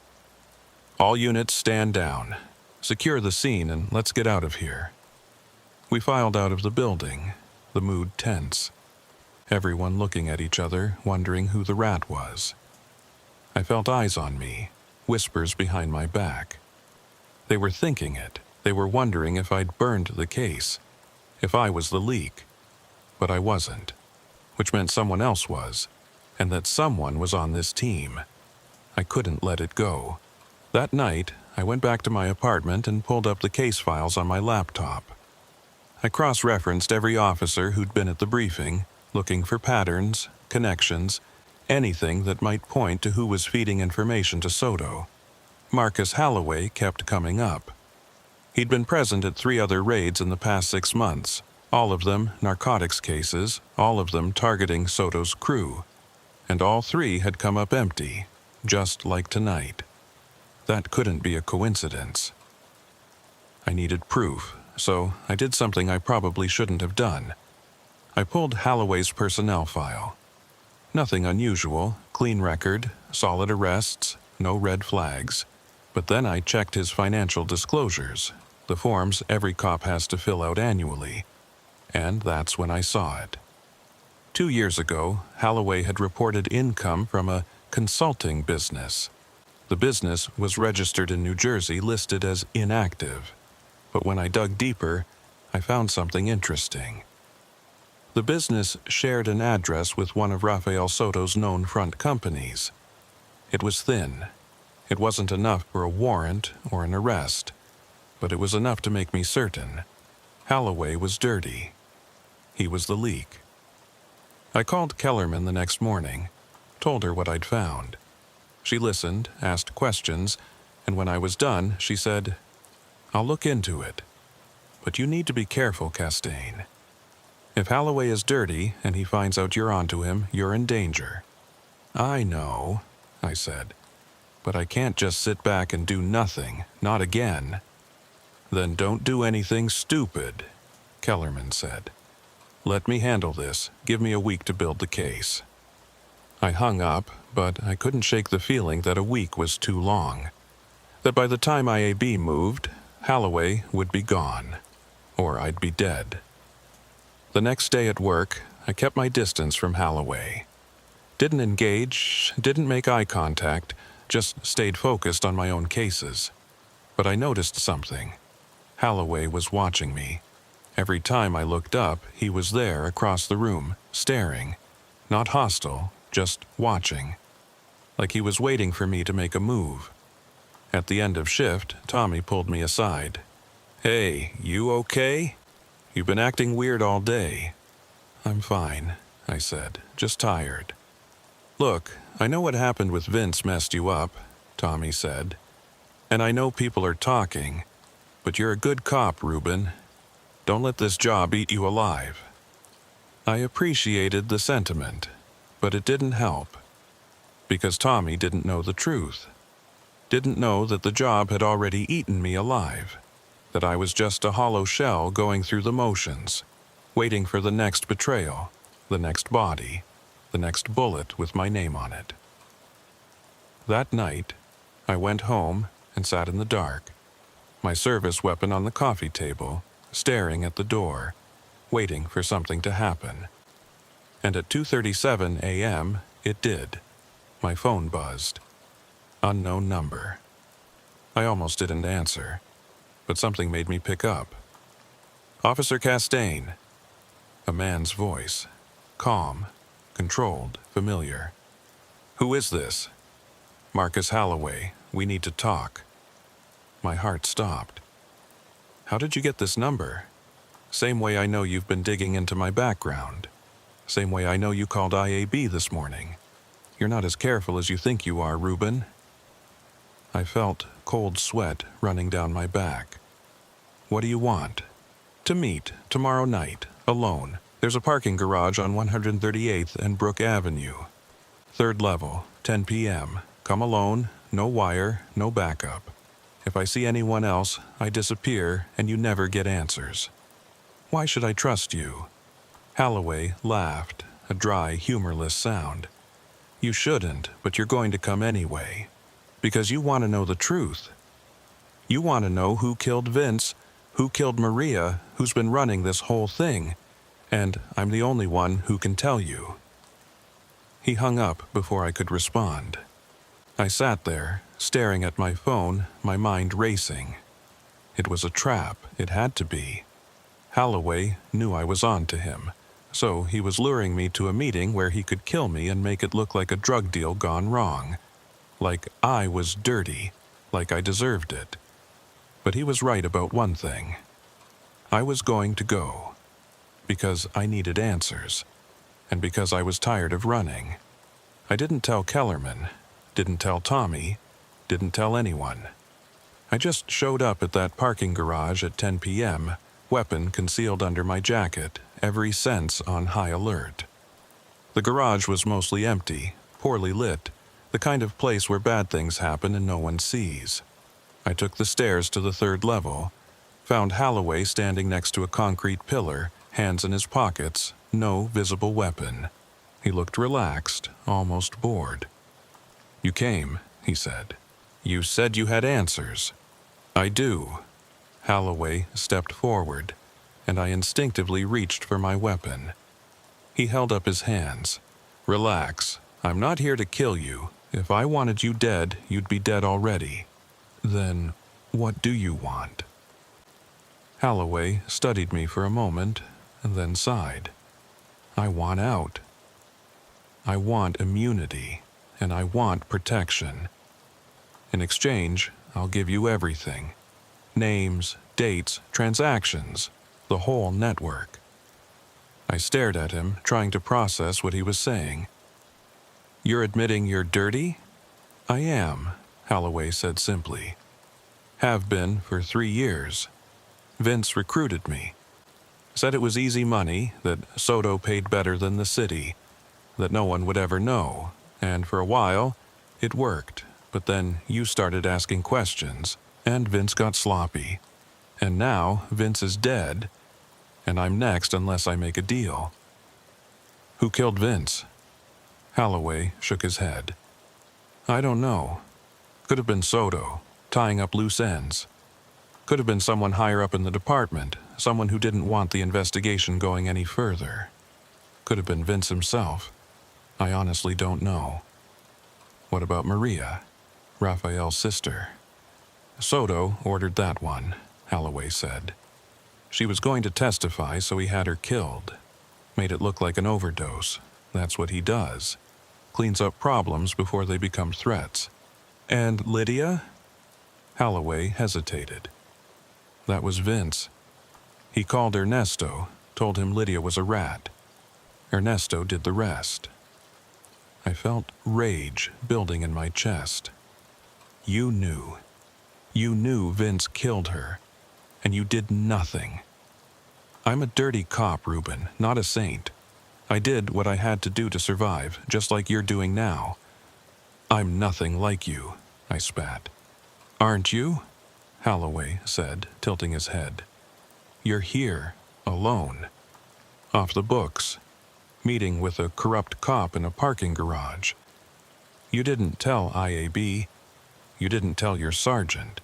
"All units stand down. Secure the scene and let's get out of here." We filed out of the building, the mood tense. Everyone looking at each other, wondering who the rat was. I felt eyes on me, whispers behind my back. They were thinking it. They were wondering if I'd burned the case, if I was the leak. But I wasn't, which meant someone else was, and that someone was on this team. I couldn't let it go. That night, I went back to my apartment and pulled up the case files on my laptop. I cross-referenced every officer who'd been at the briefing, looking for patterns, connections, anything that might point to who was feeding information to Soto. Marcus Holloway kept coming up. He'd been present at 3 other raids in the past 6 months, all of them narcotics cases, all of them targeting Soto's crew. And all 3 had come up empty, just like tonight. That couldn't be a coincidence. I needed proof, so I did something I probably shouldn't have done. I pulled Holloway's personnel file. Nothing unusual, clean record, solid arrests, no red flags. But then I checked his financial disclosures, the forms every cop has to fill out annually. And that's when I saw it. 2 years ago, Holloway had reported income from a consulting business. The business was registered in New Jersey, listed as inactive. But when I dug deeper, I found something interesting. The business shared an address with one of Rafael Soto's known front companies. It was thin. It wasn't enough for a warrant or an arrest, but it was enough to make me certain. Holloway was dirty. He was the leak. I called Kellerman the next morning, told her what I'd found. She listened, asked questions, and when I was done, she said, "I'll look into it. But you need to be careful, Castaigne. If Holloway is dirty and he finds out you're onto him, you're in danger." "I know," I said, "but I can't just sit back and do nothing, not again." "Then don't do anything stupid," Kellerman said. "Let me handle this. Give me a week to build the case." I hung up, but I couldn't shake the feeling that a week was too long. That by the time IAB moved, Holloway would be gone, or I'd be dead. The next day at work, I kept my distance from Holloway. Didn't engage, didn't make eye contact, just stayed focused on my own cases. But I noticed something. Holloway was watching me. Every time I looked up, he was there across the room, staring. Not hostile, just watching. Like he was waiting for me to make a move. At the end of shift, Tommy pulled me aside. "Hey, you okay? You've been acting weird all day." "I'm fine," I said, "just tired." "Look, I know what happened with Vince messed you up," Tommy said. "And I know people are talking, but you're a good cop, Ruben. Don't let this job eat you alive." I appreciated the sentiment, but it didn't help. Because Tommy didn't know the truth. Didn't know that the job had already eaten me alive. That I was just a hollow shell going through the motions, waiting for the next betrayal, the next body, the next bullet with my name on it. That night, I went home and sat in the dark, my service weapon on the coffee table, staring at the door, waiting for something to happen. And at 2:37 a.m., it did. My phone buzzed. Unknown number. I almost didn't answer, but something made me pick up. "Officer Castaigne." A man's voice. Calm, controlled, familiar. "Who is this?" "Marcus Holloway. We need to talk." My heart stopped. "How did you get this number?" "Same way I know you've been digging into my background. Same way I know you called IAB this morning. You're not as careful as you think you are, Ruben." I felt cold sweat running down my back. "What do you want?" "To meet, tomorrow night, alone. There's a parking garage on 138th and Brook Avenue. 3rd level, 10 p.m. Come alone, no wire, no backup. If I see anyone else, I disappear and you never get answers." "Why should I trust you?" Holloway laughed, a dry, humorless sound. "You shouldn't, but you're going to come anyway. Because you want to know the truth. You want to know who killed Vince, who killed Maria, who's been running this whole thing. And I'm the only one who can tell you." He hung up before I could respond. I sat there, staring at my phone, my mind racing. It was a trap, it had to be. Holloway knew I was on to him, so he was luring me to a meeting where he could kill me and make it look like a drug deal gone wrong. Like I was dirty, like I deserved it. But he was right about one thing. I was going to go, because I needed answers, and because I was tired of running. I didn't tell Kellerman, didn't tell Tommy, didn't tell anyone. I just showed up at that parking garage at 10 p.m., weapon concealed under my jacket, every sense on high alert. The garage was mostly empty, poorly lit, the kind of place where bad things happen and no one sees. I took the stairs to the third level, found Holloway standing next to a concrete pillar, hands in his pockets, no visible weapon. He looked relaxed, almost bored. "You came," he said. "You said you had answers." "I do." Holloway stepped forward, and I instinctively reached for my weapon. He held up his hands. "Relax. I'm not here to kill you. If I wanted you dead, you'd be dead already." "Then, what do you want?" Holloway studied me for a moment, and then sighed. "I want out. I want immunity, and I want protection. In exchange, I'll give you everything. Names, dates, transactions, the whole network." I stared at him, trying to process what he was saying. "You're admitting you're dirty?" "I am," Holloway said simply. "Have been for 3 years. Vince recruited me. Said it was easy money, that Soto paid better than the city, that no one would ever know, and for a while, it worked. But then you started asking questions, and Vince got sloppy. And now Vince is dead, and I'm next unless I make a deal." "Who killed Vince?" Holloway shook his head. "I don't know. Could have been Soto, tying up loose ends. Could have been someone higher up in the department, someone who didn't want the investigation going any further. Could have been Vince himself. I honestly don't know." "What about Maria, Raphael's sister?" "Soto ordered that one," Holloway said. "She was going to testify, so he had her killed. Made it look like an overdose. That's what he does. Cleans up problems before they become threats." "And Lydia?" Holloway hesitated. "That was Vince. He called Ernesto, told him Lydia was a rat. Ernesto did the rest." I felt rage building in my chest. "You knew. You knew Vince killed her, and you did nothing. I'm a dirty cop, Ruben, not a saint. I did what I had to do to survive, just like you're doing now." "I'm nothing like you," I spat. "Aren't you?" Holloway said, tilting his head. "You're here, alone. Off the books. Meeting with a corrupt cop in a parking garage. You didn't tell IAB. You didn't tell your sergeant.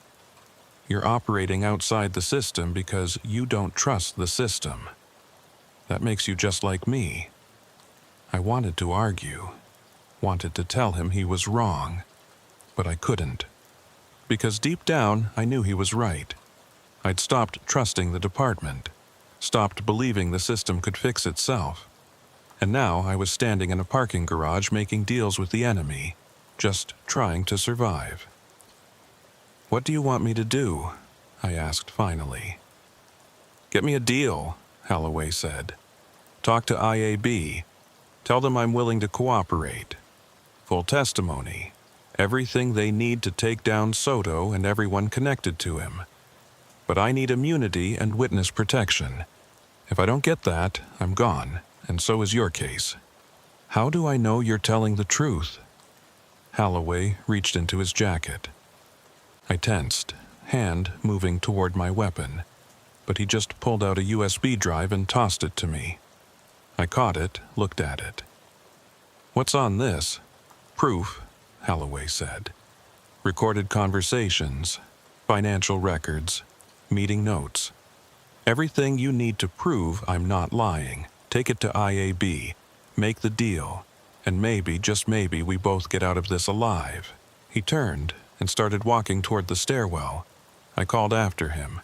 You're operating outside the system because you don't trust the system. That makes you just like me." I wanted to argue, wanted to tell him he was wrong, but I couldn't. Because deep down, I knew he was right. I'd stopped trusting the department, stopped believing the system could fix itself. And now I was standing in a parking garage making deals with the enemy, just trying to survive. "What do you want me to do?" I asked finally. "Get me a deal," Holloway said. "Talk to IAB. Tell them I'm willing to cooperate. Full testimony. Everything they need to take down Soto and everyone connected to him. But I need immunity and witness protection. If I don't get that, I'm gone, and so is your case." "How do I know you're telling the truth?" Holloway reached into his jacket. I tensed, hand moving toward my weapon, but he just pulled out a USB drive and tossed it to me. I caught it, looked at it. "What's on this?" "Proof," Holloway said. "Recorded conversations, financial records, meeting notes. Everything you need to prove I'm not lying. Take it to IAB, make the deal, and maybe, just maybe, we both get out of this alive." He turned and started walking toward the stairwell. I called after him.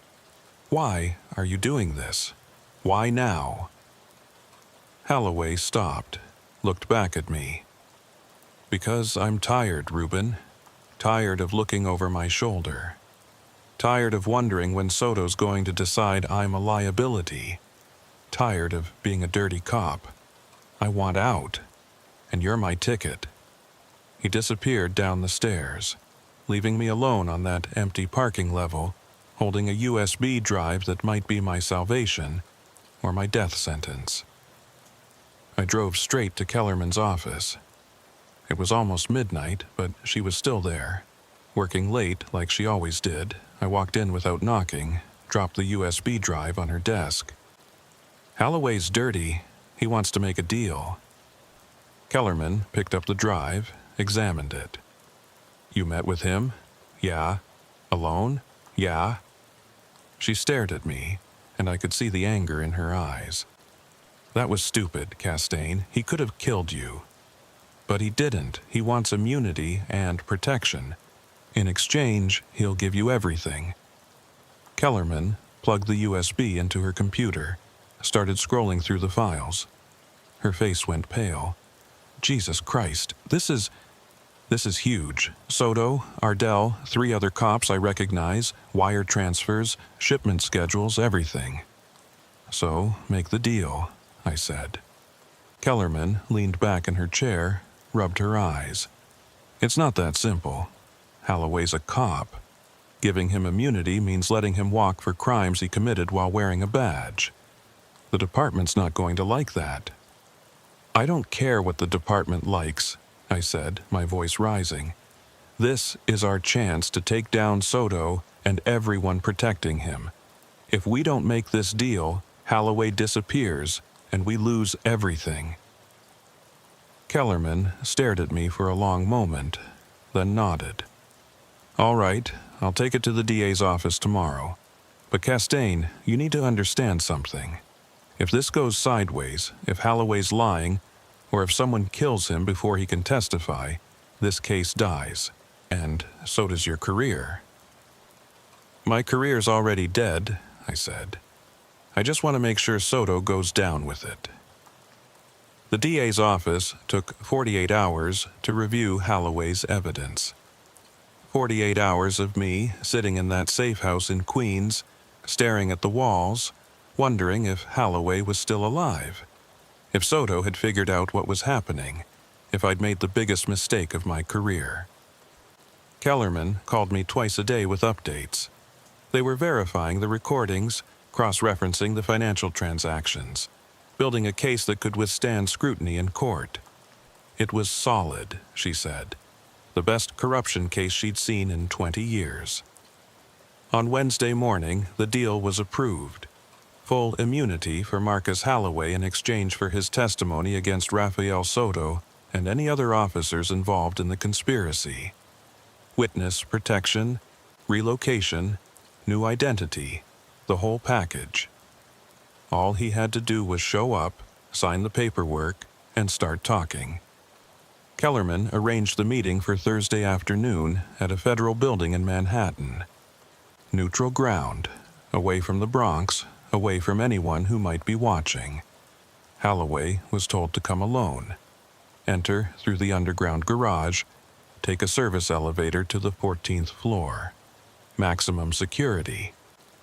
"Why are you doing this? Why now?" Holloway stopped, looked back at me. "Because I'm tired, Ruben. Tired of looking over my shoulder. Tired of wondering when Soto's going to decide I'm a liability. Tired of being a dirty cop. I want out, and you're my ticket. He disappeared down the stairs, leaving me alone on that empty parking level, holding a USB drive that might be my salvation or my death sentence. I drove straight to Kellerman's office. It was almost midnight, but she was still there. Working late like she always did, I walked in without knocking, dropped the USB drive on her desk. "Holloway's dirty. He wants to make a deal." Kellerman picked up the drive, examined it. "You met with him?" "Yeah." "Alone?" "Yeah." She stared at me, and I could see the anger in her eyes. "That was stupid, Castaigne. He could have killed you." "But he didn't. He wants immunity and protection. In exchange, he'll give you everything." Kellerman plugged the USB into her computer, started scrolling through the files. Her face went pale. "Jesus Christ, this is huge. Soto, Ardell, 3 other cops I recognize, wire transfers, shipment schedules, everything." "So, make the deal," I said. Kellerman leaned back in her chair, rubbed her eyes. "It's not that simple. Holloway's a cop. Giving him immunity means letting him walk for crimes he committed while wearing a badge. The department's not going to like that." "I don't care what the department likes," I said, my voice rising. "This is our chance to take down Soto and everyone protecting him. If we don't make this deal, Holloway disappears and we lose everything." Kellerman stared at me for a long moment, then nodded. "All right, I'll take it to the DA's office tomorrow. But Castaigne, you need to understand something. If this goes sideways, if Holloway's lying, or if someone kills him before he can testify, this case dies, and so does your career." "My career's already dead," I said. "I just want to make sure Soto goes down with it." The DA's office took 48 hours to review Holloway's evidence. 48 hours of me sitting in that safe house in Queens, staring at the walls, wondering if Holloway was still alive, if Soto had figured out what was happening, if I'd made the biggest mistake of my career. Kellerman called me twice a day with updates. They were verifying the recordings, cross-referencing the financial transactions, building a case that could withstand scrutiny in court. It was solid, she said. The best corruption case she'd seen in 20 years. On Wednesday morning, the deal was approved. Full immunity for Marcus Holloway in exchange for his testimony against Rafael Soto and any other officers involved in the conspiracy. Witness protection, relocation, new identity, the whole package. All he had to do was show up, sign the paperwork, and start talking. Kellerman arranged the meeting for Thursday afternoon at a federal building in Manhattan. Neutral ground, away from the Bronx, away from anyone who might be watching. Holloway was told to come alone. Enter through the underground garage, take a service elevator to the 14th floor. Maximum security,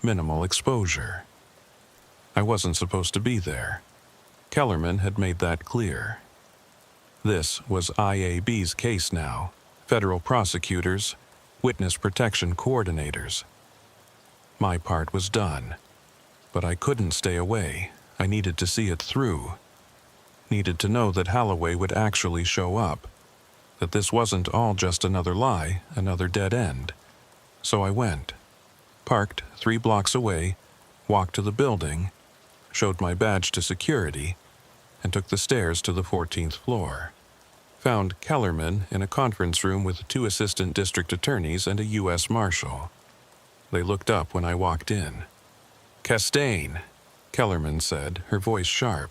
minimal exposure. I wasn't supposed to be there. Kellerman had made that clear. This was IAB's case now. Federal prosecutors, witness protection coordinators. My part was done. But I couldn't stay away. I needed to see it through. Needed to know that Holloway would actually show up. That this wasn't all just another lie, another dead end. So I went. Parked 3 blocks away, walked to the building, showed my badge to security, and took the stairs to the 14th floor. Found Kellerman in a conference room with 2 assistant district attorneys and a U.S. Marshal. They looked up when I walked in. "Castaigne," Kellerman said, her voice sharp.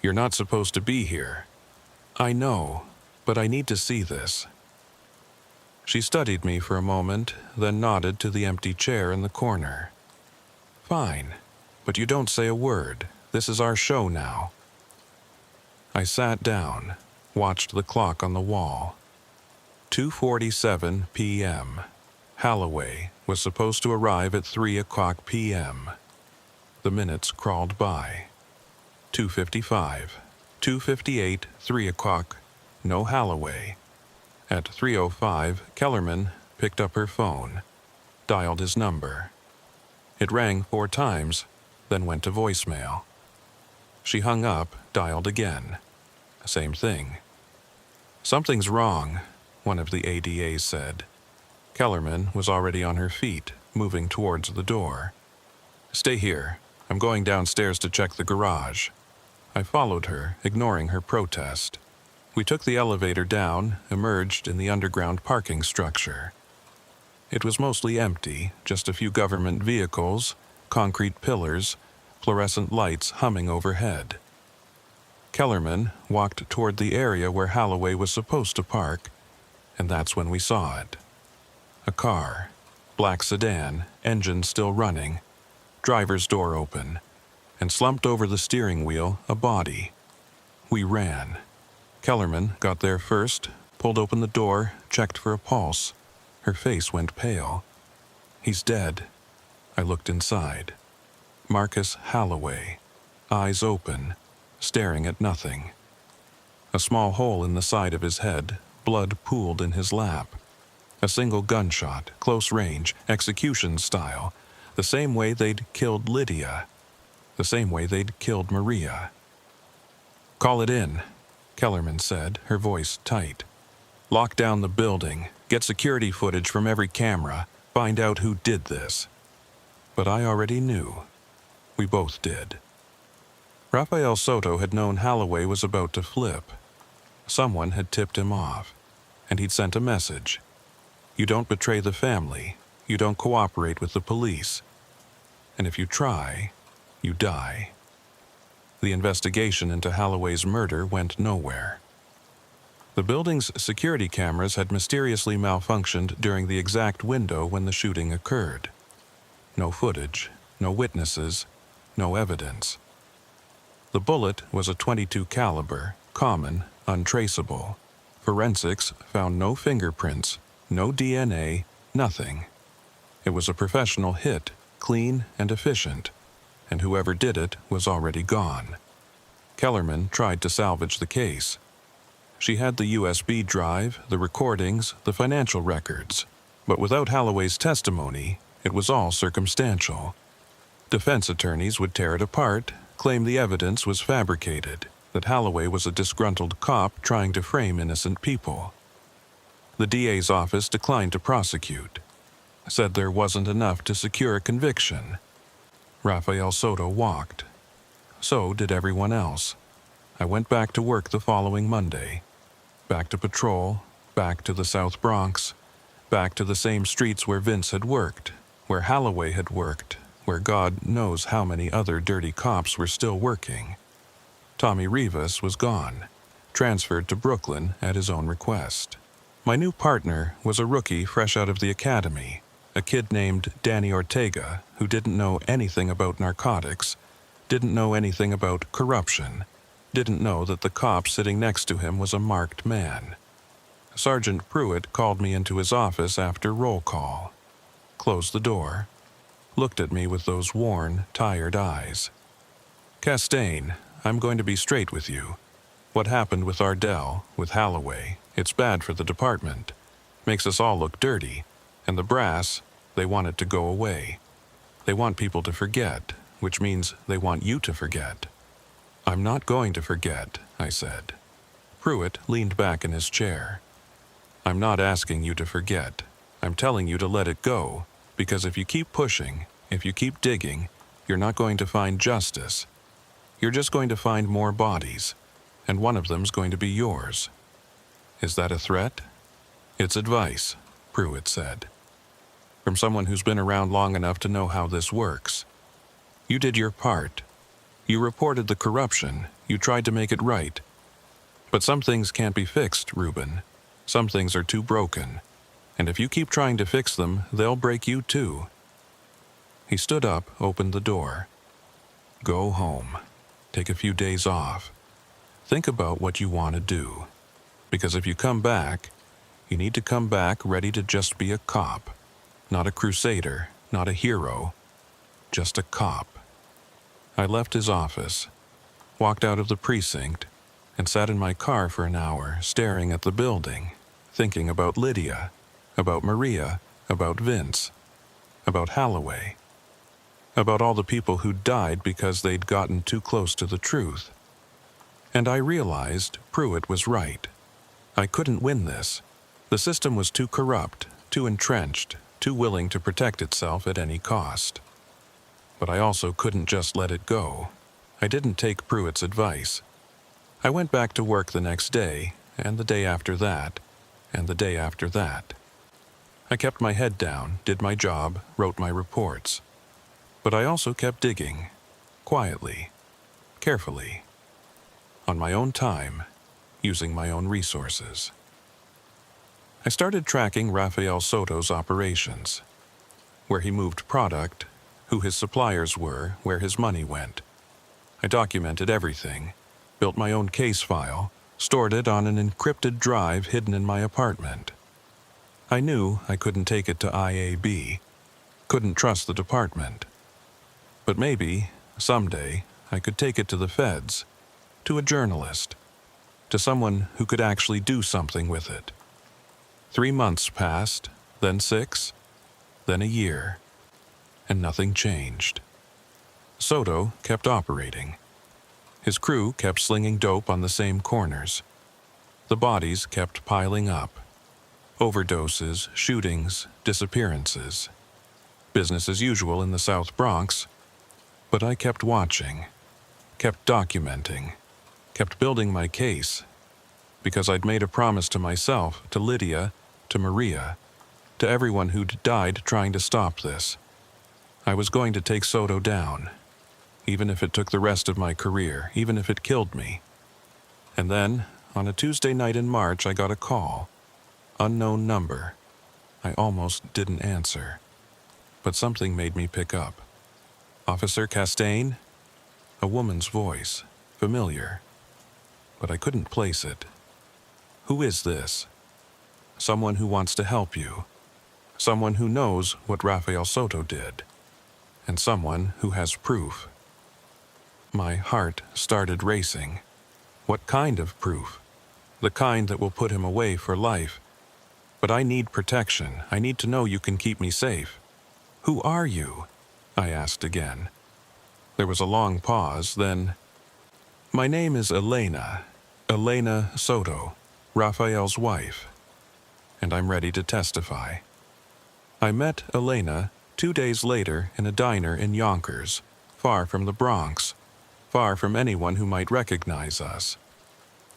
"You're not supposed to be here." "I know, but I need to see this." She studied me for a moment, then nodded to the empty chair in the corner. "Fine, but you don't say a word. This is our show now." I sat down, watched the clock on the wall. 2:47 p.m. Holloway was supposed to arrive at 3 o'clock p.m. The minutes crawled by. 2:55, 2:58, 3 o'clock, no Holloway. At 3:05, Kellerman picked up her phone, dialed his number. It rang 4 times, then went to voicemail. She hung up, dialed again. Same thing. "Something's wrong," one of the ADAs said. Kellerman was already on her feet, moving towards the door. "Stay here. I'm going downstairs to check the garage." I followed her, ignoring her protest. We took the elevator down, emerged in the underground parking structure. It was mostly empty, just a few government vehicles, concrete pillars, fluorescent lights humming overhead. Kellerman walked toward the area where Holloway was supposed to park, and that's when we saw it. A car, black sedan, engine still running, driver's door open, and slumped over the steering wheel, a body. We ran. Kellerman got there first, pulled open the door, checked for a pulse. Her face went pale. "He's dead." I looked inside. Marcus Holloway, eyes open, staring at nothing. A small hole in the side of his head, blood pooled in his lap. A single gunshot, close range, execution style, the same way they'd killed Lydia, the same way they'd killed Maria. "Call it in," Kellerman said, her voice tight. "Lock down the building, get security footage from every camera, find out who did this." But I already knew. We both did. Rafael Soto had known Holloway was about to flip. Someone had tipped him off, and he'd sent a message. You don't betray the family, you don't cooperate with the police, and if you try, you die. The investigation into Holloway's murder went nowhere. The building's security cameras had mysteriously malfunctioned during the exact window when the shooting occurred. No footage, no witnesses, no evidence. The bullet was a .22 caliber, common, untraceable. Forensics found no fingerprints, no DNA, nothing. It was a professional hit, clean and efficient, and whoever did it was already gone. Kellerman tried to salvage the case. She had the USB drive, the recordings, the financial records, but without Holloway's testimony, it was all circumstantial. Defense attorneys would tear it apart, claim the evidence was fabricated, that Holloway was a disgruntled cop trying to frame innocent people. The DA's office declined to prosecute, said there wasn't enough to secure a conviction. Rafael Soto walked. So did everyone else. I went back to work the following Monday. Back to patrol, back to the South Bronx, back to the same streets where Vince had worked, where Holloway had worked, where God knows how many other dirty cops were still working. Tommy Rivas was gone, transferred to Brooklyn at his own request. My new partner was a rookie fresh out of the academy, a kid named Danny Ortega who didn't know anything about narcotics, didn't know anything about corruption, didn't know that the cop sitting next to him was a marked man. Sergeant Pruitt called me into his office after roll call, closed the door, looked at me with those worn, tired eyes. "Castaigne, I'm going to be straight with you. What happened with Ardell, with Holloway, it's bad for the department. Makes us all look dirty. And the brass, they want it to go away. They want people to forget, which means they want you to forget." "I'm not going to forget," I said. Pruitt leaned back in his chair. "I'm not asking you to forget. I'm telling you to let it go, because if you keep pushing, if you keep digging, you're not going to find justice. You're just going to find more bodies, and one of them's going to be yours." "Is that a threat?" "It's advice," Pruitt said. "From someone who's been around long enough to know how this works. You did your part. You reported the corruption. You tried to make it right. But some things can't be fixed, Ruben. Some things are too broken. And if you keep trying to fix them, they'll break you too." He stood up, opened the door. "Go home. Take a few days off. Think about what you want to do. Because if you come back, you need to come back ready to just be a cop. Not a crusader, not a hero, just a cop. I left his office, walked out of the precinct, and sat in my car for an hour staring at the building, thinking about Lydia, about Maria, about Vince, about Holloway, about all the people who'd died because they'd gotten too close to the truth. And I realized Pruitt was right. I couldn't win this. The system was too corrupt, too entrenched, too willing to protect itself at any cost. But I also couldn't just let it go. I didn't take Pruitt's advice. I went back to work the next day, and the day after that, and the day after that. I kept my head down, did my job, wrote my reports. But I also kept digging, quietly, carefully, on my own time, using my own resources. I started tracking Rafael Soto's operations, where he moved product, who his suppliers were, where his money went. I documented everything, built my own case file, stored it on an encrypted drive hidden in my apartment. I knew I couldn't take it to IAB, couldn't trust the department. But maybe, someday, I could take it to the feds, to a journalist, to someone who could actually do something with it. 3 months passed, then 6, then a year, and nothing changed. Soto kept operating. His crew kept slinging dope on the same corners. The bodies kept piling up. Overdoses, shootings, disappearances. Business as usual in the South Bronx. But I kept watching, kept documenting, kept building my case, because I'd made a promise to myself, to Lydia, to Maria, to everyone who'd died trying to stop this. I was going to take Soto down, even if it took the rest of my career, even if it killed me. And then, on a Tuesday night in March, I got a call. Unknown number. I almost didn't answer, but something made me pick up. Officer Castaigne? A woman's voice, familiar, but I couldn't place it. Who is this? Someone who wants to help you. Someone who knows what Rafael Soto did. And someone who has proof. My heart started racing. What kind of proof? The kind that will put him away for life. But I need protection. I need to know you can keep me safe. Who are you? I asked again. There was a long pause, then, my name is Elena Soto, Rafael's wife, and I'm ready to testify. I met Elena 2 days later in a diner in Yonkers, far from the Bronx, far from anyone who might recognize us.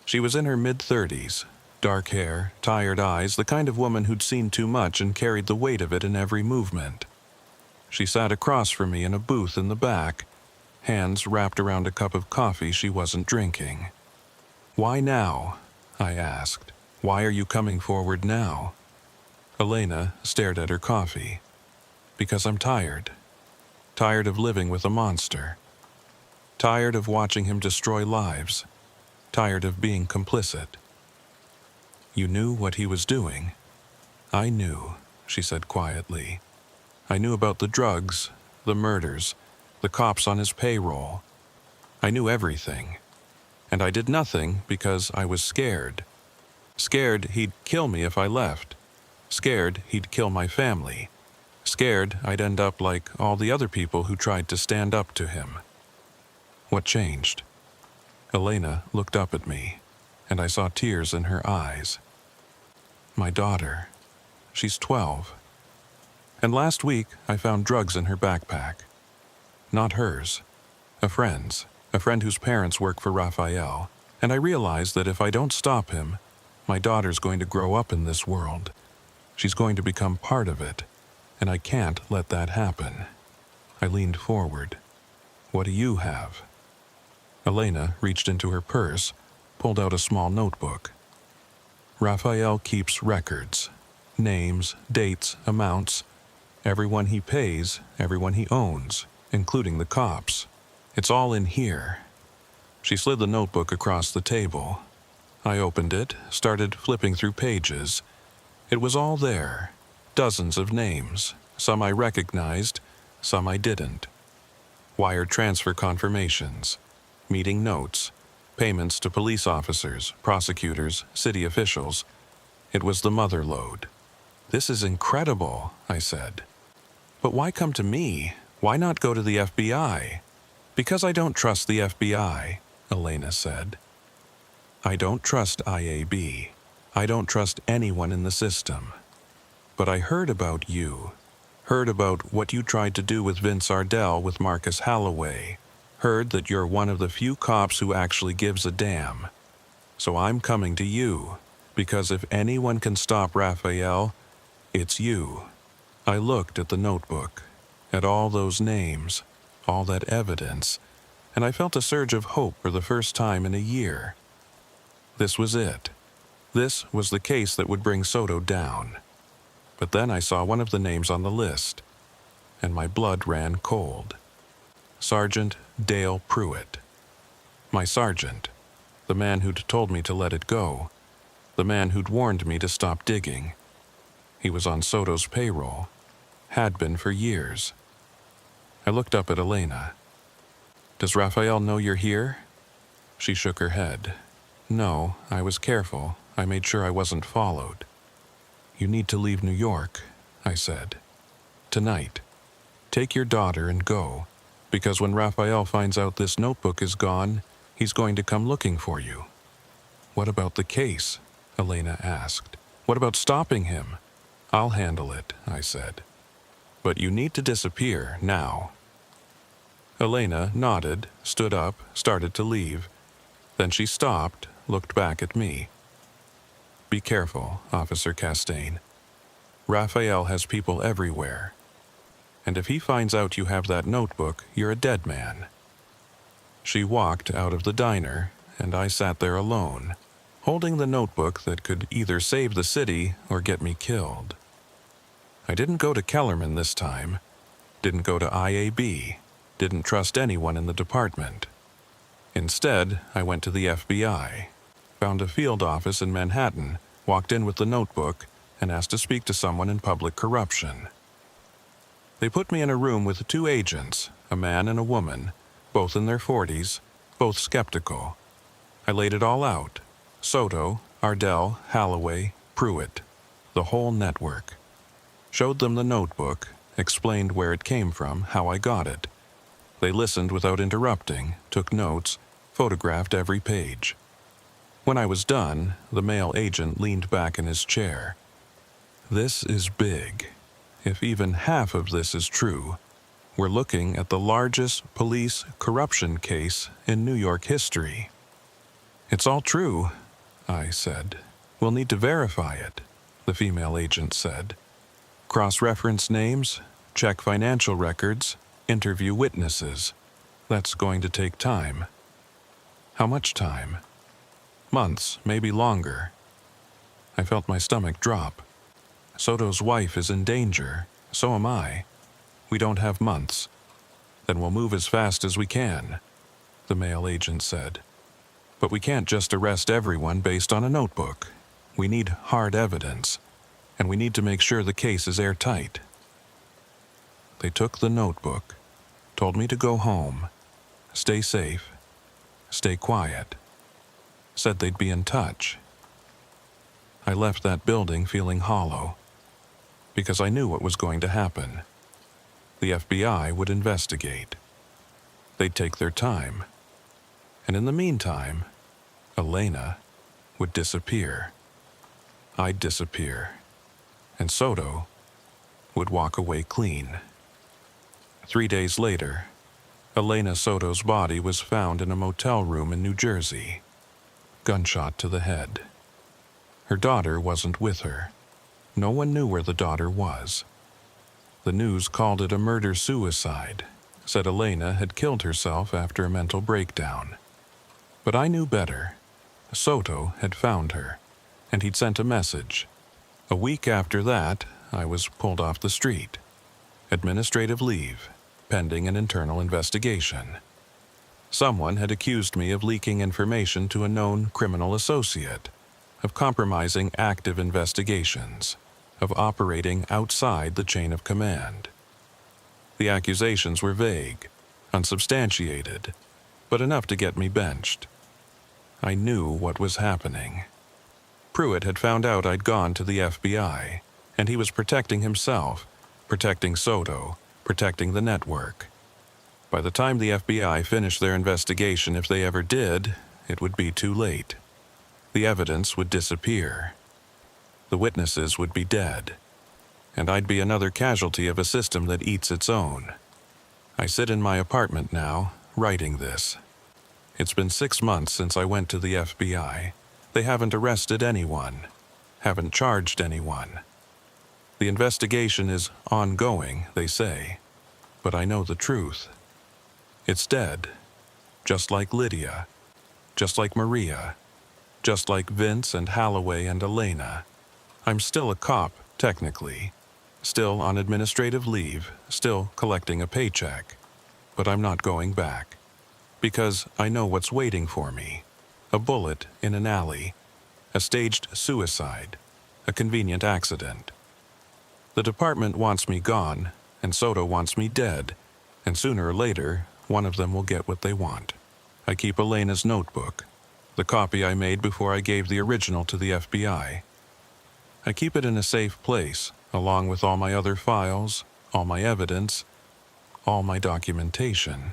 She was in her mid-30s, dark hair, tired eyes, the kind of woman who'd seen too much and carried the weight of it in every movement. She sat across from me in a booth in the back, hands wrapped around a cup of coffee she wasn't drinking. Why now? I asked. Why are you coming forward now? Elena stared at her coffee. Because I'm tired. Tired of living with a monster. Tired of watching him destroy lives. Tired of being complicit. You knew what he was doing? I knew, she said quietly. I knew about the drugs, the murders, the cops on his payroll. I knew everything. And I did nothing because I was scared. Scared he'd kill me if I left. Scared he'd kill my family. Scared I'd end up like all the other people who tried to stand up to him. What changed? Elena looked up at me, and I saw tears in her eyes. My daughter. She's 12. And last week, I found drugs in her backpack. Not hers. A friend's. A friend whose parents work for Rafael. And I realized that if I don't stop him, my daughter's going to grow up in this world. She's going to become part of it. And I can't let that happen. I leaned forward. What do you have? Elena reached into her purse, pulled out a small notebook. Rafael keeps records. Names, dates, amounts. Everyone he pays, everyone he owns, including the cops. It's all in here. She slid the notebook across the table. I opened it, started flipping through pages. It was all there. Dozens of names, Some I recognized, some I didn't. Wire transfer confirmations, meeting notes, payments to police officers, prosecutors, city officials. It was the mother lode. "This is incredible," I said. "But why come to me? Why not go to the FBI?" "Because I don't trust the FBI," Elena said. "I don't trust IAB. I don't trust anyone in the system. But I heard about you. Heard about what you tried to do with Vince Ardell with Marcus Holloway. Heard that you're one of the few cops who actually gives a damn. So I'm coming to you, because if anyone can stop Raphael, it's you." I looked at the notebook, at all those names, all that evidence, and I felt a surge of hope for the first time in a year. This was it. This was the case that would bring Soto down. But then I saw one of the names on the list, and my blood ran cold. Sergeant Dale Pruitt. My sergeant, the man who'd told me to let it go, the man who'd warned me to stop digging. He was on Soto's payroll, had been for years. I looked up at Elena. "Does Raphael know you're here?" She shook her head. "No, I was careful. I made sure I wasn't followed." "You need to leave New York," I said. "Tonight. Take your daughter and go, because when Raphael finds out this notebook is gone, he's going to come looking for you." "What about the case?" Elena asked. "What about stopping him?" "I'll handle it," I said. "But you need to disappear now." Elena nodded, stood up, started to leave. Then she stopped, looked back at me. "Be careful, Officer Castaigne. Raphael has people everywhere. And if he finds out you have that notebook, you're a dead man." She walked out of the diner, and I sat there alone, holding the notebook that could either save the city or get me killed. I didn't go to Kellerman this time, didn't go to IAB, didn't trust anyone in the department. Instead, I went to the FBI, found a field office in Manhattan, walked in with the notebook, and asked to speak to someone in public corruption. They put me in a room with 2 agents, a man and a woman, both in their 40s, both skeptical. I laid it all out. Soto, Ardell, Holloway, Pruitt, the whole network. Showed them the notebook, explained where it came from, how I got it. They listened without interrupting, took notes, photographed every page. When I was done, the male agent leaned back in his chair. "This is big. If even half of this is true, we're looking at the largest police corruption case in New York history." "It's all true," I said. "We'll need to verify it," the female agent said. "Cross-reference names, check financial records, interview witnesses. That's going to take time." "How much time?" "Months, maybe longer." I felt my stomach drop. Soto's wife is in danger, so am I. We don't have months. "Then we'll move as fast as we can," the male agent said. "But we can't just arrest everyone based on a notebook. We need hard evidence, and we need to make sure the case is airtight." They took the notebook, told me to go home, stay safe, stay quiet, said they'd be in touch. I left that building feeling hollow, because I knew what was going to happen. The FBI would investigate. They'd take their time. And in the meantime, Elena would disappear. I'd disappear. And Soto would walk away clean. 3 days later, Elena Soto's body was found in a motel room in New Jersey. Gunshot to the head. Her daughter wasn't with her. No one knew where the daughter was. The news called it a murder-suicide, said Elena had killed herself after a mental breakdown. But I knew better. Soto had found her, and he'd sent a message. A week after that, I was pulled off the street. Administrative leave, pending an internal investigation. Someone had accused me of leaking information to a known criminal associate, of compromising active investigations. of operating outside the chain of command. The accusations were vague, unsubstantiated, but enough to get me benched. I knew what was happening. Pruitt had found out I'd gone to the FBI, and he was protecting himself, protecting Soto, protecting the network. By the time the FBI finished their investigation, if they ever did, it would be too late. The evidence would disappear. The witnesses would be dead, and I'd be another casualty of a system that eats its own. I sit in my apartment now, writing this. It's been 6 months since I went to the FBI. They haven't arrested anyone, haven't charged anyone. The investigation is ongoing, they say, but I know the truth. It's dead, just like Lydia, just like Maria, just like Vince and Holloway and Elena. I'm still a cop, technically, still on administrative leave, still collecting a paycheck, but I'm not going back. Because I know what's waiting for me. A bullet in an alley, a staged suicide, a convenient accident. The department wants me gone, and Soto wants me dead, and sooner or later, one of them will get what they want. I keep Elena's notebook, the copy I made before I gave the original to the FBI. I keep it in a safe place, along with all my other files, all my evidence, all my documentation.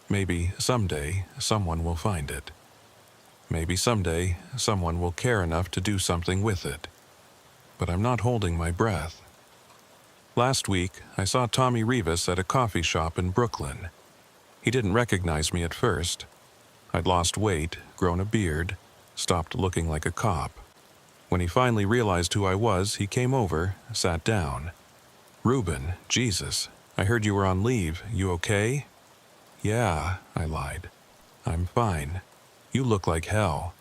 Maybe someday someone will find it. Maybe someday someone will care enough to do something with it. But I'm not holding my breath. Last week, I saw Tommy Rivas at a coffee shop in Brooklyn. He didn't recognize me at first. I'd lost weight, grown a beard, stopped looking like a cop. When he finally realized who I was, he came over, sat down. "Reuben, Jesus, I heard you were on leave. You okay?" "Yeah," I lied. "I'm fine. You look like hell.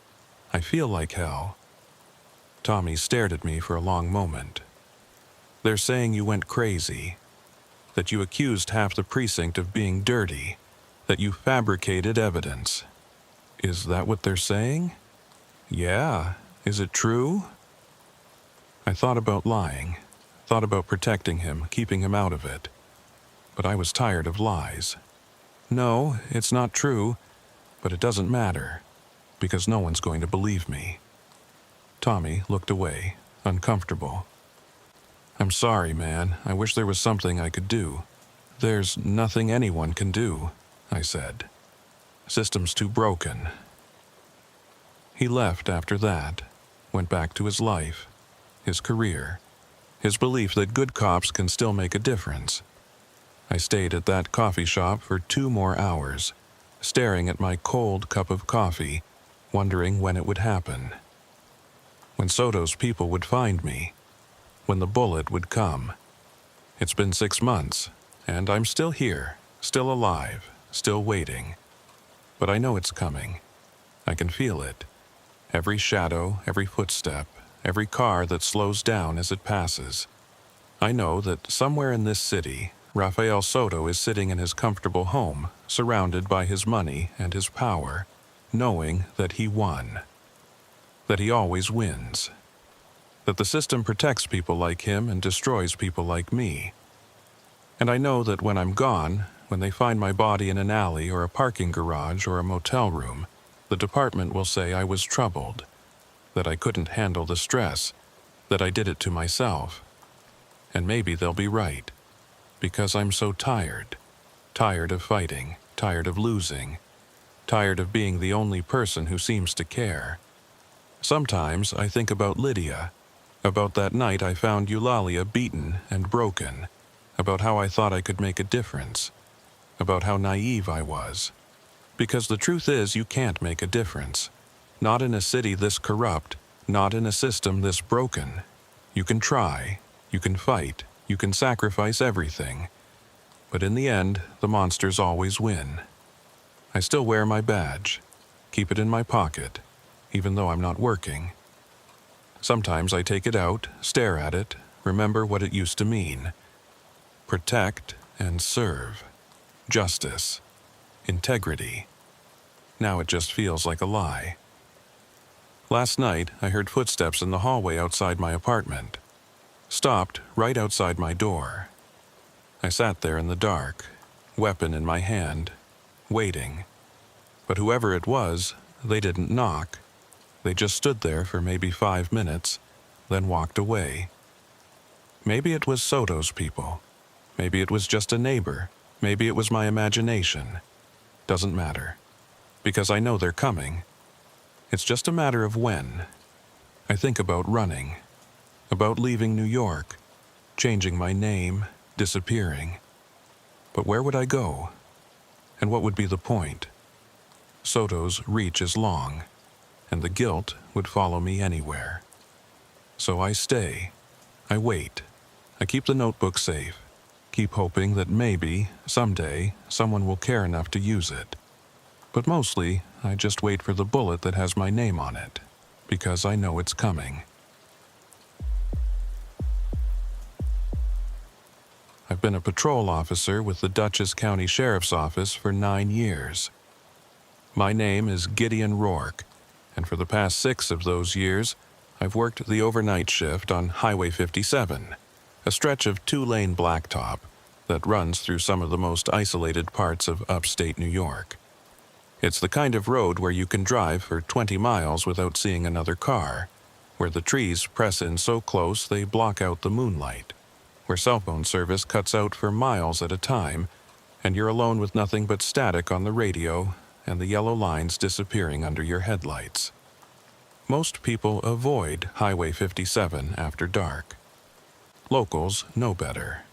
I feel like hell." Tommy stared at me for a long moment. "They're saying you went crazy, that you accused half the precinct of being dirty, that you fabricated evidence. Is that what they're saying?" "Yeah. Is it true?" I thought about lying, thought about protecting him, keeping him out of it. But I was tired of lies. "No, it's not true, but it doesn't matter, because no one's going to believe me." Tommy looked away, uncomfortable. "I'm sorry, man. I wish there was something I could do." "There's nothing anyone can do," I said. "System's too broken." He left after that, went back to his life, his career, his belief that good cops can still make a difference. I stayed at that coffee shop for 2 more hours, staring at my cold cup of coffee, wondering when it would happen. When Soto's people would find me, when the bullet would come. It's been 6 months, and I'm still here, still alive, still waiting. But I know it's coming. I can feel it. Every shadow, every footstep, every car that slows down as it passes. I know that somewhere in this city, Rafael Soto is sitting in his comfortable home, surrounded by his money and his power, knowing that he won. That he always wins. That the system protects people like him and destroys people like me. And I know that when I'm gone, when they find my body in an alley or a parking garage or a motel room, the department will say I was troubled, that I couldn't handle the stress, that I did it to myself. And maybe they'll be right, because I'm so tired. Tired of fighting, tired of losing, tired of being the only person who seems to care. Sometimes I think about Lydia, about that night I found Eulalia beaten and broken, about how I thought I could make a difference, about how naive I was. Because the truth is, you can't make a difference. Not in a city this corrupt, not in a system this broken. You can try, you can fight, you can sacrifice everything. But in the end, the monsters always win. I still wear my badge, keep it in my pocket, even though I'm not working. Sometimes I take it out, stare at it, remember what it used to mean. Protect and serve. Justice. Integrity. Now it just feels like a lie. Last night, I heard footsteps in the hallway outside my apartment. stopped right outside my door. I sat there in the dark, weapon in my hand, waiting. But whoever it was, they didn't knock. They just stood there for maybe 5 minutes, then walked away. Maybe it was Soto's people. Maybe it was just a neighbor. Maybe it was my imagination. Doesn't matter. Because I know they're coming. It's just a matter of when. I think about running. About leaving New York. Changing my name. Disappearing. But where would I go? And what would be the point? Soto's reach is long, and the guilt would follow me anywhere. So I stay. I wait. I keep the notebook safe. Keep hoping that maybe, someday, someone will care enough to use it. But mostly, I just wait for the bullet that has my name on it, because I know it's coming. I've been a patrol officer with the Dutchess County Sheriff's Office for 9 years. My name is Gideon Rourke, and for the past 6 of those years, I've worked the overnight shift on Highway 57, a stretch of 2-lane blacktop that runs through some of the most isolated parts of upstate New York. It's the kind of road where you can drive for 20 miles without seeing another car, where the trees press in so close they block out the moonlight, where cell phone service cuts out for miles at a time, and you're alone with nothing but static on the radio and the yellow lines disappearing under your headlights. Most people avoid Highway 57 after dark. Locals know better.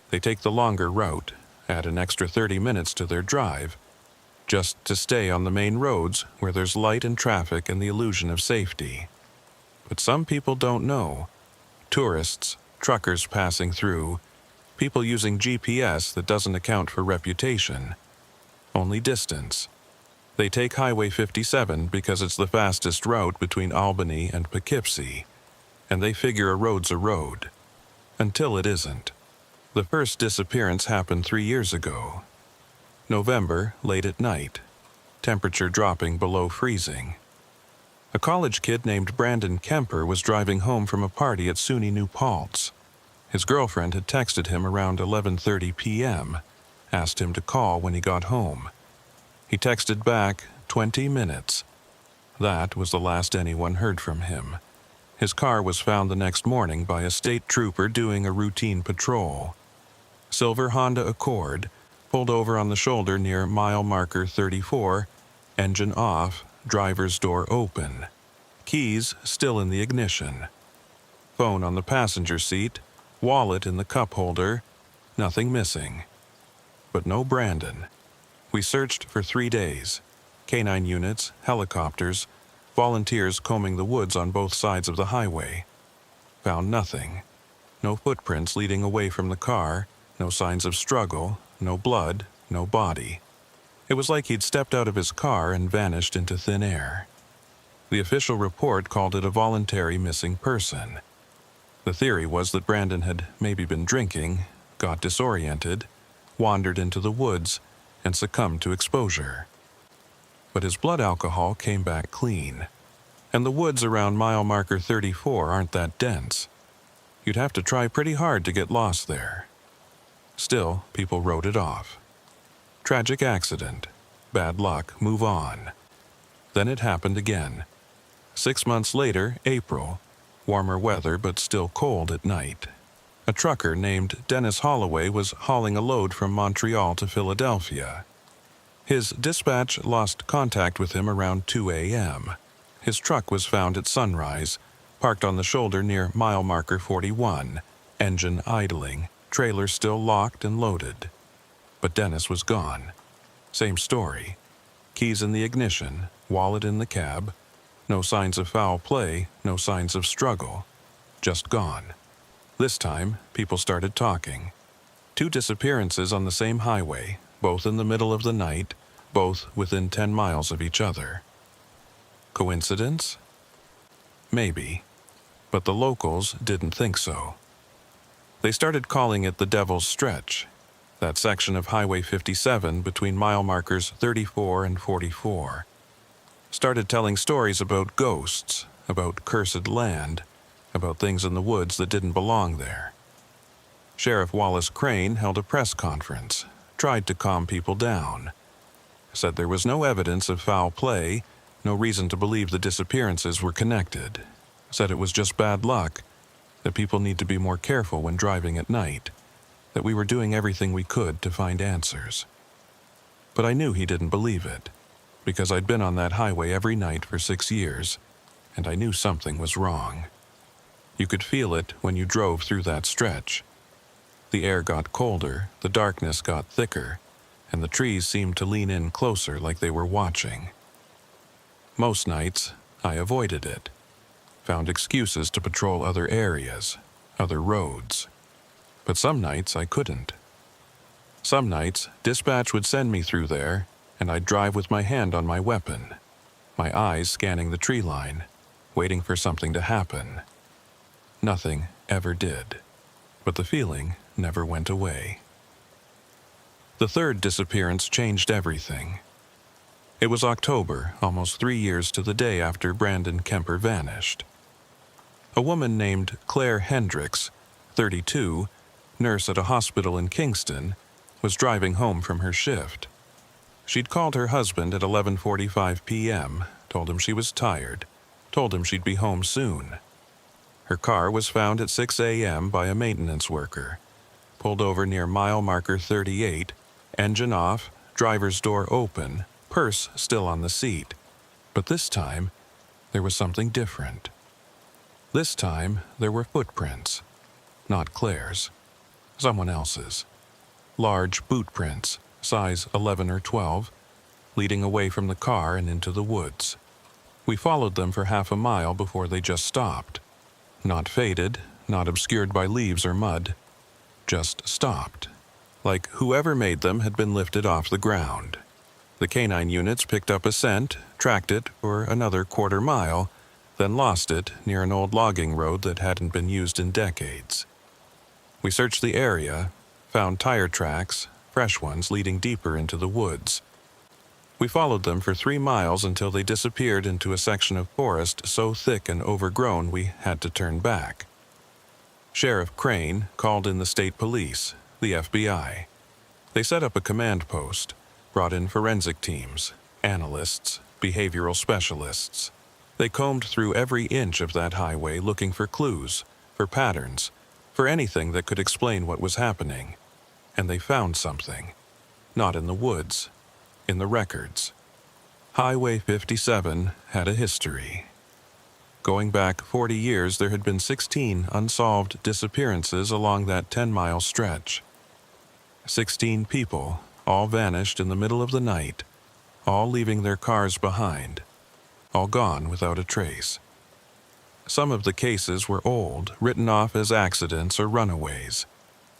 They take the longer route, add an extra 30 minutes to their drive, just to stay on the main roads where there's light and traffic and the illusion of safety. But some people don't know. Tourists, truckers passing through, people using GPS that doesn't account for reputation. Only distance. They take Highway 57 because it's the fastest route between Albany and Poughkeepsie, and they figure a road's a road. Until it isn't. The first disappearance happened 3 years ago. November, late at night. Temperature dropping below freezing. A college kid named Brandon Kemper was driving home from a party at SUNY New Paltz. His girlfriend had texted him around 11:30 p.m., asked him to call when he got home. He texted back 20 minutes. That was the last anyone heard from him. His car was found the next morning by a state trooper doing a routine patrol. Silver Honda Accord, pulled over on the shoulder near mile marker 34, engine off, driver's door open. Keys still in the ignition. Phone on the passenger seat, wallet in the cup holder, nothing missing. But no Brandon. We searched for 3 days. Canine units, helicopters, volunteers combing the woods on both sides of the highway. Found nothing. No footprints leading away from the car, no signs of struggle, no blood, no body. It was like he'd stepped out of his car and vanished into thin air. The official report called it a voluntary missing person. The theory was that Brandon had maybe been drinking, got disoriented, wandered into the woods, and succumbed to exposure. But his blood alcohol came back clean, and the woods around mile marker 34 aren't that dense. You'd have to try pretty hard to get lost there. Still, people wrote it off. Tragic accident. Bad luck. Move on. Then it happened again. 6 months later, April. Warmer weather, but still cold at night. A trucker named Dennis Holloway was hauling a load from Montreal to Philadelphia. His dispatch lost contact with him around 2 a.m. His truck was found at sunrise, parked on the shoulder near mile marker 41, engine idling, trailer still locked and loaded. But Dennis was gone. Same story. Keys in the ignition, wallet in the cab. No signs of foul play, no signs of struggle. Just gone. This time, people started talking. 2 disappearances on the same highway, both in the middle of the night, both within 10 miles of each other. Coincidence? Maybe. But the locals didn't think so. They started calling it the Devil's Stretch, that section of Highway 57 between mile markers 34 and 44. Started telling stories about ghosts, about cursed land, about things in the woods that didn't belong there. Sheriff Wallace Crane held a press conference, tried to calm people down, said there was no evidence of foul play, no reason to believe the disappearances were connected, said it was just bad luck, that people need to be more careful when driving at night, that we were doing everything we could to find answers. But I knew he didn't believe it, because I'd been on that highway every night for 6 years, and I knew something was wrong. You could feel it when you drove through that stretch. The air got colder, the darkness got thicker, and the trees seemed to lean in closer like they were watching. Most nights, I avoided it, found excuses to patrol other areas, other roads. But some nights I couldn't. Some nights, dispatch would send me through there, and I'd drive with my hand on my weapon, my eyes scanning the tree line, waiting for something to happen. Nothing ever did, but the feeling never went away. The third disappearance changed everything. It was October, almost 3 years to the day after Brandon Kemper vanished. A woman named Claire Hendricks, 32, nurse at a hospital in Kingston, was driving home from her shift. She'd called her husband at 11:45 p.m., told him she was tired, told him she'd be home soon. Her car was found at 6 a.m. by a maintenance worker, pulled over near mile marker 38, engine off, driver's door open, purse still on the seat. But this time, there was something different. This time, there were footprints. Not Claire's. Someone else's. Large boot prints, size 11 or 12, leading away from the car and into the woods. We followed them for half a mile before they just stopped. Not faded, not obscured by leaves or mud. Just stopped. Like whoever made them had been lifted off the ground. The canine units picked up a scent, tracked it for another quarter mile, then lost it near an old logging road that hadn't been used in decades. We searched the area, found tire tracks, fresh ones leading deeper into the woods. We followed them for 3 miles until they disappeared into a section of forest so thick and overgrown we had to turn back. Sheriff Crane called in the state police, the FBI. They set up a command post, brought in forensic teams, analysts, behavioral specialists. They combed through every inch of that highway looking for clues, for patterns, for anything that could explain what was happening. And they found something. Not in the woods, in the records. Highway 57 had a history. Going back 40 years, there had been 16 unsolved disappearances along that 10-mile stretch. 16 people, all vanished in the middle of the night, all leaving their cars behind, all gone without a trace. Some of the cases were old, written off as accidents or runaways.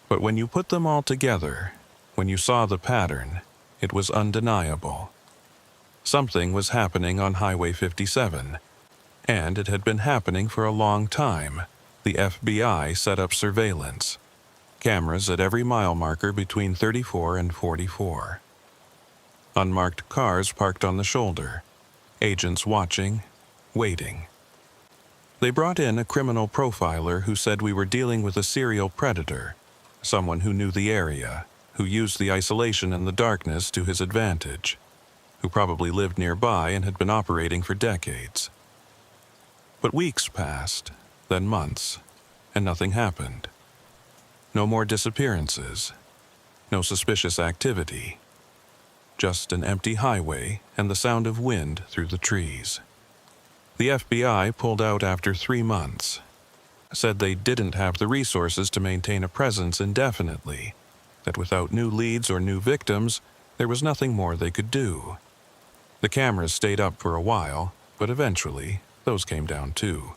But when you put them all together, when you saw the pattern, it was undeniable. Something was happening on Highway 57, and it had been happening for a long time. The FBI set up surveillance. Cameras at every mile marker between 34 and 44. Unmarked cars parked on the shoulder. Agents watching, waiting. They brought in a criminal profiler who said we were dealing with a serial predator, someone who knew the area, who used the isolation and the darkness to his advantage, who probably lived nearby and had been operating for decades. But weeks passed, then months, and nothing happened. No more disappearances, no suspicious activity, just an empty highway and the sound of wind through the trees. The FBI pulled out after 3 months, said they didn't have the resources to maintain a presence indefinitely, that without new leads or new victims, there was nothing more they could do. The cameras stayed up for a while, but eventually, those came down too.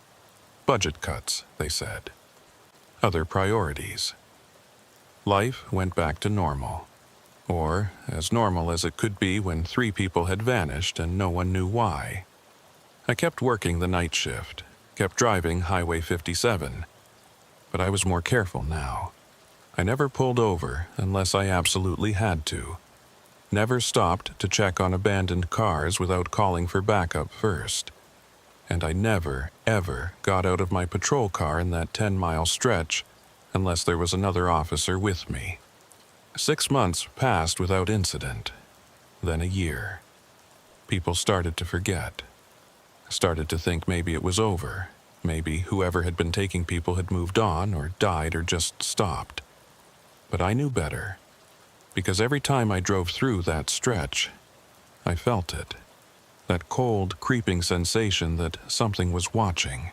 Budget cuts, they said. Other priorities. Life went back to normal. Or as normal as it could be when 3 people had vanished and no one knew why. I kept working the night shift, kept driving Highway 57, but I was more careful now. I never pulled over unless I absolutely had to. Never stopped to check on abandoned cars without calling for backup first. and I never, ever got out of my patrol car in that 10-mile stretch unless there was another officer with me. 6 months passed without incident, then a year. People started to forget, started to think maybe it was over, maybe whoever had been taking people had moved on or died or just stopped. But I knew better, because every time I drove through that stretch, I felt it. That cold, creeping sensation that something was watching,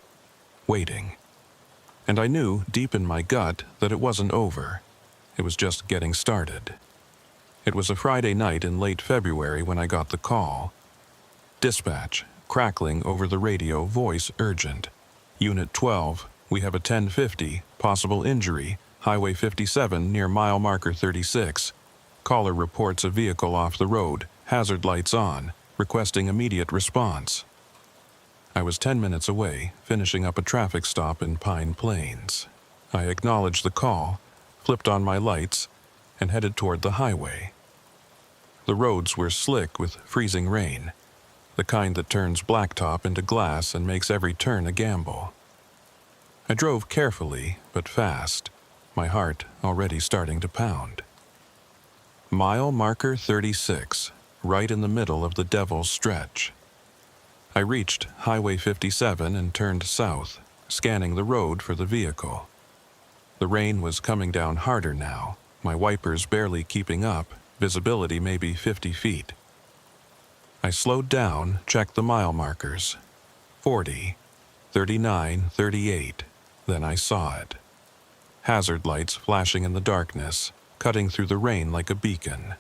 waiting. And I knew, deep in my gut, that it wasn't over. It was just getting started. It was a Friday night in late February when I got the call. Dispatch, crackling over the radio, voice urgent. Unit 12, we have a 1050, possible injury, Highway 57 near mile marker 36. Caller reports a vehicle off the road, hazard lights on, requesting immediate response. I was 10 minutes away, finishing up a traffic stop in Pine Plains. I acknowledged the call, flipped on my lights, and headed toward the highway. The roads were slick with freezing rain, the kind that turns blacktop into glass and makes every turn a gamble. I drove carefully, but fast, my heart already starting to pound. Mile marker 36, right in the middle of the Devil's Stretch. I reached Highway 57 and turned south, scanning the road for the vehicle. The rain was coming down harder now, my wipers barely keeping up, visibility maybe 50 feet. I slowed down, checked the mile markers. 40, 39, 38. Then I saw it. Hazard lights flashing in the darkness, cutting through the rain like a beacon.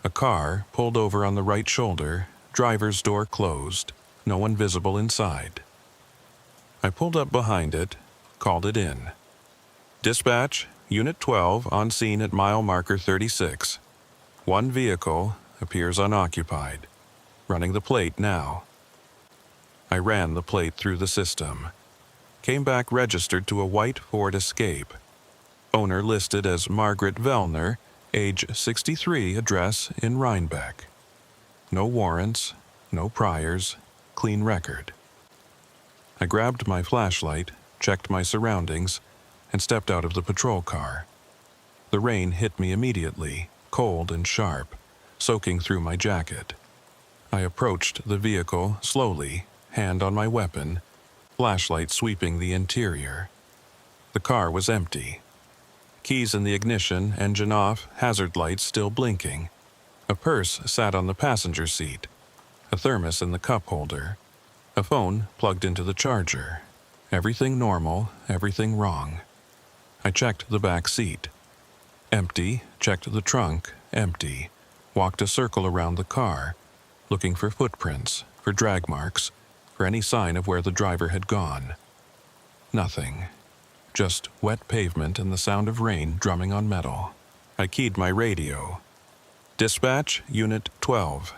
A car pulled over on the right shoulder, driver's door closed, no one visible inside. I pulled up behind it, called it in. Dispatch, Unit 12 on scene at mile marker 36. One vehicle appears unoccupied. Running the plate now. I ran the plate through the system. Came back registered to a white Ford Escape. Owner listed as Margaret Vellner, age 63, address in Rhinebeck. No warrants, no priors, clean record. I grabbed my flashlight, checked my surroundings, and stepped out of the patrol car. The rain hit me immediately, cold and sharp, soaking through my jacket. I approached the vehicle slowly, hand on my weapon, flashlight sweeping the interior. The car was empty. Keys in the ignition, engine off, hazard lights still blinking. A purse sat on the passenger seat, a thermos in the cup holder, a phone plugged into the charger. Everything normal, everything wrong. I checked the back seat. Empty, checked the trunk, empty. Walked a circle around the car, looking for footprints, for drag marks, for any sign of where the driver had gone. Nothing. Just wet pavement and the sound of rain drumming on metal. I keyed my radio. Dispatch, Unit 12.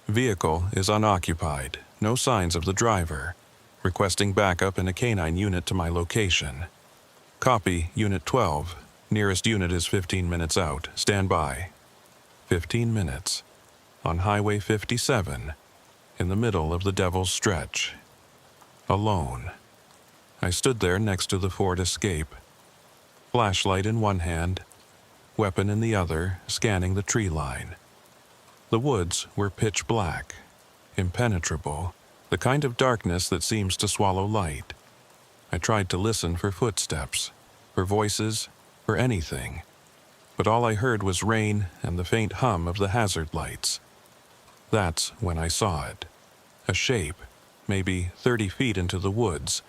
Vehicle is unoccupied. No signs of the driver. Requesting backup in a canine unit to my location. Copy, Unit 12. Nearest unit is 15 minutes out. Stand by. 15 minutes. On Highway 57. In the middle of the Devil's Stretch. Alone. I stood there next to the Ford Escape. Flashlight in one hand, weapon in the other, scanning the tree line. The woods were pitch black, impenetrable, the kind of darkness that seems to swallow light. I tried to listen for footsteps, for voices, for anything, but all I heard was rain and the faint hum of the hazard lights. That's when I saw it. A shape, maybe 30 feet into the woods,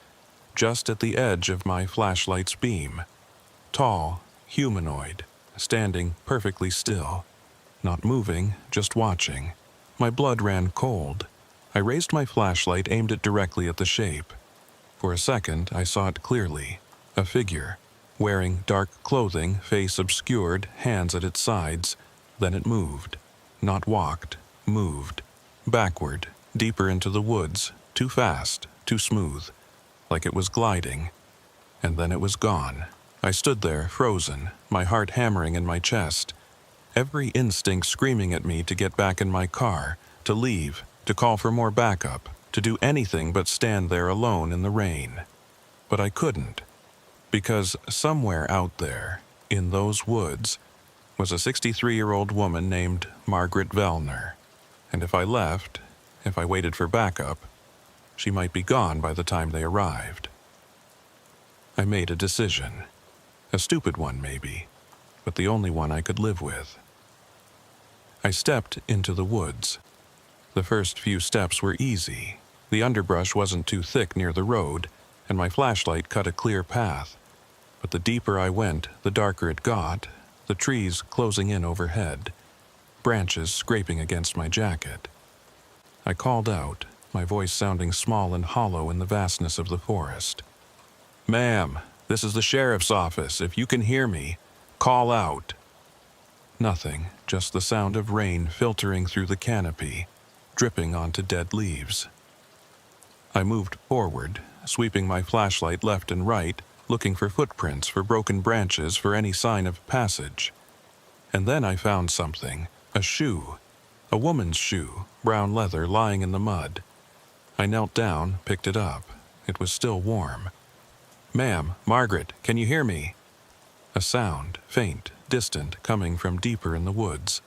just at the edge of my flashlight's beam. Tall, humanoid, standing perfectly still. Not moving, just watching. My blood ran cold. I raised my flashlight, aimed it directly at the shape. For a second, I saw it clearly. A figure, wearing dark clothing, face obscured, hands at its sides. Then it moved. Not walked, moved. Backward, deeper into the woods, too fast, too smooth, like it was gliding. And then it was gone. I stood there, frozen, my heart hammering in my chest. Every instinct screaming at me to get back in my car, to leave, to call for more backup. to do anything but stand there alone in the rain. But I couldn't, because somewhere out there, in those woods, was a 63-year-old woman named Margaret Vellner. And if I left, if I waited for backup, she might be gone by the time they arrived. I made a decision. A stupid one, maybe, but the only one I could live with. I stepped into the woods. The first few steps were easy. The underbrush wasn't too thick near the road, and my flashlight cut a clear path. But the deeper I went, the darker it got, the trees closing in overhead, branches scraping against my jacket. I called out, my voice sounding small and hollow in the vastness of the forest. "Ma'am, this is the sheriff's office. If you can hear me, call out." Nothing, just the sound of rain filtering through the canopy, dripping onto dead leaves. I moved forward, sweeping my flashlight left and right, looking for footprints, for broken branches, for any sign of passage. And then I found something, a shoe, a woman's shoe, brown leather, lying in the mud. I knelt down, picked it up. It was still warm. "Ma'am, Margaret, can you hear me?" A sound, faint, distant, coming from deeper in the woods.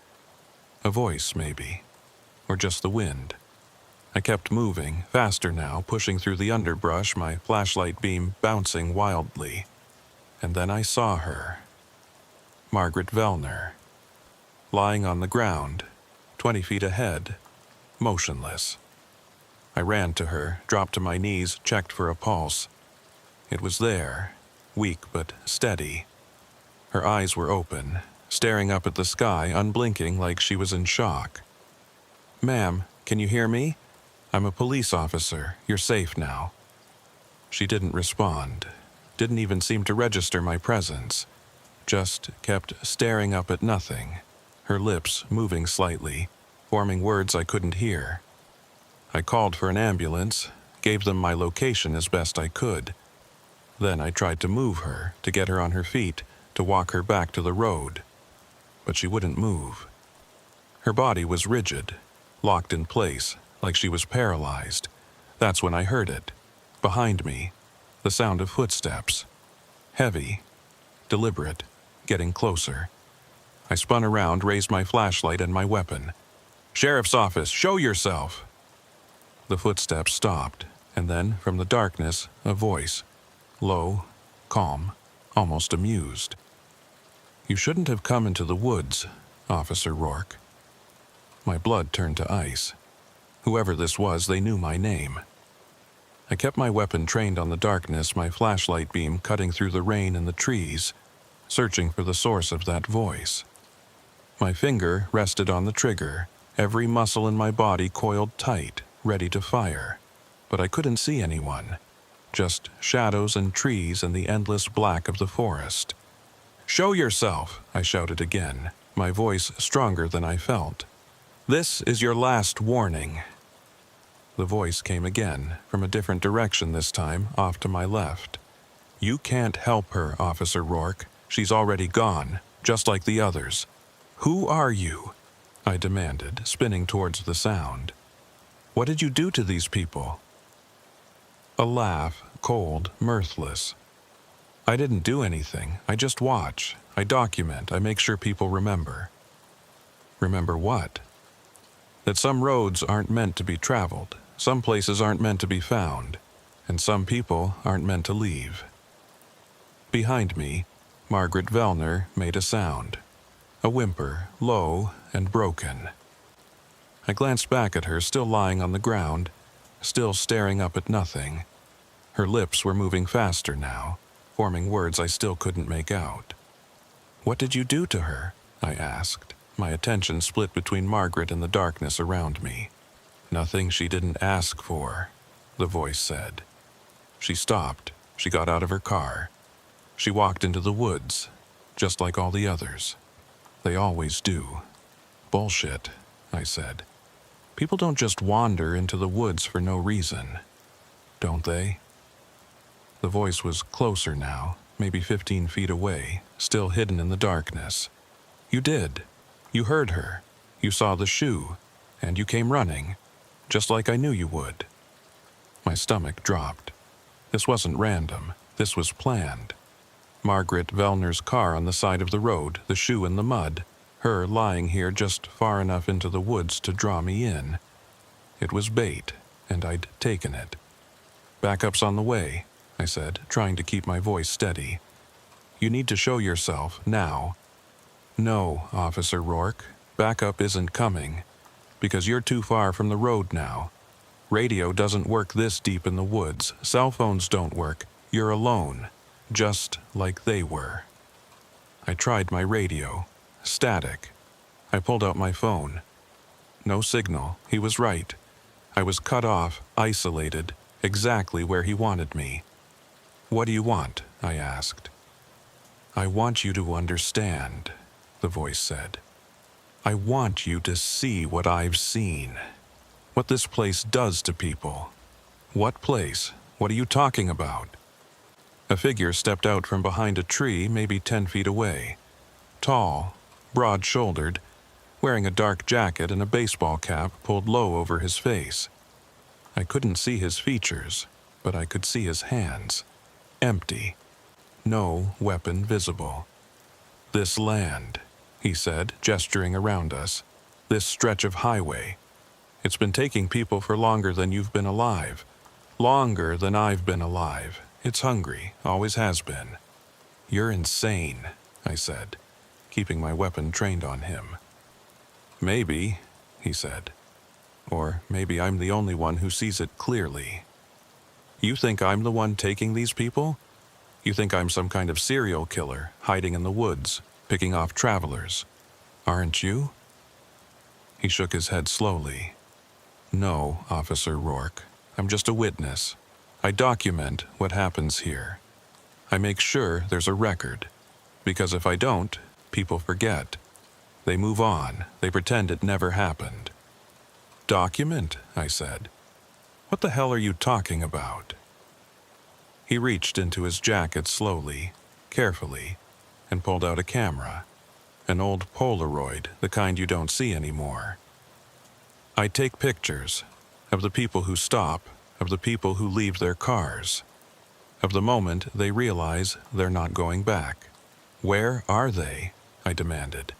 A voice, maybe, or just the wind. I kept moving, faster now, pushing through the underbrush, my flashlight beam bouncing wildly. And then I saw her. Margaret Vellner, lying on the ground, 20 feet ahead, motionless. I ran to her, dropped to my knees, checked for a pulse. It was there, weak but steady. Her eyes were open, staring up at the sky, unblinking like she was in shock. "Ma'am, can you hear me? I'm a police officer. You're safe now." She didn't respond, didn't even seem to register my presence, just kept staring up at nothing, her lips moving slightly, forming words I couldn't hear. I called for an ambulance, gave them my location as best I could. Then I tried to move her, to get her on her feet, to walk her back to the road. But she wouldn't move. Her body was rigid, locked in place, like she was paralyzed. That's when I heard it. Behind me, the sound of footsteps. Heavy, deliberate, getting closer. I spun around, raised my flashlight and my weapon. "Sheriff's office, show yourself!" The footsteps stopped, and then, from the darkness, a voice. Low, calm, almost amused. "You shouldn't have come into the woods, Officer Rourke." My blood turned to ice. Whoever this was, they knew my name. I kept my weapon trained on the darkness, my flashlight beam cutting through the rain and the trees, searching for the source of that voice. My finger rested on the trigger, every muscle in my body coiled tight, ready to fire. But I couldn't see anyone, just shadows and trees and the endless black of the forest. "Show yourself," I shouted again, my voice stronger than I felt. "This is your last warning." The voice came again, from a different direction this time, off to my left. "You can't help her, Officer Rourke. She's already gone, just like the others." "Who are you?" I demanded, spinning towards the sound. "What did you do to these people?" A laugh, cold, mirthless. "I didn't do anything. I just watch. I document. I make sure people remember." "Remember what?" "That some roads aren't meant to be traveled, some places aren't meant to be found, and some people aren't meant to leave." Behind me, Margaret Vellner made a sound. A whimper, low and broken. I glanced back at her, still lying on the ground, still staring up at nothing. Her lips were moving faster now, forming words I still couldn't make out. "What did you do to her?" I asked, my attention split between Margaret and the darkness around me. "Nothing she didn't ask for," the voice said. She stopped. She got out of her car. She walked into the woods, just like all the others. They always do. "Bullshit," I said. "People don't just wander into the woods for no reason, don't they?" The voice was closer now, maybe 15 feet away, still hidden in the darkness. "You did. You heard her. You saw the shoe, and you came running, just like I knew you would." My stomach dropped. This wasn't random. This was planned. Margaret Vellner's car on the side of the road, the shoe in the mud, her lying here just far enough into the woods to draw me in. It was bait, and I'd taken it. "Backup's on the way," I said, trying to keep my voice steady. "You need to show yourself, now." "No, Officer Rourke, backup isn't coming, because you're too far from the road now. Radio doesn't work this deep in the woods. Cell phones don't work. You're alone, just like they were." I tried my radio. Static. I pulled out my phone. No signal. He was right. I was cut off, isolated, exactly where he wanted me. "What do you want?" I asked. "I want you to understand," the voice said. "I want you to see what I've seen. What this place does to people." "What place? What are you talking about?" A figure stepped out from behind a tree maybe 10 feet away. Tall, broad-shouldered, wearing a dark jacket and a baseball cap pulled low over his face. I couldn't see his features, but I could see his hands. Empty. No weapon visible. "This land," he said, gesturing around us. "This stretch of highway. It's been taking people for longer than you've been alive. Longer than I've been alive. It's hungry, always has been." "You're insane," I said, keeping my weapon trained on him. "Maybe," he said. "Or maybe I'm the only one who sees it clearly. You think I'm the one taking these people? You think I'm some kind of serial killer, hiding in the woods, picking off travelers. Aren't you?" He shook his head slowly. "No, Officer Rourke. I'm just a witness. I document what happens here. I make sure there's a record. Because if I don't, people forget. They move on. They pretend it never happened." "Document?" I said. "What the hell are you talking about?" He reached into his jacket slowly, carefully, and pulled out a camera. An old Polaroid, the kind you don't see anymore. "I take pictures of the people who stop, of the people who leave their cars, of the moment they realize they're not going back. Where are they?" I demanded.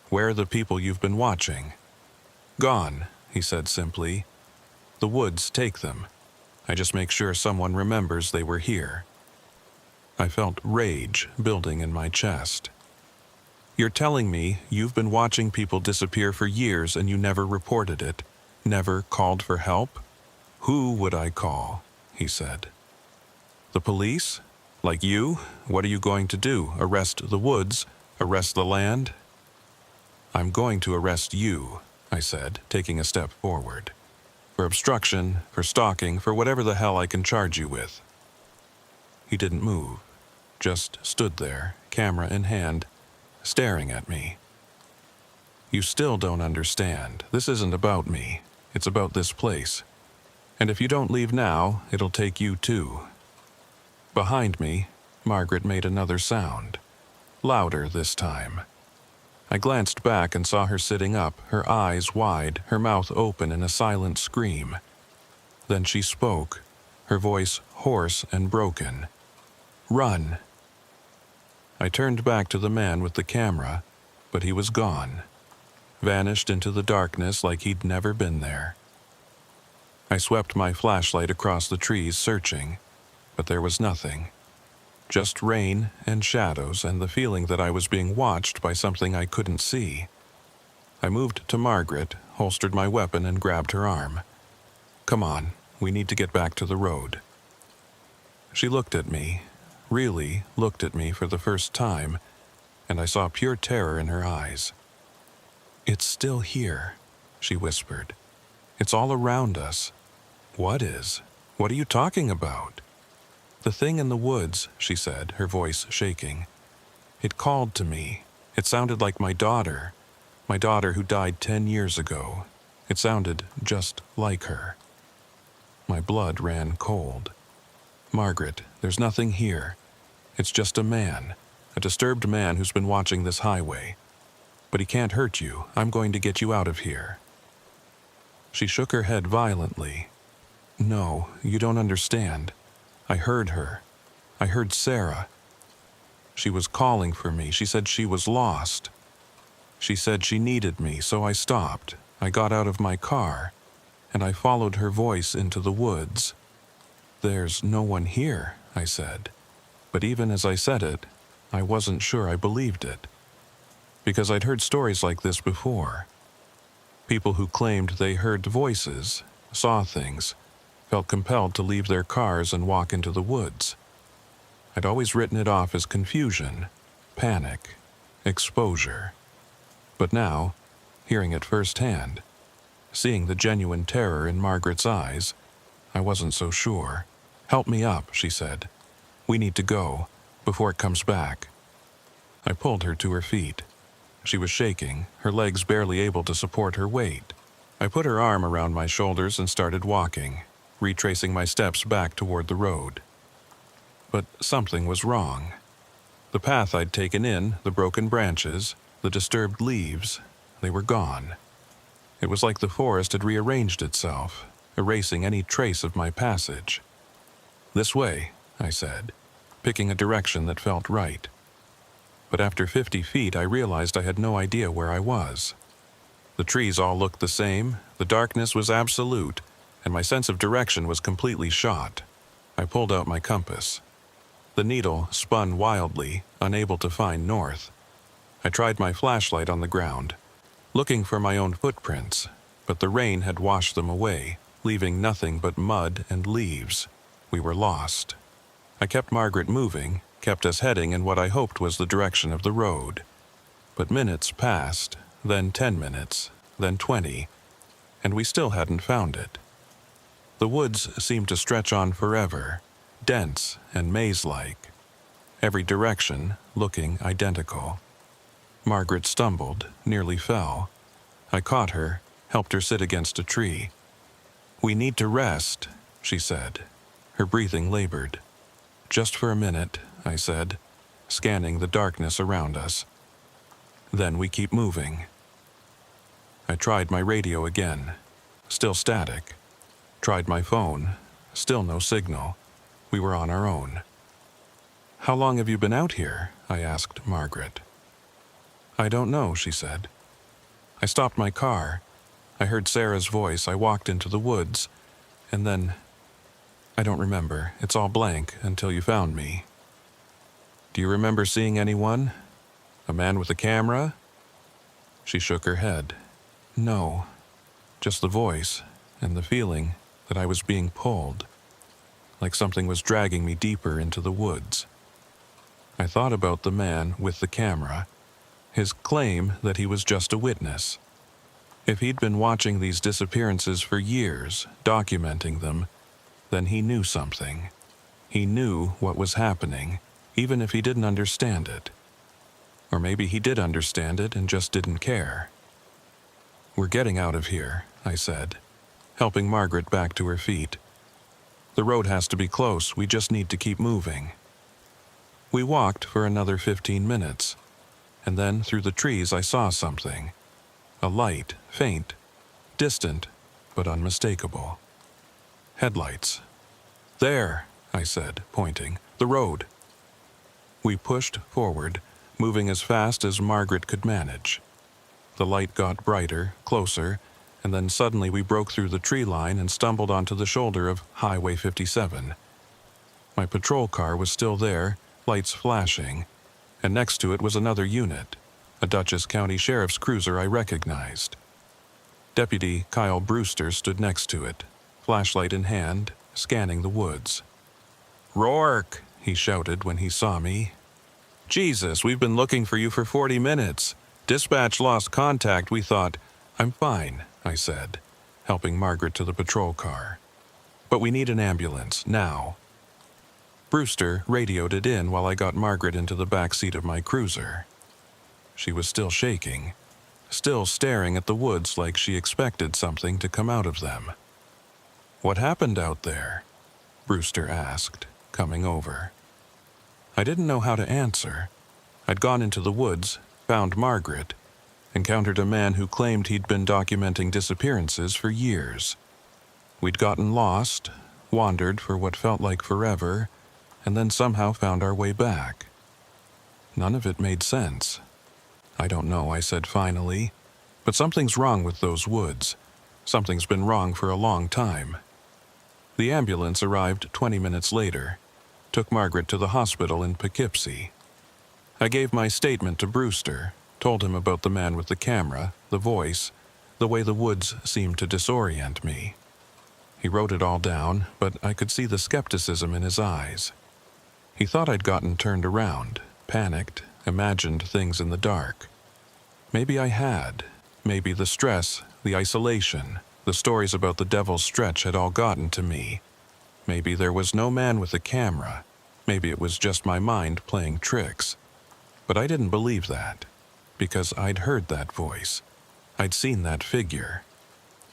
"Where are the people you've been watching?" "Gone," he said simply. "The woods take them. I just make sure someone remembers they were here." I felt rage building in my chest. "You're telling me you've been watching people disappear for years and you never reported it? Never called for help?" "Who would I call?" he said. "The police? Like you? What are you going to do? Arrest the woods? Arrest the land?" "I'm going to arrest you," I said, taking a step forward. "For obstruction, for stalking, for whatever the hell I can charge you with." He didn't move, just stood there, camera in hand, staring at me. "You still don't understand. This isn't about me. It's about this place. And if you don't leave now, it'll take you too." Behind me, Margaret made another sound. Louder this time. I glanced back and saw her sitting up, her eyes wide, her mouth open in a silent scream. Then she spoke, her voice hoarse and broken. "Run!" I turned back to the man with the camera, but he was gone. Vanished into the darkness like he'd never been there. I swept my flashlight across the trees, searching, but there was nothing. Just rain and shadows and the feeling that I was being watched by something I couldn't see. I moved to Margaret, holstered my weapon, and grabbed her arm. "Come on, we need to get back to the road." She looked at me, really looked at me for the first time, and I saw pure terror in her eyes. "It's still here," she whispered. "It's all around us." "What is? What are you talking about?" "The thing in the woods," she said, her voice shaking. "It called to me. It sounded like my daughter who died 10 years ago. It sounded just like her." My blood ran cold. "Margaret, there's nothing here. It's just a man, a disturbed man who's been watching this highway. But he can't hurt you. I'm going to get you out of here." She shook her head violently. No, you don't understand. I heard her. I heard Sarah. She was calling for me. She said she was lost. She said she needed me, so I stopped. I got out of my car, and I followed her voice into the woods. There's no one here, I said. But even as I said it, I wasn't sure I believed it. Because I'd heard stories like this before. People who claimed they heard voices, saw things, felt compelled to leave their cars and walk into the woods. I'd always written it off as confusion, panic, exposure. But now, hearing it firsthand, seeing the genuine terror in Margaret's eyes, I wasn't so sure. "Help me up," she said. "We need to go, before it comes back." I pulled her to her feet. She was shaking, her legs barely able to support her weight. I put her arm around my shoulders and started walking, retracing my steps back toward the road. But something was wrong. The path I'd taken in, the broken branches, the disturbed leaves, they were gone. It was like the forest had rearranged itself, erasing any trace of my passage. "This way," I said, picking a direction that felt right. But after 50 feet, I realized I had no idea where I was. The trees all looked the same, the darkness was absolute, and my sense of direction was completely shot. I pulled out my compass. The needle spun wildly, unable to find north. I tried my flashlight on the ground, looking for my own footprints, but the rain had washed them away, leaving nothing but mud and leaves. We were lost. I kept Margaret moving, kept us heading in what I hoped was the direction of the road. But minutes passed, then 10 minutes, then 20, and we still hadn't found it. The woods seemed to stretch on forever, dense and maze-like, every direction looking identical. Margaret stumbled, nearly fell. I caught her, helped her sit against a tree. "We need to rest," she said. Her breathing labored. "Just for a minute," I said, scanning the darkness around us. "Then we keep moving." I tried my radio again. Still static. Tried my phone. Still no signal. We were on our own. "How long have you been out here?" I asked Margaret. "I don't know," she said. I stopped my car. I heard Sarah's voice. I walked into the woods. And then, I don't remember. It's all blank until you found me. "Do you remember seeing anyone? A man with a camera?" She shook her head. "No, just the voice and the feeling that I was being pulled, like something was dragging me deeper into the woods." I thought about the man with the camera, his claim that he was just a witness. If he'd been watching these disappearances for years, documenting them, then he knew something. He knew what was happening, even if he didn't understand it. Or maybe he did understand it and just didn't care. "We're getting out of here," I said, helping Margaret back to her feet. "The road has to be close. We just need to keep moving." We walked for another 15 minutes, and then through the trees I saw something. A light, faint, distant, but unmistakable. Headlights. "There," I said, pointing. "The road." We pushed forward, moving as fast as Margaret could manage. The light got brighter, closer, and then suddenly we broke through the tree line and stumbled onto the shoulder of Highway 57. My patrol car was still there, lights flashing, and next to it was another unit, a Dutchess County Sheriff's cruiser I recognized. Deputy Kyle Brewster stood next to it, flashlight in hand, scanning the woods. "Rourke!" he shouted when he saw me. "Jesus, we've been looking for you for 40 minutes. Dispatch lost contact. We thought—" "I'm fine," I said, helping Margaret to the patrol car. "But we need an ambulance, now." Brewster radioed it in while I got Margaret into the back seat of my cruiser. She was still shaking, still staring at the woods like she expected something to come out of them. "What happened out there?" Brewster asked, coming over. I didn't know how to answer. I'd gone into the woods, found Margaret, encountered a man who claimed he'd been documenting disappearances for years. We'd gotten lost, wandered for what felt like forever, and then somehow found our way back. None of it made sense. I don't know, I said finally, but something's wrong with those woods. Something's been wrong for a long time. The ambulance arrived 20 minutes later, took Margaret to the hospital in Poughkeepsie. I gave my statement to Brewster, told him about the man with the camera, the voice, the way the woods seemed to disorient me. He wrote it all down, but I could see the skepticism in his eyes. He thought I'd gotten turned around, panicked, imagined things in the dark. Maybe I had. Maybe the stress, the isolation, the stories about the Devil's Stretch had all gotten to me. Maybe there was no man with a camera. Maybe it was just my mind playing tricks. But I didn't believe that, because I'd heard that voice. I'd seen that figure.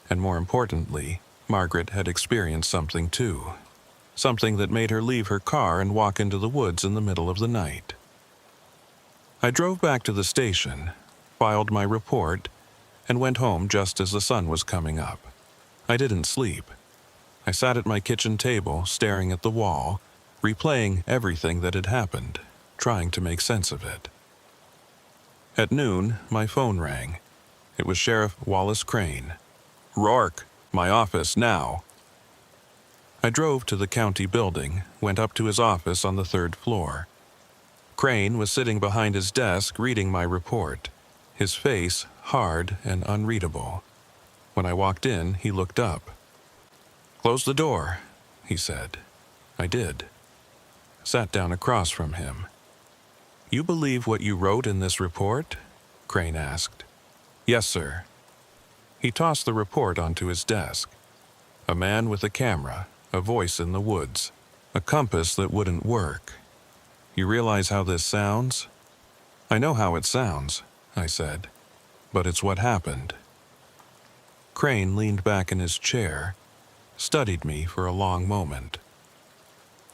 And more importantly, Margaret had experienced something too. Something that made her leave her car and walk into the woods in the middle of the night. I drove back to the station, filed my report, and went home just as the sun was coming up. I didn't sleep. I sat at my kitchen table, staring at the wall, replaying everything that had happened, trying to make sense of it. At noon, my phone rang. It was Sheriff Wallace Crane. "Rourke, my office now." I drove to the county building, went up to his office on the 3rd floor. Crane was sitting behind his desk reading my report, his face hard and unreadable. When I walked in, he looked up. "Close the door," he said. I did. Sat down across from him. "You believe what you wrote in this report?" Crane asked. "Yes, sir." He tossed the report onto his desk. A man with a camera, a voice in the woods, a compass that wouldn't work. "You realize how this sounds?" "I know how it sounds," I said, "but it's what happened." Crane leaned back in his chair, studied me for a long moment.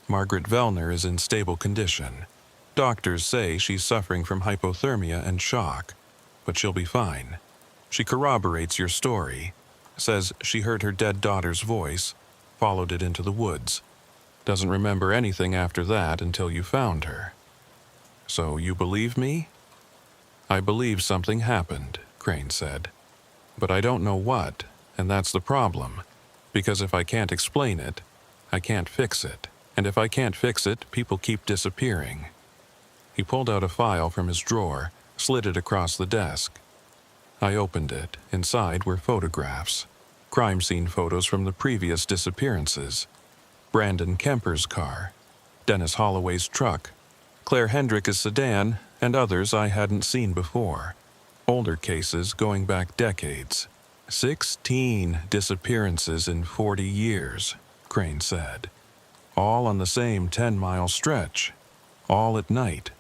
"Margaret Vellner is in stable condition. Doctors say she's suffering from hypothermia and shock, but she'll be fine. She corroborates your story, says she heard her dead daughter's voice, followed it into the woods. Doesn't remember anything after that until you found her. So you believe me?" "I believe something happened," Crane said. "But I don't know what, and that's the problem. Because if I can't explain it, I can't fix it. And if I can't fix it, people keep disappearing." He pulled out a file from his drawer, slid it across the desk. I opened it. Inside were photographs. Crime scene photos from the previous disappearances. Brandon Kemper's car, Dennis Holloway's truck, Claire Hendrick's sedan, and others I hadn't seen before. Older cases going back decades. 16 disappearances in 40 years, Crane said. All on the same 10-mile stretch. All at night.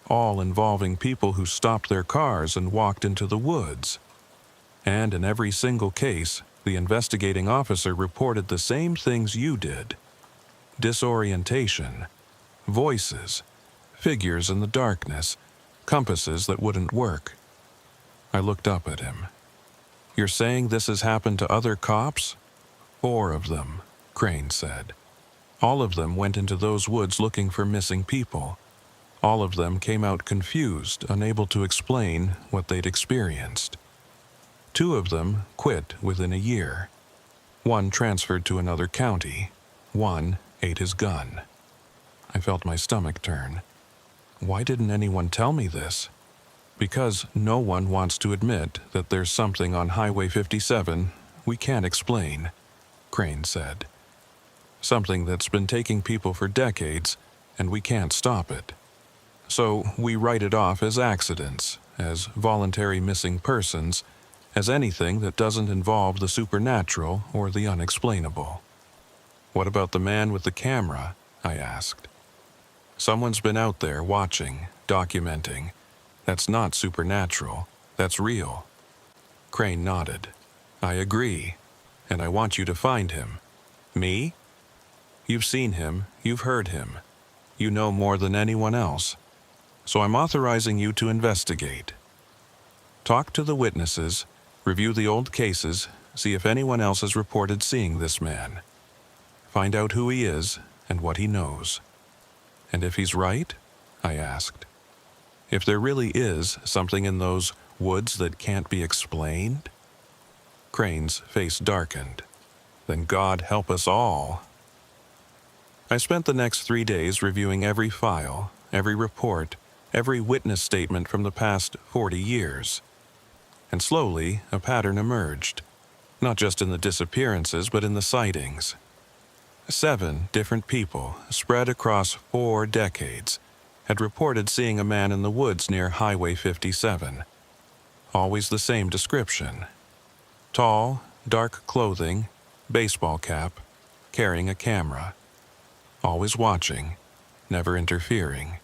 All involving people who stopped their cars and walked into the woods. And in every single case, the investigating officer reported the same things you did. Disorientation, voices, figures in the darkness, compasses that wouldn't work. I looked up at him. "You're saying this has happened to other cops?" "4 of them," Crane said. "All of them went into those woods looking for missing people. All of them came out confused, unable to explain what they'd experienced. 2 of them quit within a year. 1 transferred to another county. 1 ate his gun." I felt my stomach turn. Why didn't anyone tell me this? Because no one wants to admit that there's something on Highway 57 we can't explain, Crane said. Something that's been taking people for decades, and we can't stop it. So we write it off as accidents, as voluntary missing persons, as anything that doesn't involve the supernatural or the unexplainable. "What about the man with the camera?" I asked. "Someone's been out there watching, documenting. That's not supernatural. That's real." Crane nodded. "I agree, and I want you to find him." "Me?" "You've seen him, you've heard him. You know more than anyone else. So I'm authorizing you to investigate. Talk to the witnesses, review the old cases, see if anyone else has reported seeing this man. Find out who he is and what he knows. And if he's right? I asked. If there really is something in those woods that can't be explained? Crane's face darkened. Then God help us all. I spent the next 3 days reviewing every file, every report, every witness statement from the past 40 years. And slowly, a pattern emerged, not just in the disappearances, but in the sightings. 7 different people, spread across 4 decades, had reported seeing a man in the woods near Highway 57. Always the same description. Tall, dark clothing, baseball cap, carrying a camera. Always watching, never interfering.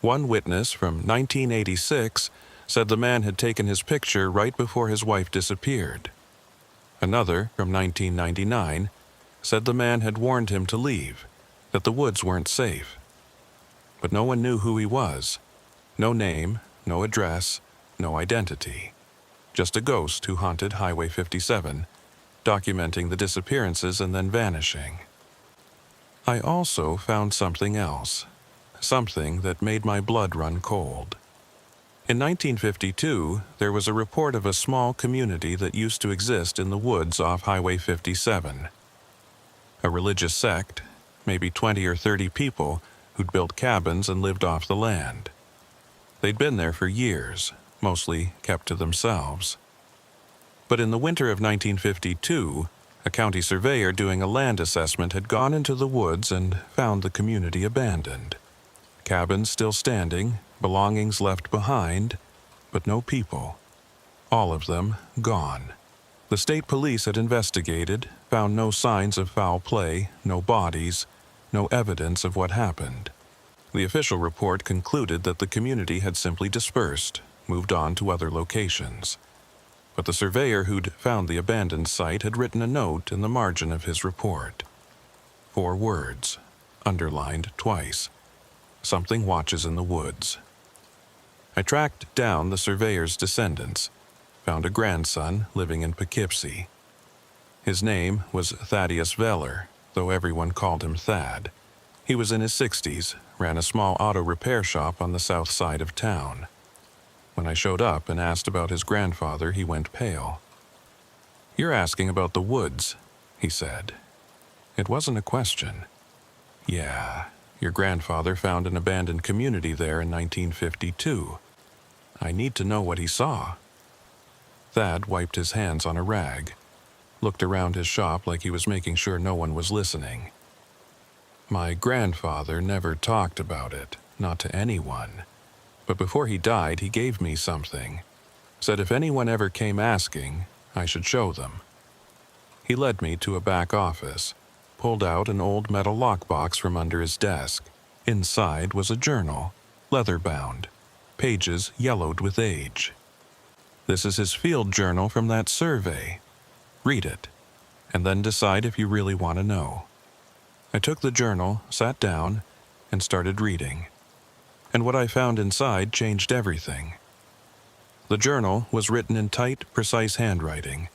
One witness from 1986 said the man had taken his picture right before his wife disappeared. Another, from 1999, said the man had warned him to leave, that the woods weren't safe. But no one knew who he was. No name, no address, no identity. Just a ghost who haunted Highway 57, documenting the disappearances and then vanishing. I also found something else, something that made my blood run cold. In 1952, there was a report of a small community that used to exist in the woods off Highway 57. A religious sect, maybe 20 or 30 people who'd built cabins and lived off the land. They'd been there for years, mostly kept to themselves. But in the winter of 1952, a county surveyor doing a land assessment had gone into the woods and found the community abandoned. Cabins still standing, belongings left behind, but no people. All of them gone. The state police had investigated, found no signs of foul play, no bodies, no evidence of what happened. The official report concluded that the community had simply dispersed, moved on to other locations. But the surveyor who'd found the abandoned site had written a note in the margin of his report. 4 words, underlined twice. Something watches in the woods. I tracked down the surveyor's descendants, found a grandson living in Poughkeepsie. His name was Thaddeus Veller, though everyone called him Thad. He was in his 60s, ran a small auto repair shop on the south side of town. When I showed up and asked about his grandfather, he went pale. "You're asking about the woods," he said. It wasn't a question. "Yeah, your grandfather found an abandoned community there in 1952. I need to know what he saw." Thad wiped his hands on a rag, looked around his shop like he was making sure no one was listening. "My grandfather never talked about it, not to anyone. But before he died, he gave me something. Said if anyone ever came asking, I should show them." He led me to a back office, pulled out an old metal lockbox from under his desk. Inside was a journal, leather-bound, pages yellowed with age. "This is his field journal from that survey. Read it, and then decide if you really want to know." I took the journal, sat down, and started reading. And what I found inside changed everything. The journal was written in tight, precise handwriting,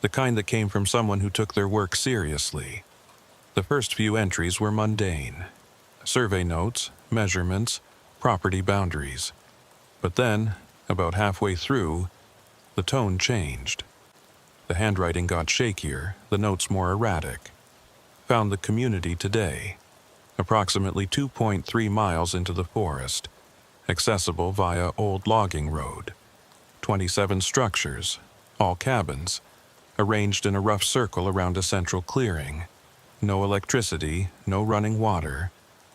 the kind that came from someone who took their work seriously. The first few entries were mundane. Survey notes, measurements, property boundaries. But then, about halfway through, the tone changed. The handwriting got shakier, the notes more erratic. Found the community today, approximately 2.3 miles into the forest, accessible via old logging road. 27 structures, all cabins, arranged in a rough circle around a central clearing. No electricity, no running water.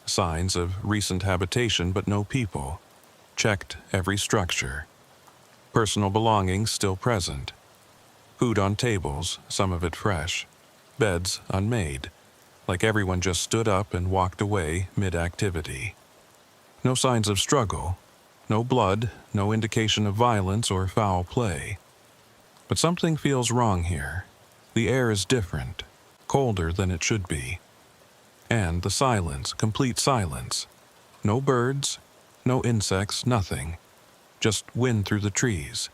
Signs of recent habitation but no people. Checked every structure. Personal belongings still present. Food on tables, some of it fresh. Beds unmade, like everyone just stood up and walked away mid-activity. No signs of struggle. No blood, no indication of violence or foul play. But something feels wrong here. The air is different, colder than it should be. And the silence, complete silence. No birds, no insects, nothing. Just wind through the trees.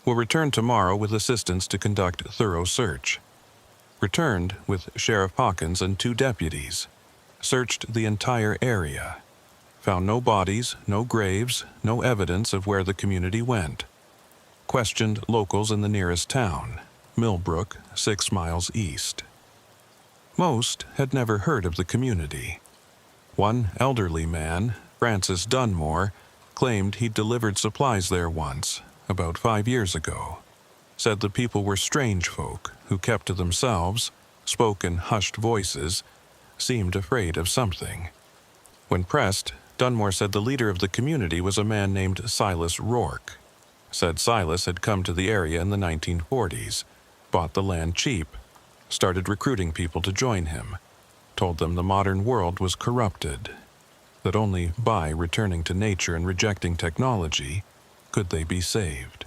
Will return tomorrow with assistance to conduct thorough search. Returned with Sheriff Hawkins and 2 deputies. Searched the entire area. Found no bodies, no graves, no evidence of where the community went. Questioned locals in the nearest town, Millbrook, 6 miles east. Most had never heard of the community. One elderly man, Francis Dunmore, claimed he'd delivered supplies there once, about 5 years ago. Said the people were strange folk who kept to themselves, spoke in hushed voices, seemed afraid of something. When pressed, Dunmore said the leader of the community was a man named Silas Rourke. Said Silas had come to the area in the 1940s, bought the land cheap, started recruiting people to join him, told them the modern world was corrupted, that only by returning to nature and rejecting technology could they be saved.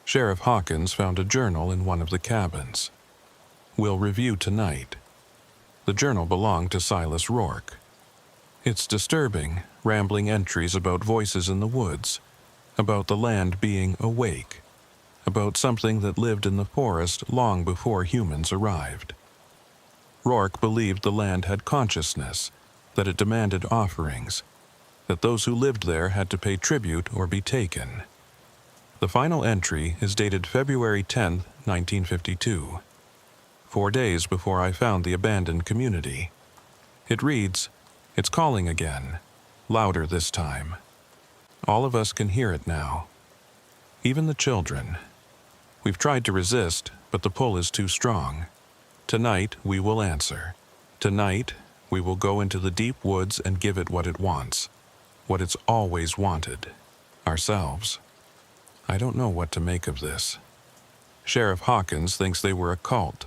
Sheriff Hawkins found a journal in one of the cabins. We'll review tonight. The journal belonged to Silas Rourke. It's disturbing, rambling entries about voices in the woods, about the land being awake, about something that lived in the forest long before humans arrived. Rourke believed the land had consciousness, that it demanded offerings, that those who lived there had to pay tribute or be taken. The final entry is dated February 10, 1952, 4 days before I found the abandoned community. It reads, "It's calling again, louder this time. All of us can hear it now. Even the children. We've tried to resist, but the pull is too strong. Tonight we will answer. Tonight we will go into the deep woods and give it what it wants, what it's always wanted, ourselves." I don't know what to make of this. Sheriff Hawkins thinks they were a cult,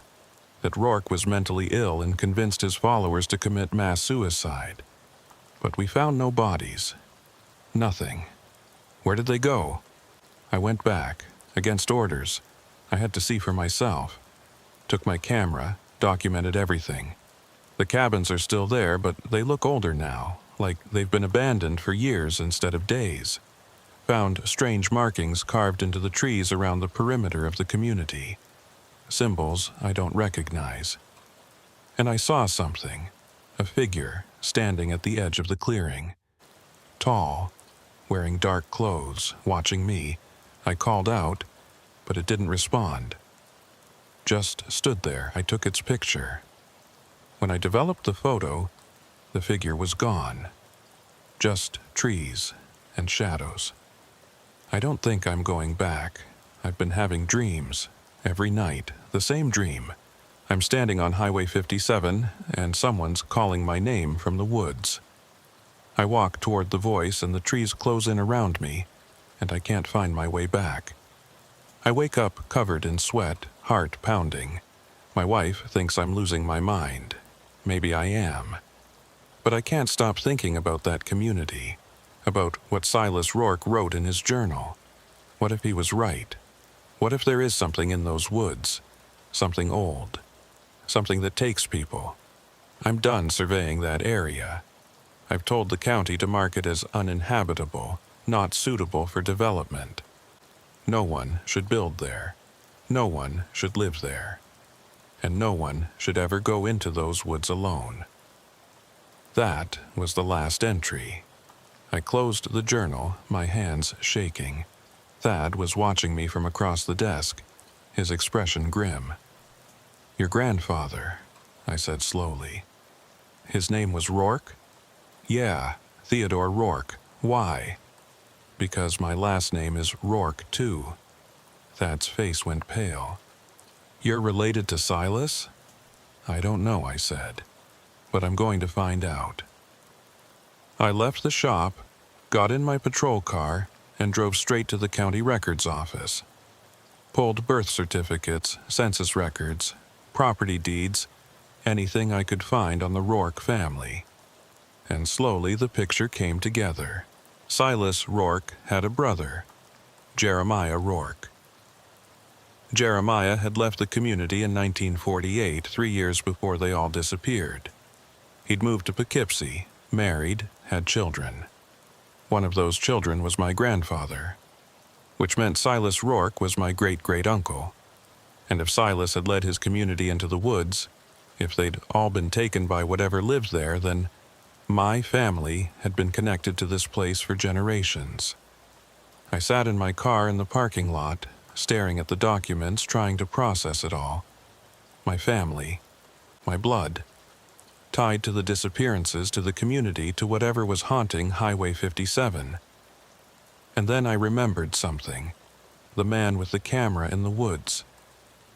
that Rourke was mentally ill and convinced his followers to commit mass suicide. But we found no bodies. Nothing. Where did they go? I went back, against orders. I had to see for myself. Took my camera, documented everything. The cabins are still there, but they look older now, like they've been abandoned for years instead of days. Found strange markings carved into the trees around the perimeter of the community. Symbols I don't recognize. And I saw something, a figure standing at the edge of the clearing. Tall, wearing dark clothes, watching me. I called out, but it didn't respond. Just stood there. I took its picture. When I developed the photo, the figure was gone. Just trees and shadows. I don't think I'm going back. I've been having dreams, every night, the same dream. I'm standing on Highway 57, and someone's calling my name from the woods. I walk toward the voice, and the trees close in around me, and I can't find my way back. I wake up covered in sweat, heart pounding. My wife thinks I'm losing my mind. Maybe I am. But I can't stop thinking about that community, about what Silas Rourke wrote in his journal. What if he was right? What if there is something in those woods? Something old. Something that takes people. I'm done surveying that area. I've told the county to mark it as uninhabitable, not suitable for development. No one should build there. No one should live there. And no one should ever go into those woods alone. That was the last entry. I closed the journal, my hands shaking. Thad was watching me from across the desk, his expression grim. "Your grandfather," I said slowly. "His name was Rourke?" "Yeah, Theodore Rourke. Why?" "Because my last name is Rourke, too." Thad's face went pale. "You're related to Silas?" "I don't know," I said, "but I'm going to find out." I left the shop, got in my patrol car, and drove straight to the county records office. Pulled birth certificates, census records, property deeds, anything I could find on the Rourke family. And slowly the picture came together. Silas Rourke had a brother, Jeremiah Rourke. Jeremiah had left the community in 1948, 3 years before they all disappeared. He'd moved to Poughkeepsie, married, had children. One of those children was my grandfather. which meant Silas Rourke was my great-great-uncle. And if Silas had led his community into the woods, if they'd all been taken by whatever lived there, then my family had been connected to this place for generations. I sat in my car in the parking lot, staring at the documents, trying to process it all. My family, my blood, tied to the disappearances, to the community, to whatever was haunting Highway 57. And then I remembered something. The man with the camera in the woods.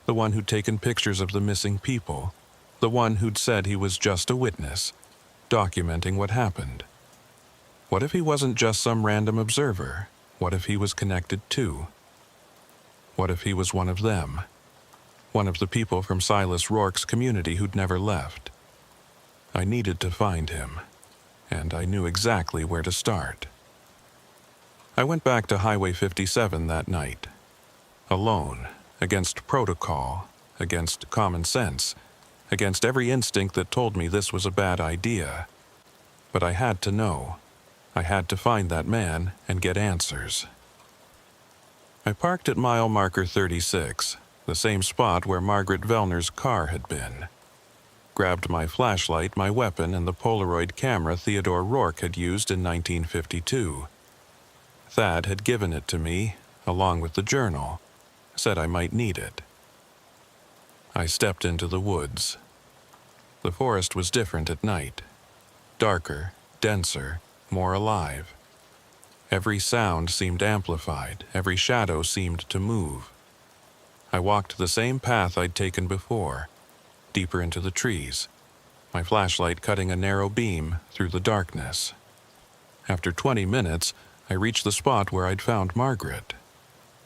The one who'd taken pictures of the missing people. The one who'd said he was just a witness, documenting what happened. What if he wasn't just some random observer? What if he was connected too? What if he was one of them? One of the people from Silas Rourke's community who'd never left? I needed to find him, and I knew exactly where to start. I went back to Highway 57 that night, alone, against protocol, against common sense, against every instinct that told me this was a bad idea. But I had to know. I had to find that man and get answers. I parked at mile marker 36, the same spot where Margaret Vellner's car had been. Grabbed my flashlight, my weapon, and the Polaroid camera Theodore Rourke had used in 1952. Thad had given it to me, along with the journal, said I might need it. I stepped into the woods. The forest was different at night. Darker, denser, more alive. Every sound seemed amplified, every shadow seemed to move. I walked the same path I'd taken before, deeper into the trees, my flashlight cutting a narrow beam through the darkness. After 20 minutes, I reached the spot where I'd found Margaret.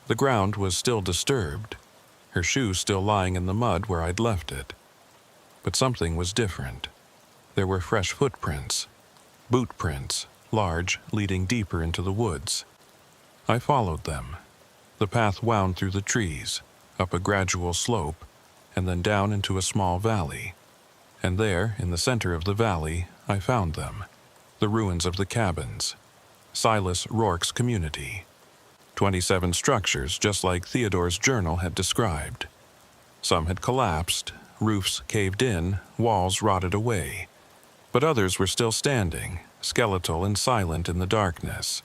The ground was still disturbed, her shoe still lying in the mud where I'd left it. But something was different. There were fresh footprints, boot prints, large, leading deeper into the woods. I followed them. The path wound through the trees, up a gradual slope, and then down into a small valley. And there, in the center of the valley, I found them, the ruins of the cabins, Silas Rourke's community. 27 structures, just like Theodore's journal had described. Some had collapsed, roofs caved in, walls rotted away. But others were still standing, skeletal and silent in the darkness.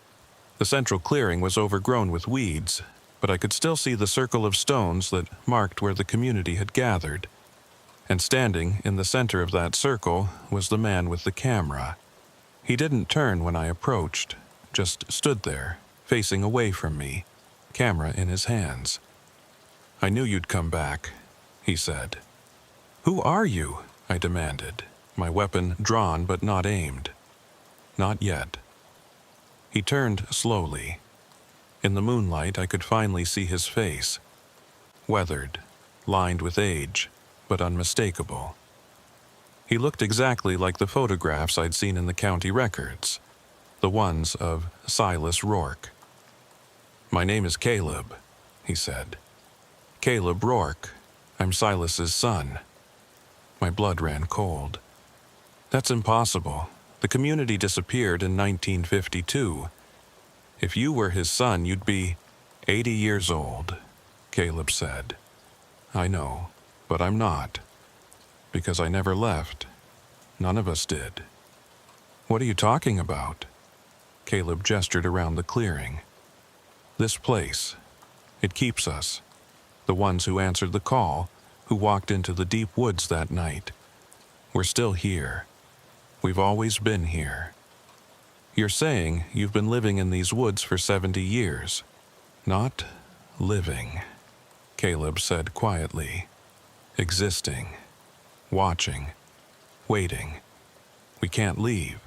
The central clearing was overgrown with weeds, but I could still see the circle of stones that marked where the community had gathered. And standing in the center of that circle was the man with the camera. He didn't turn when I approached, just stood there, facing away from me, camera in his hands. "I knew you'd come back," he said. "Who are you?" I demanded, my weapon drawn but not aimed. "Not yet." He turned slowly. In the moonlight, I could finally see his face. Weathered, lined with age, but unmistakable. He looked exactly like the photographs I'd seen in the county records, the ones of Silas Rourke. "My name is Caleb," he said. "Caleb Rourke. I'm Silas's son." My blood ran cold. "That's impossible. The community disappeared in 1952. If you were his son, you'd be 80 years old," Caleb said. "I know, but I'm not. Because I never left. None of us did." "What are you talking about?" Caleb gestured around the clearing. "This place. It keeps us. The ones who answered the call, who walked into the deep woods that night. We're still here. We've always been here. You're saying you've been living in these woods for 70 years. Not living," Caleb said quietly. "Existing. Watching. Waiting. We can't leave.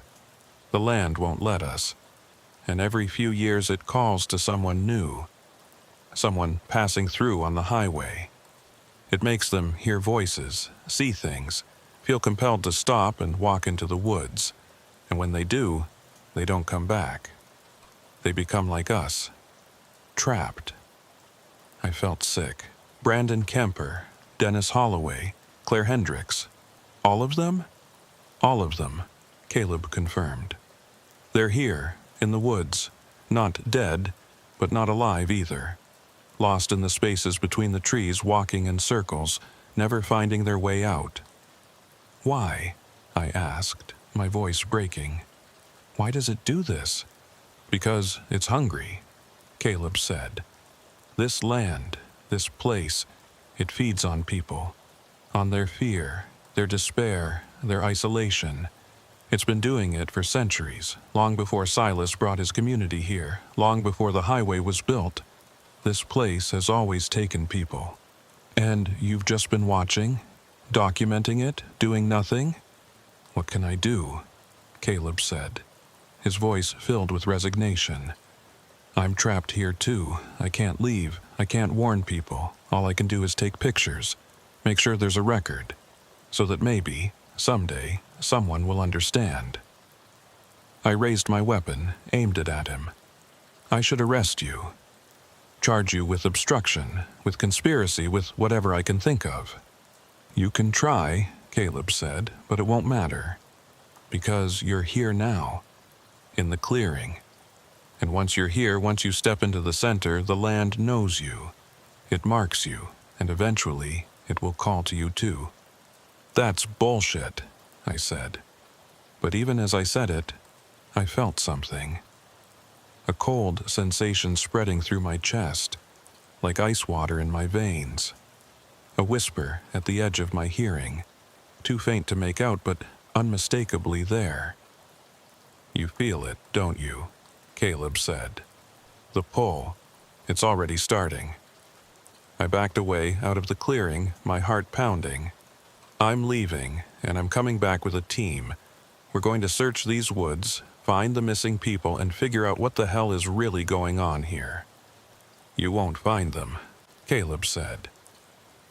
The land won't let us. And every few years it calls to someone new. Someone passing through on the highway. It makes them hear voices, see things, feel compelled to stop and walk into the woods. And when they do, they don't come back. They become like us. Trapped." I felt sick. Brandon Kemper, Dennis Holloway, Claire Hendricks. All of them? "All of them," Caleb confirmed. "They're here, in the woods. Not dead, but not alive either. Lost in the spaces between the trees, walking in circles, never finding their way out. "Why?" I asked, my voice breaking. "Why does it do this?" "Because it's hungry," Caleb said. "This land, this place, it feeds on people, on their fear, their despair, their isolation. It's been doing it for centuries, long before Silas brought his community here, long before the highway was built. This place has always taken people. And you've just been watching, documenting it, doing nothing?" "What can I do?" Caleb said, his voice filled with resignation. "I'm trapped here too. I can't leave. I can't warn people. All I can do is take pictures, make sure there's a record, so that maybe, someday, someone will understand." I raised my weapon, aimed it at him. "I should arrest you. Charge you with obstruction, with conspiracy, with whatever I can think of." "You can try," Caleb said, "but it won't matter. Because you're here now, in the clearing. And once you're here, once you step into the center, the land knows you. It marks you, and eventually it will call to you too." "That's bullshit," I said. But even as I said it, I felt something. A cold sensation spreading through my chest, like ice water in my veins. A whisper at the edge of my hearing, too faint to make out but unmistakably there. "You feel it, don't you?" Caleb said. "The pull, it's already starting." I backed away out of the clearing, my heart pounding. "I'm leaving, and I'm coming back with a team. We're going to search these woods, find the missing people, and figure out what the hell is really going on here." "You won't find them," Caleb said.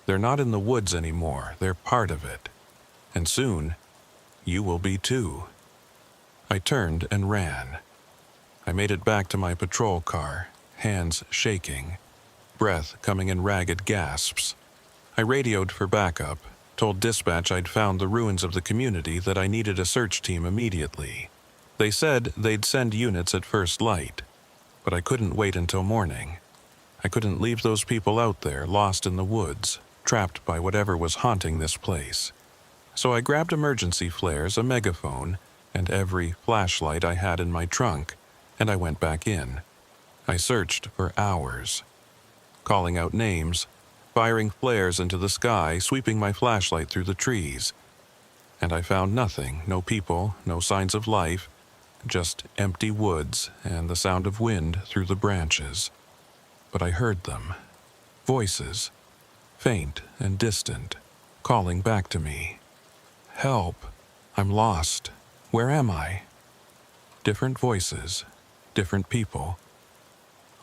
"They're not in the woods anymore, they're part of it. And soon, you will be too." I turned and ran. I made it back to my patrol car, hands shaking, breath coming in ragged gasps. I radioed for backup, told dispatch I'd found the ruins of the community, that I needed a search team immediately. They said they'd send units at first light, but I couldn't wait until morning. I couldn't leave those people out there, lost in the woods, trapped by whatever was haunting this place. So I grabbed emergency flares, a megaphone, and every flashlight I had in my trunk, and I went back in. I searched for hours, calling out names, firing flares into the sky, sweeping my flashlight through the trees. And I found nothing, no people, no signs of life, just empty woods and the sound of wind through the branches. But I heard them, voices, faint and distant, calling back to me. "Help! I'm lost. Where am I?" Different voices, different people.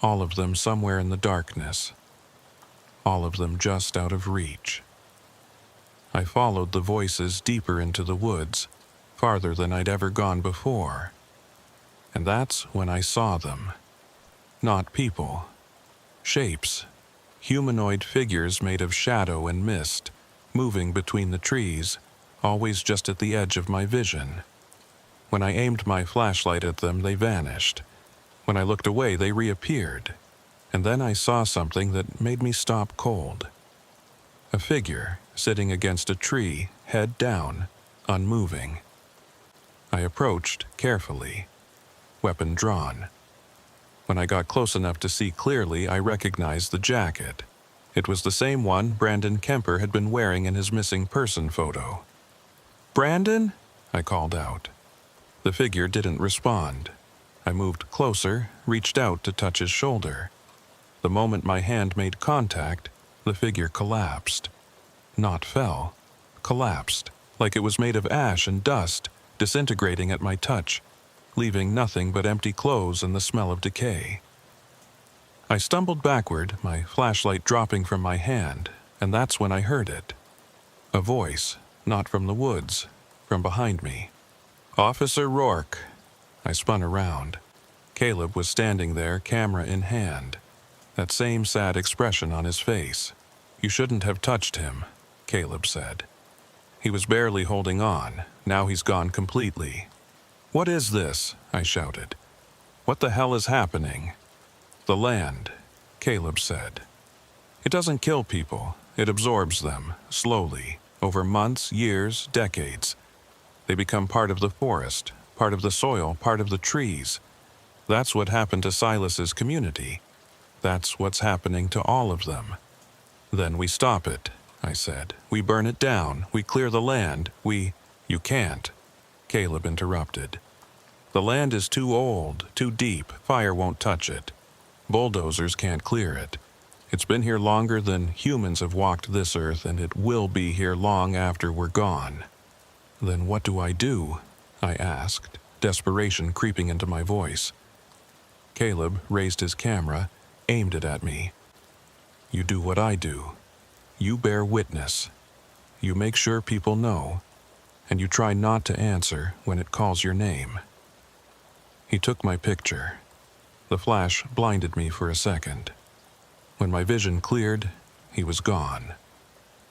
All of them somewhere in the darkness. All of them just out of reach. I followed the voices deeper into the woods, farther than I'd ever gone before. And that's when I saw them. Not people. Shapes. Humanoid figures made of shadow and mist, moving between the trees, always just at the edge of my vision. When I aimed my flashlight at them, they vanished. When I looked away, they reappeared. And then I saw something that made me stop cold. A figure sitting against a tree, head down, unmoving. I approached carefully, weapon drawn. When I got close enough to see clearly, I recognized the jacket. It was the same one Brandon Kemper had been wearing in his missing person photo. "Brandon?" I called out. The figure didn't respond. I moved closer, reached out to touch his shoulder. The moment my hand made contact, the figure collapsed. Not fell, collapsed, like it was made of ash and dust, disintegrating at my touch, leaving nothing but empty clothes and the smell of decay. I stumbled backward, my flashlight dropping from my hand, and that's when I heard it. A voice, not from the woods, from behind me. "Officer Rourke." I spun around. Caleb was standing there, camera in hand. That same sad expression on his face. "You shouldn't have touched him," Caleb said. "He was barely holding on. Now he's gone completely." "What is this?" I shouted. "What the hell is happening?" The land, Caleb said. It doesn't kill people, it absorbs them, slowly, over months, years, decades. They become part of the forest, part of the soil, part of the trees. That's what happened to Silas's community. That's what's happening to all of them. Then we stop it, I said. We burn it down, we clear the land, You can't, Caleb interrupted. The land is too old, too deep, fire won't touch it. Bulldozers can't clear it. It's been here longer than humans have walked this earth, and it will be here long after we're gone. Then what do? I asked, desperation creeping into my voice. Caleb raised his camera, aimed it at me. You do what I do. You bear witness. You make sure people know, and you try not to answer when it calls your name. He took my picture. The flash blinded me for a second. When my vision cleared, he was gone.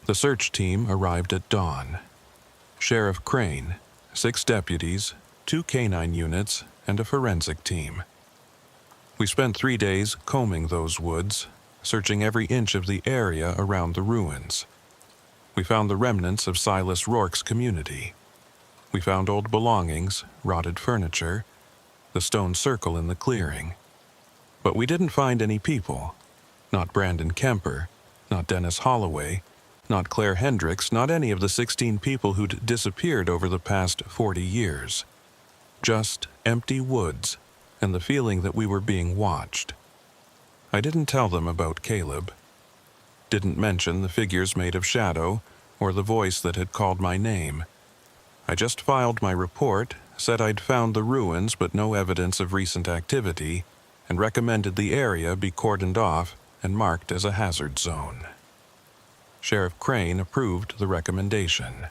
The search team arrived at dawn. Sheriff Crane, 6 deputies, 2 canine units, and a forensic team. We spent 3 days combing those woods, searching every inch of the area around the ruins. We found the remnants of Silas Rourke's community. We found old belongings, rotted furniture, the stone circle in the clearing. But we didn't find any people. Not Brandon Kemper, not Dennis Holloway, not Claire Hendricks, not any of the 16 people who'd disappeared over the past 40 years. Just empty woods and the feeling that we were being watched. I didn't tell them about Caleb. Didn't mention the figures made of shadow or the voice that had called my name. I just filed my report, said I'd found the ruins but no evidence of recent activity, and recommended the area be cordoned off and marked as a hazard zone. Sheriff Crane approved the recommendation.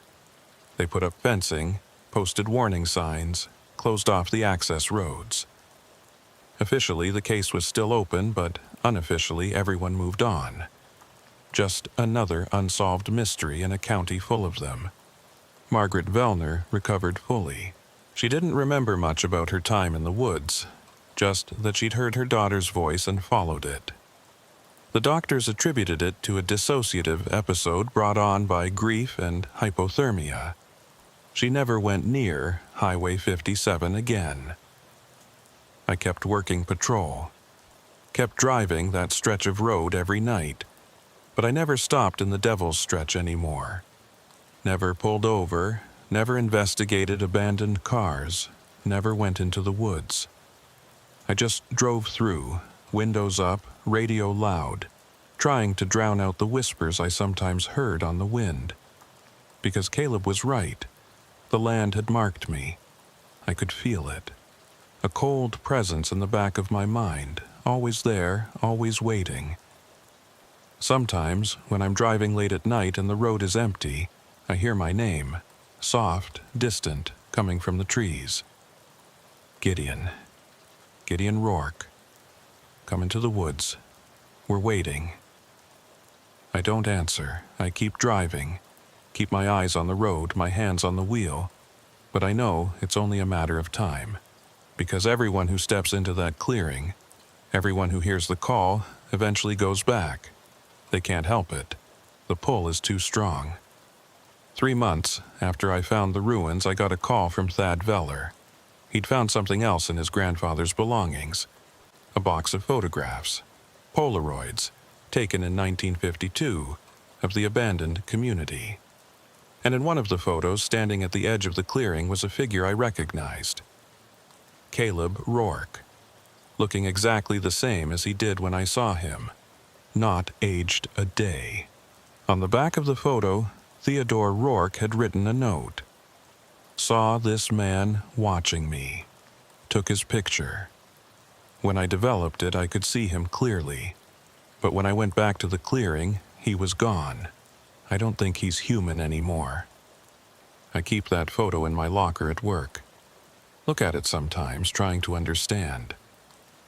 They put up fencing, posted warning signs, closed off the access roads. Officially, the case was still open, but unofficially, everyone moved on. Just another unsolved mystery in a county full of them. Margaret Vellner recovered fully. She didn't remember much about her time in the woods, just that she'd heard her daughter's voice and followed it. The doctors attributed it to a dissociative episode brought on by grief and hypothermia. She never went near Highway 57 again. I kept working patrol, kept driving that stretch of road every night, but I never stopped in the Devil's Stretch anymore. Never pulled over, never investigated abandoned cars, never went into the woods. I just drove through, windows up, radio loud, trying to drown out the whispers I sometimes heard on the wind. Because Caleb was right. The land had marked me. I could feel it. A cold presence in the back of my mind, always there, always waiting. Sometimes, when I'm driving late at night and the road is empty, I hear my name, soft, distant, coming from the trees. Gideon Rourke. Come into the woods. We're waiting. I don't answer. I keep driving. Keep my eyes on the road, my hands on the wheel. But I know it's only a matter of time. Because everyone who steps into that clearing, everyone who hears the call, eventually goes back. They can't help it. The pull is too strong. 3 months after I found the ruins, I got a call from Thad Veller. He'd found something else in his grandfather's belongings. A box of photographs, Polaroids, taken in 1952, of the abandoned community. And in one of the photos, standing at the edge of the clearing, was a figure I recognized. Caleb Rourke, looking exactly the same as he did when I saw him, not aged a day. On the back of the photo, Theodore Rourke had written a note. Saw this man watching me. Took his picture. When I developed it, I could see him clearly. But when I went back to the clearing, he was gone. I don't think he's human anymore. I keep that photo in my locker at work. Look at it sometimes, trying to understand.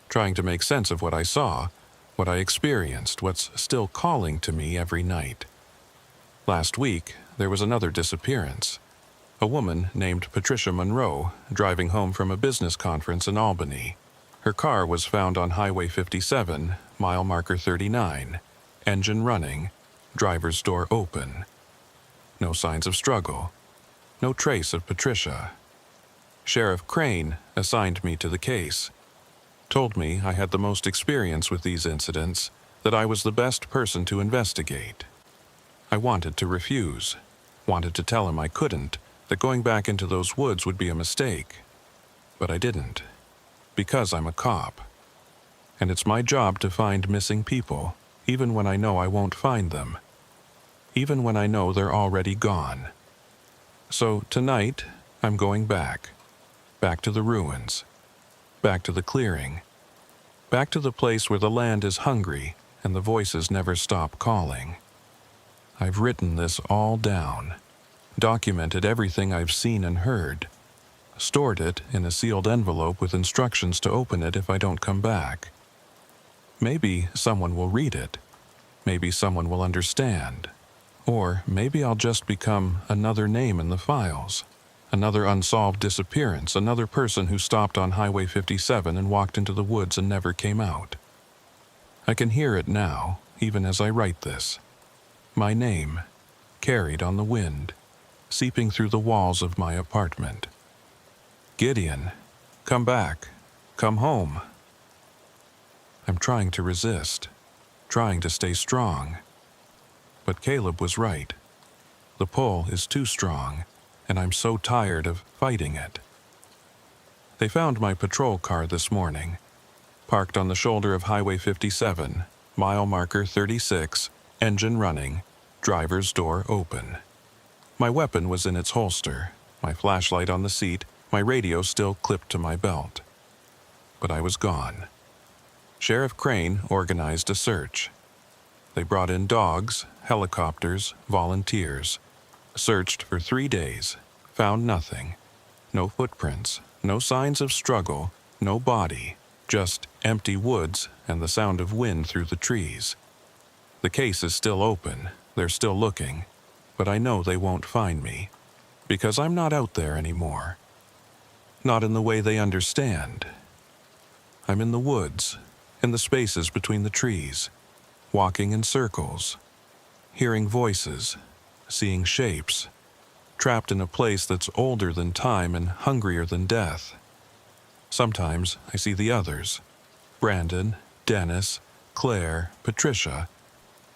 Trying to make sense of what I saw, what I experienced, what's still calling to me every night. Last week, there was another disappearance. A woman named Patricia Monroe, driving home from a business conference in Albany. Her car was found on Highway 57, mile marker 39, engine running, driver's door open. No signs of struggle. No trace of Patricia. Sheriff Crane assigned me to the case. Told me I had the most experience with these incidents, that I was the best person to investigate. I wanted to refuse. Wanted to tell him I couldn't, that going back into those woods would be a mistake. But I didn't. Because I'm a cop. And it's my job to find missing people, even when I know I won't find them. Even when I know they're already gone. So tonight, I'm going back. Back to the ruins. Back to the clearing. Back to the place where the land is hungry and the voices never stop calling. I've written this all down. Documented everything I've seen and heard. Stored it in a sealed envelope with instructions to open it if I don't come back. Maybe someone will read it. Maybe someone will understand. Or maybe I'll just become another name in the files. Another unsolved disappearance, another person who stopped on Highway 57 and walked into the woods and never came out. I can hear it now, even as I write this. My name, carried on the wind, seeping through the walls of my apartment. Gideon, come back, come home. I'm trying to resist, trying to stay strong. But Caleb was right. The pull is too strong, and I'm so tired of fighting it. They found my patrol car this morning, parked on the shoulder of Highway 57, mile marker 36, engine running, driver's door open. My weapon was in its holster, my flashlight on the seat, my radio still clipped to my belt. But I was gone. Sheriff Crane organized a search. They brought in dogs, helicopters, volunteers. Searched for 3 days, found nothing. No footprints, no signs of struggle, no body, just empty woods and the sound of wind through the trees. The case is still open, they're still looking, but I know they won't find me, because I'm not out there anymore. Not in the way they understand. I'm in the woods, in the spaces between the trees, walking in circles, hearing voices, seeing shapes, trapped in a place that's older than time and hungrier than death. Sometimes I see the others, Brandon, Dennis, Claire, Patricia,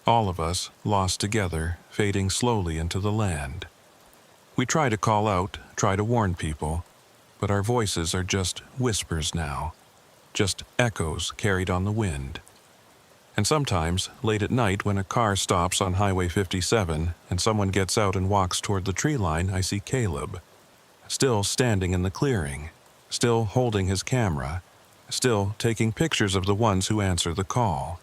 all of us lost together, fading slowly into the land. We try to call out, try to warn people, but our voices are just whispers now, just echoes carried on the wind. And sometimes, late at night when a car stops on Highway 57 and someone gets out and walks toward the tree line, I see Caleb, still standing in the clearing, still holding his camera, still taking pictures of the ones who answer the call.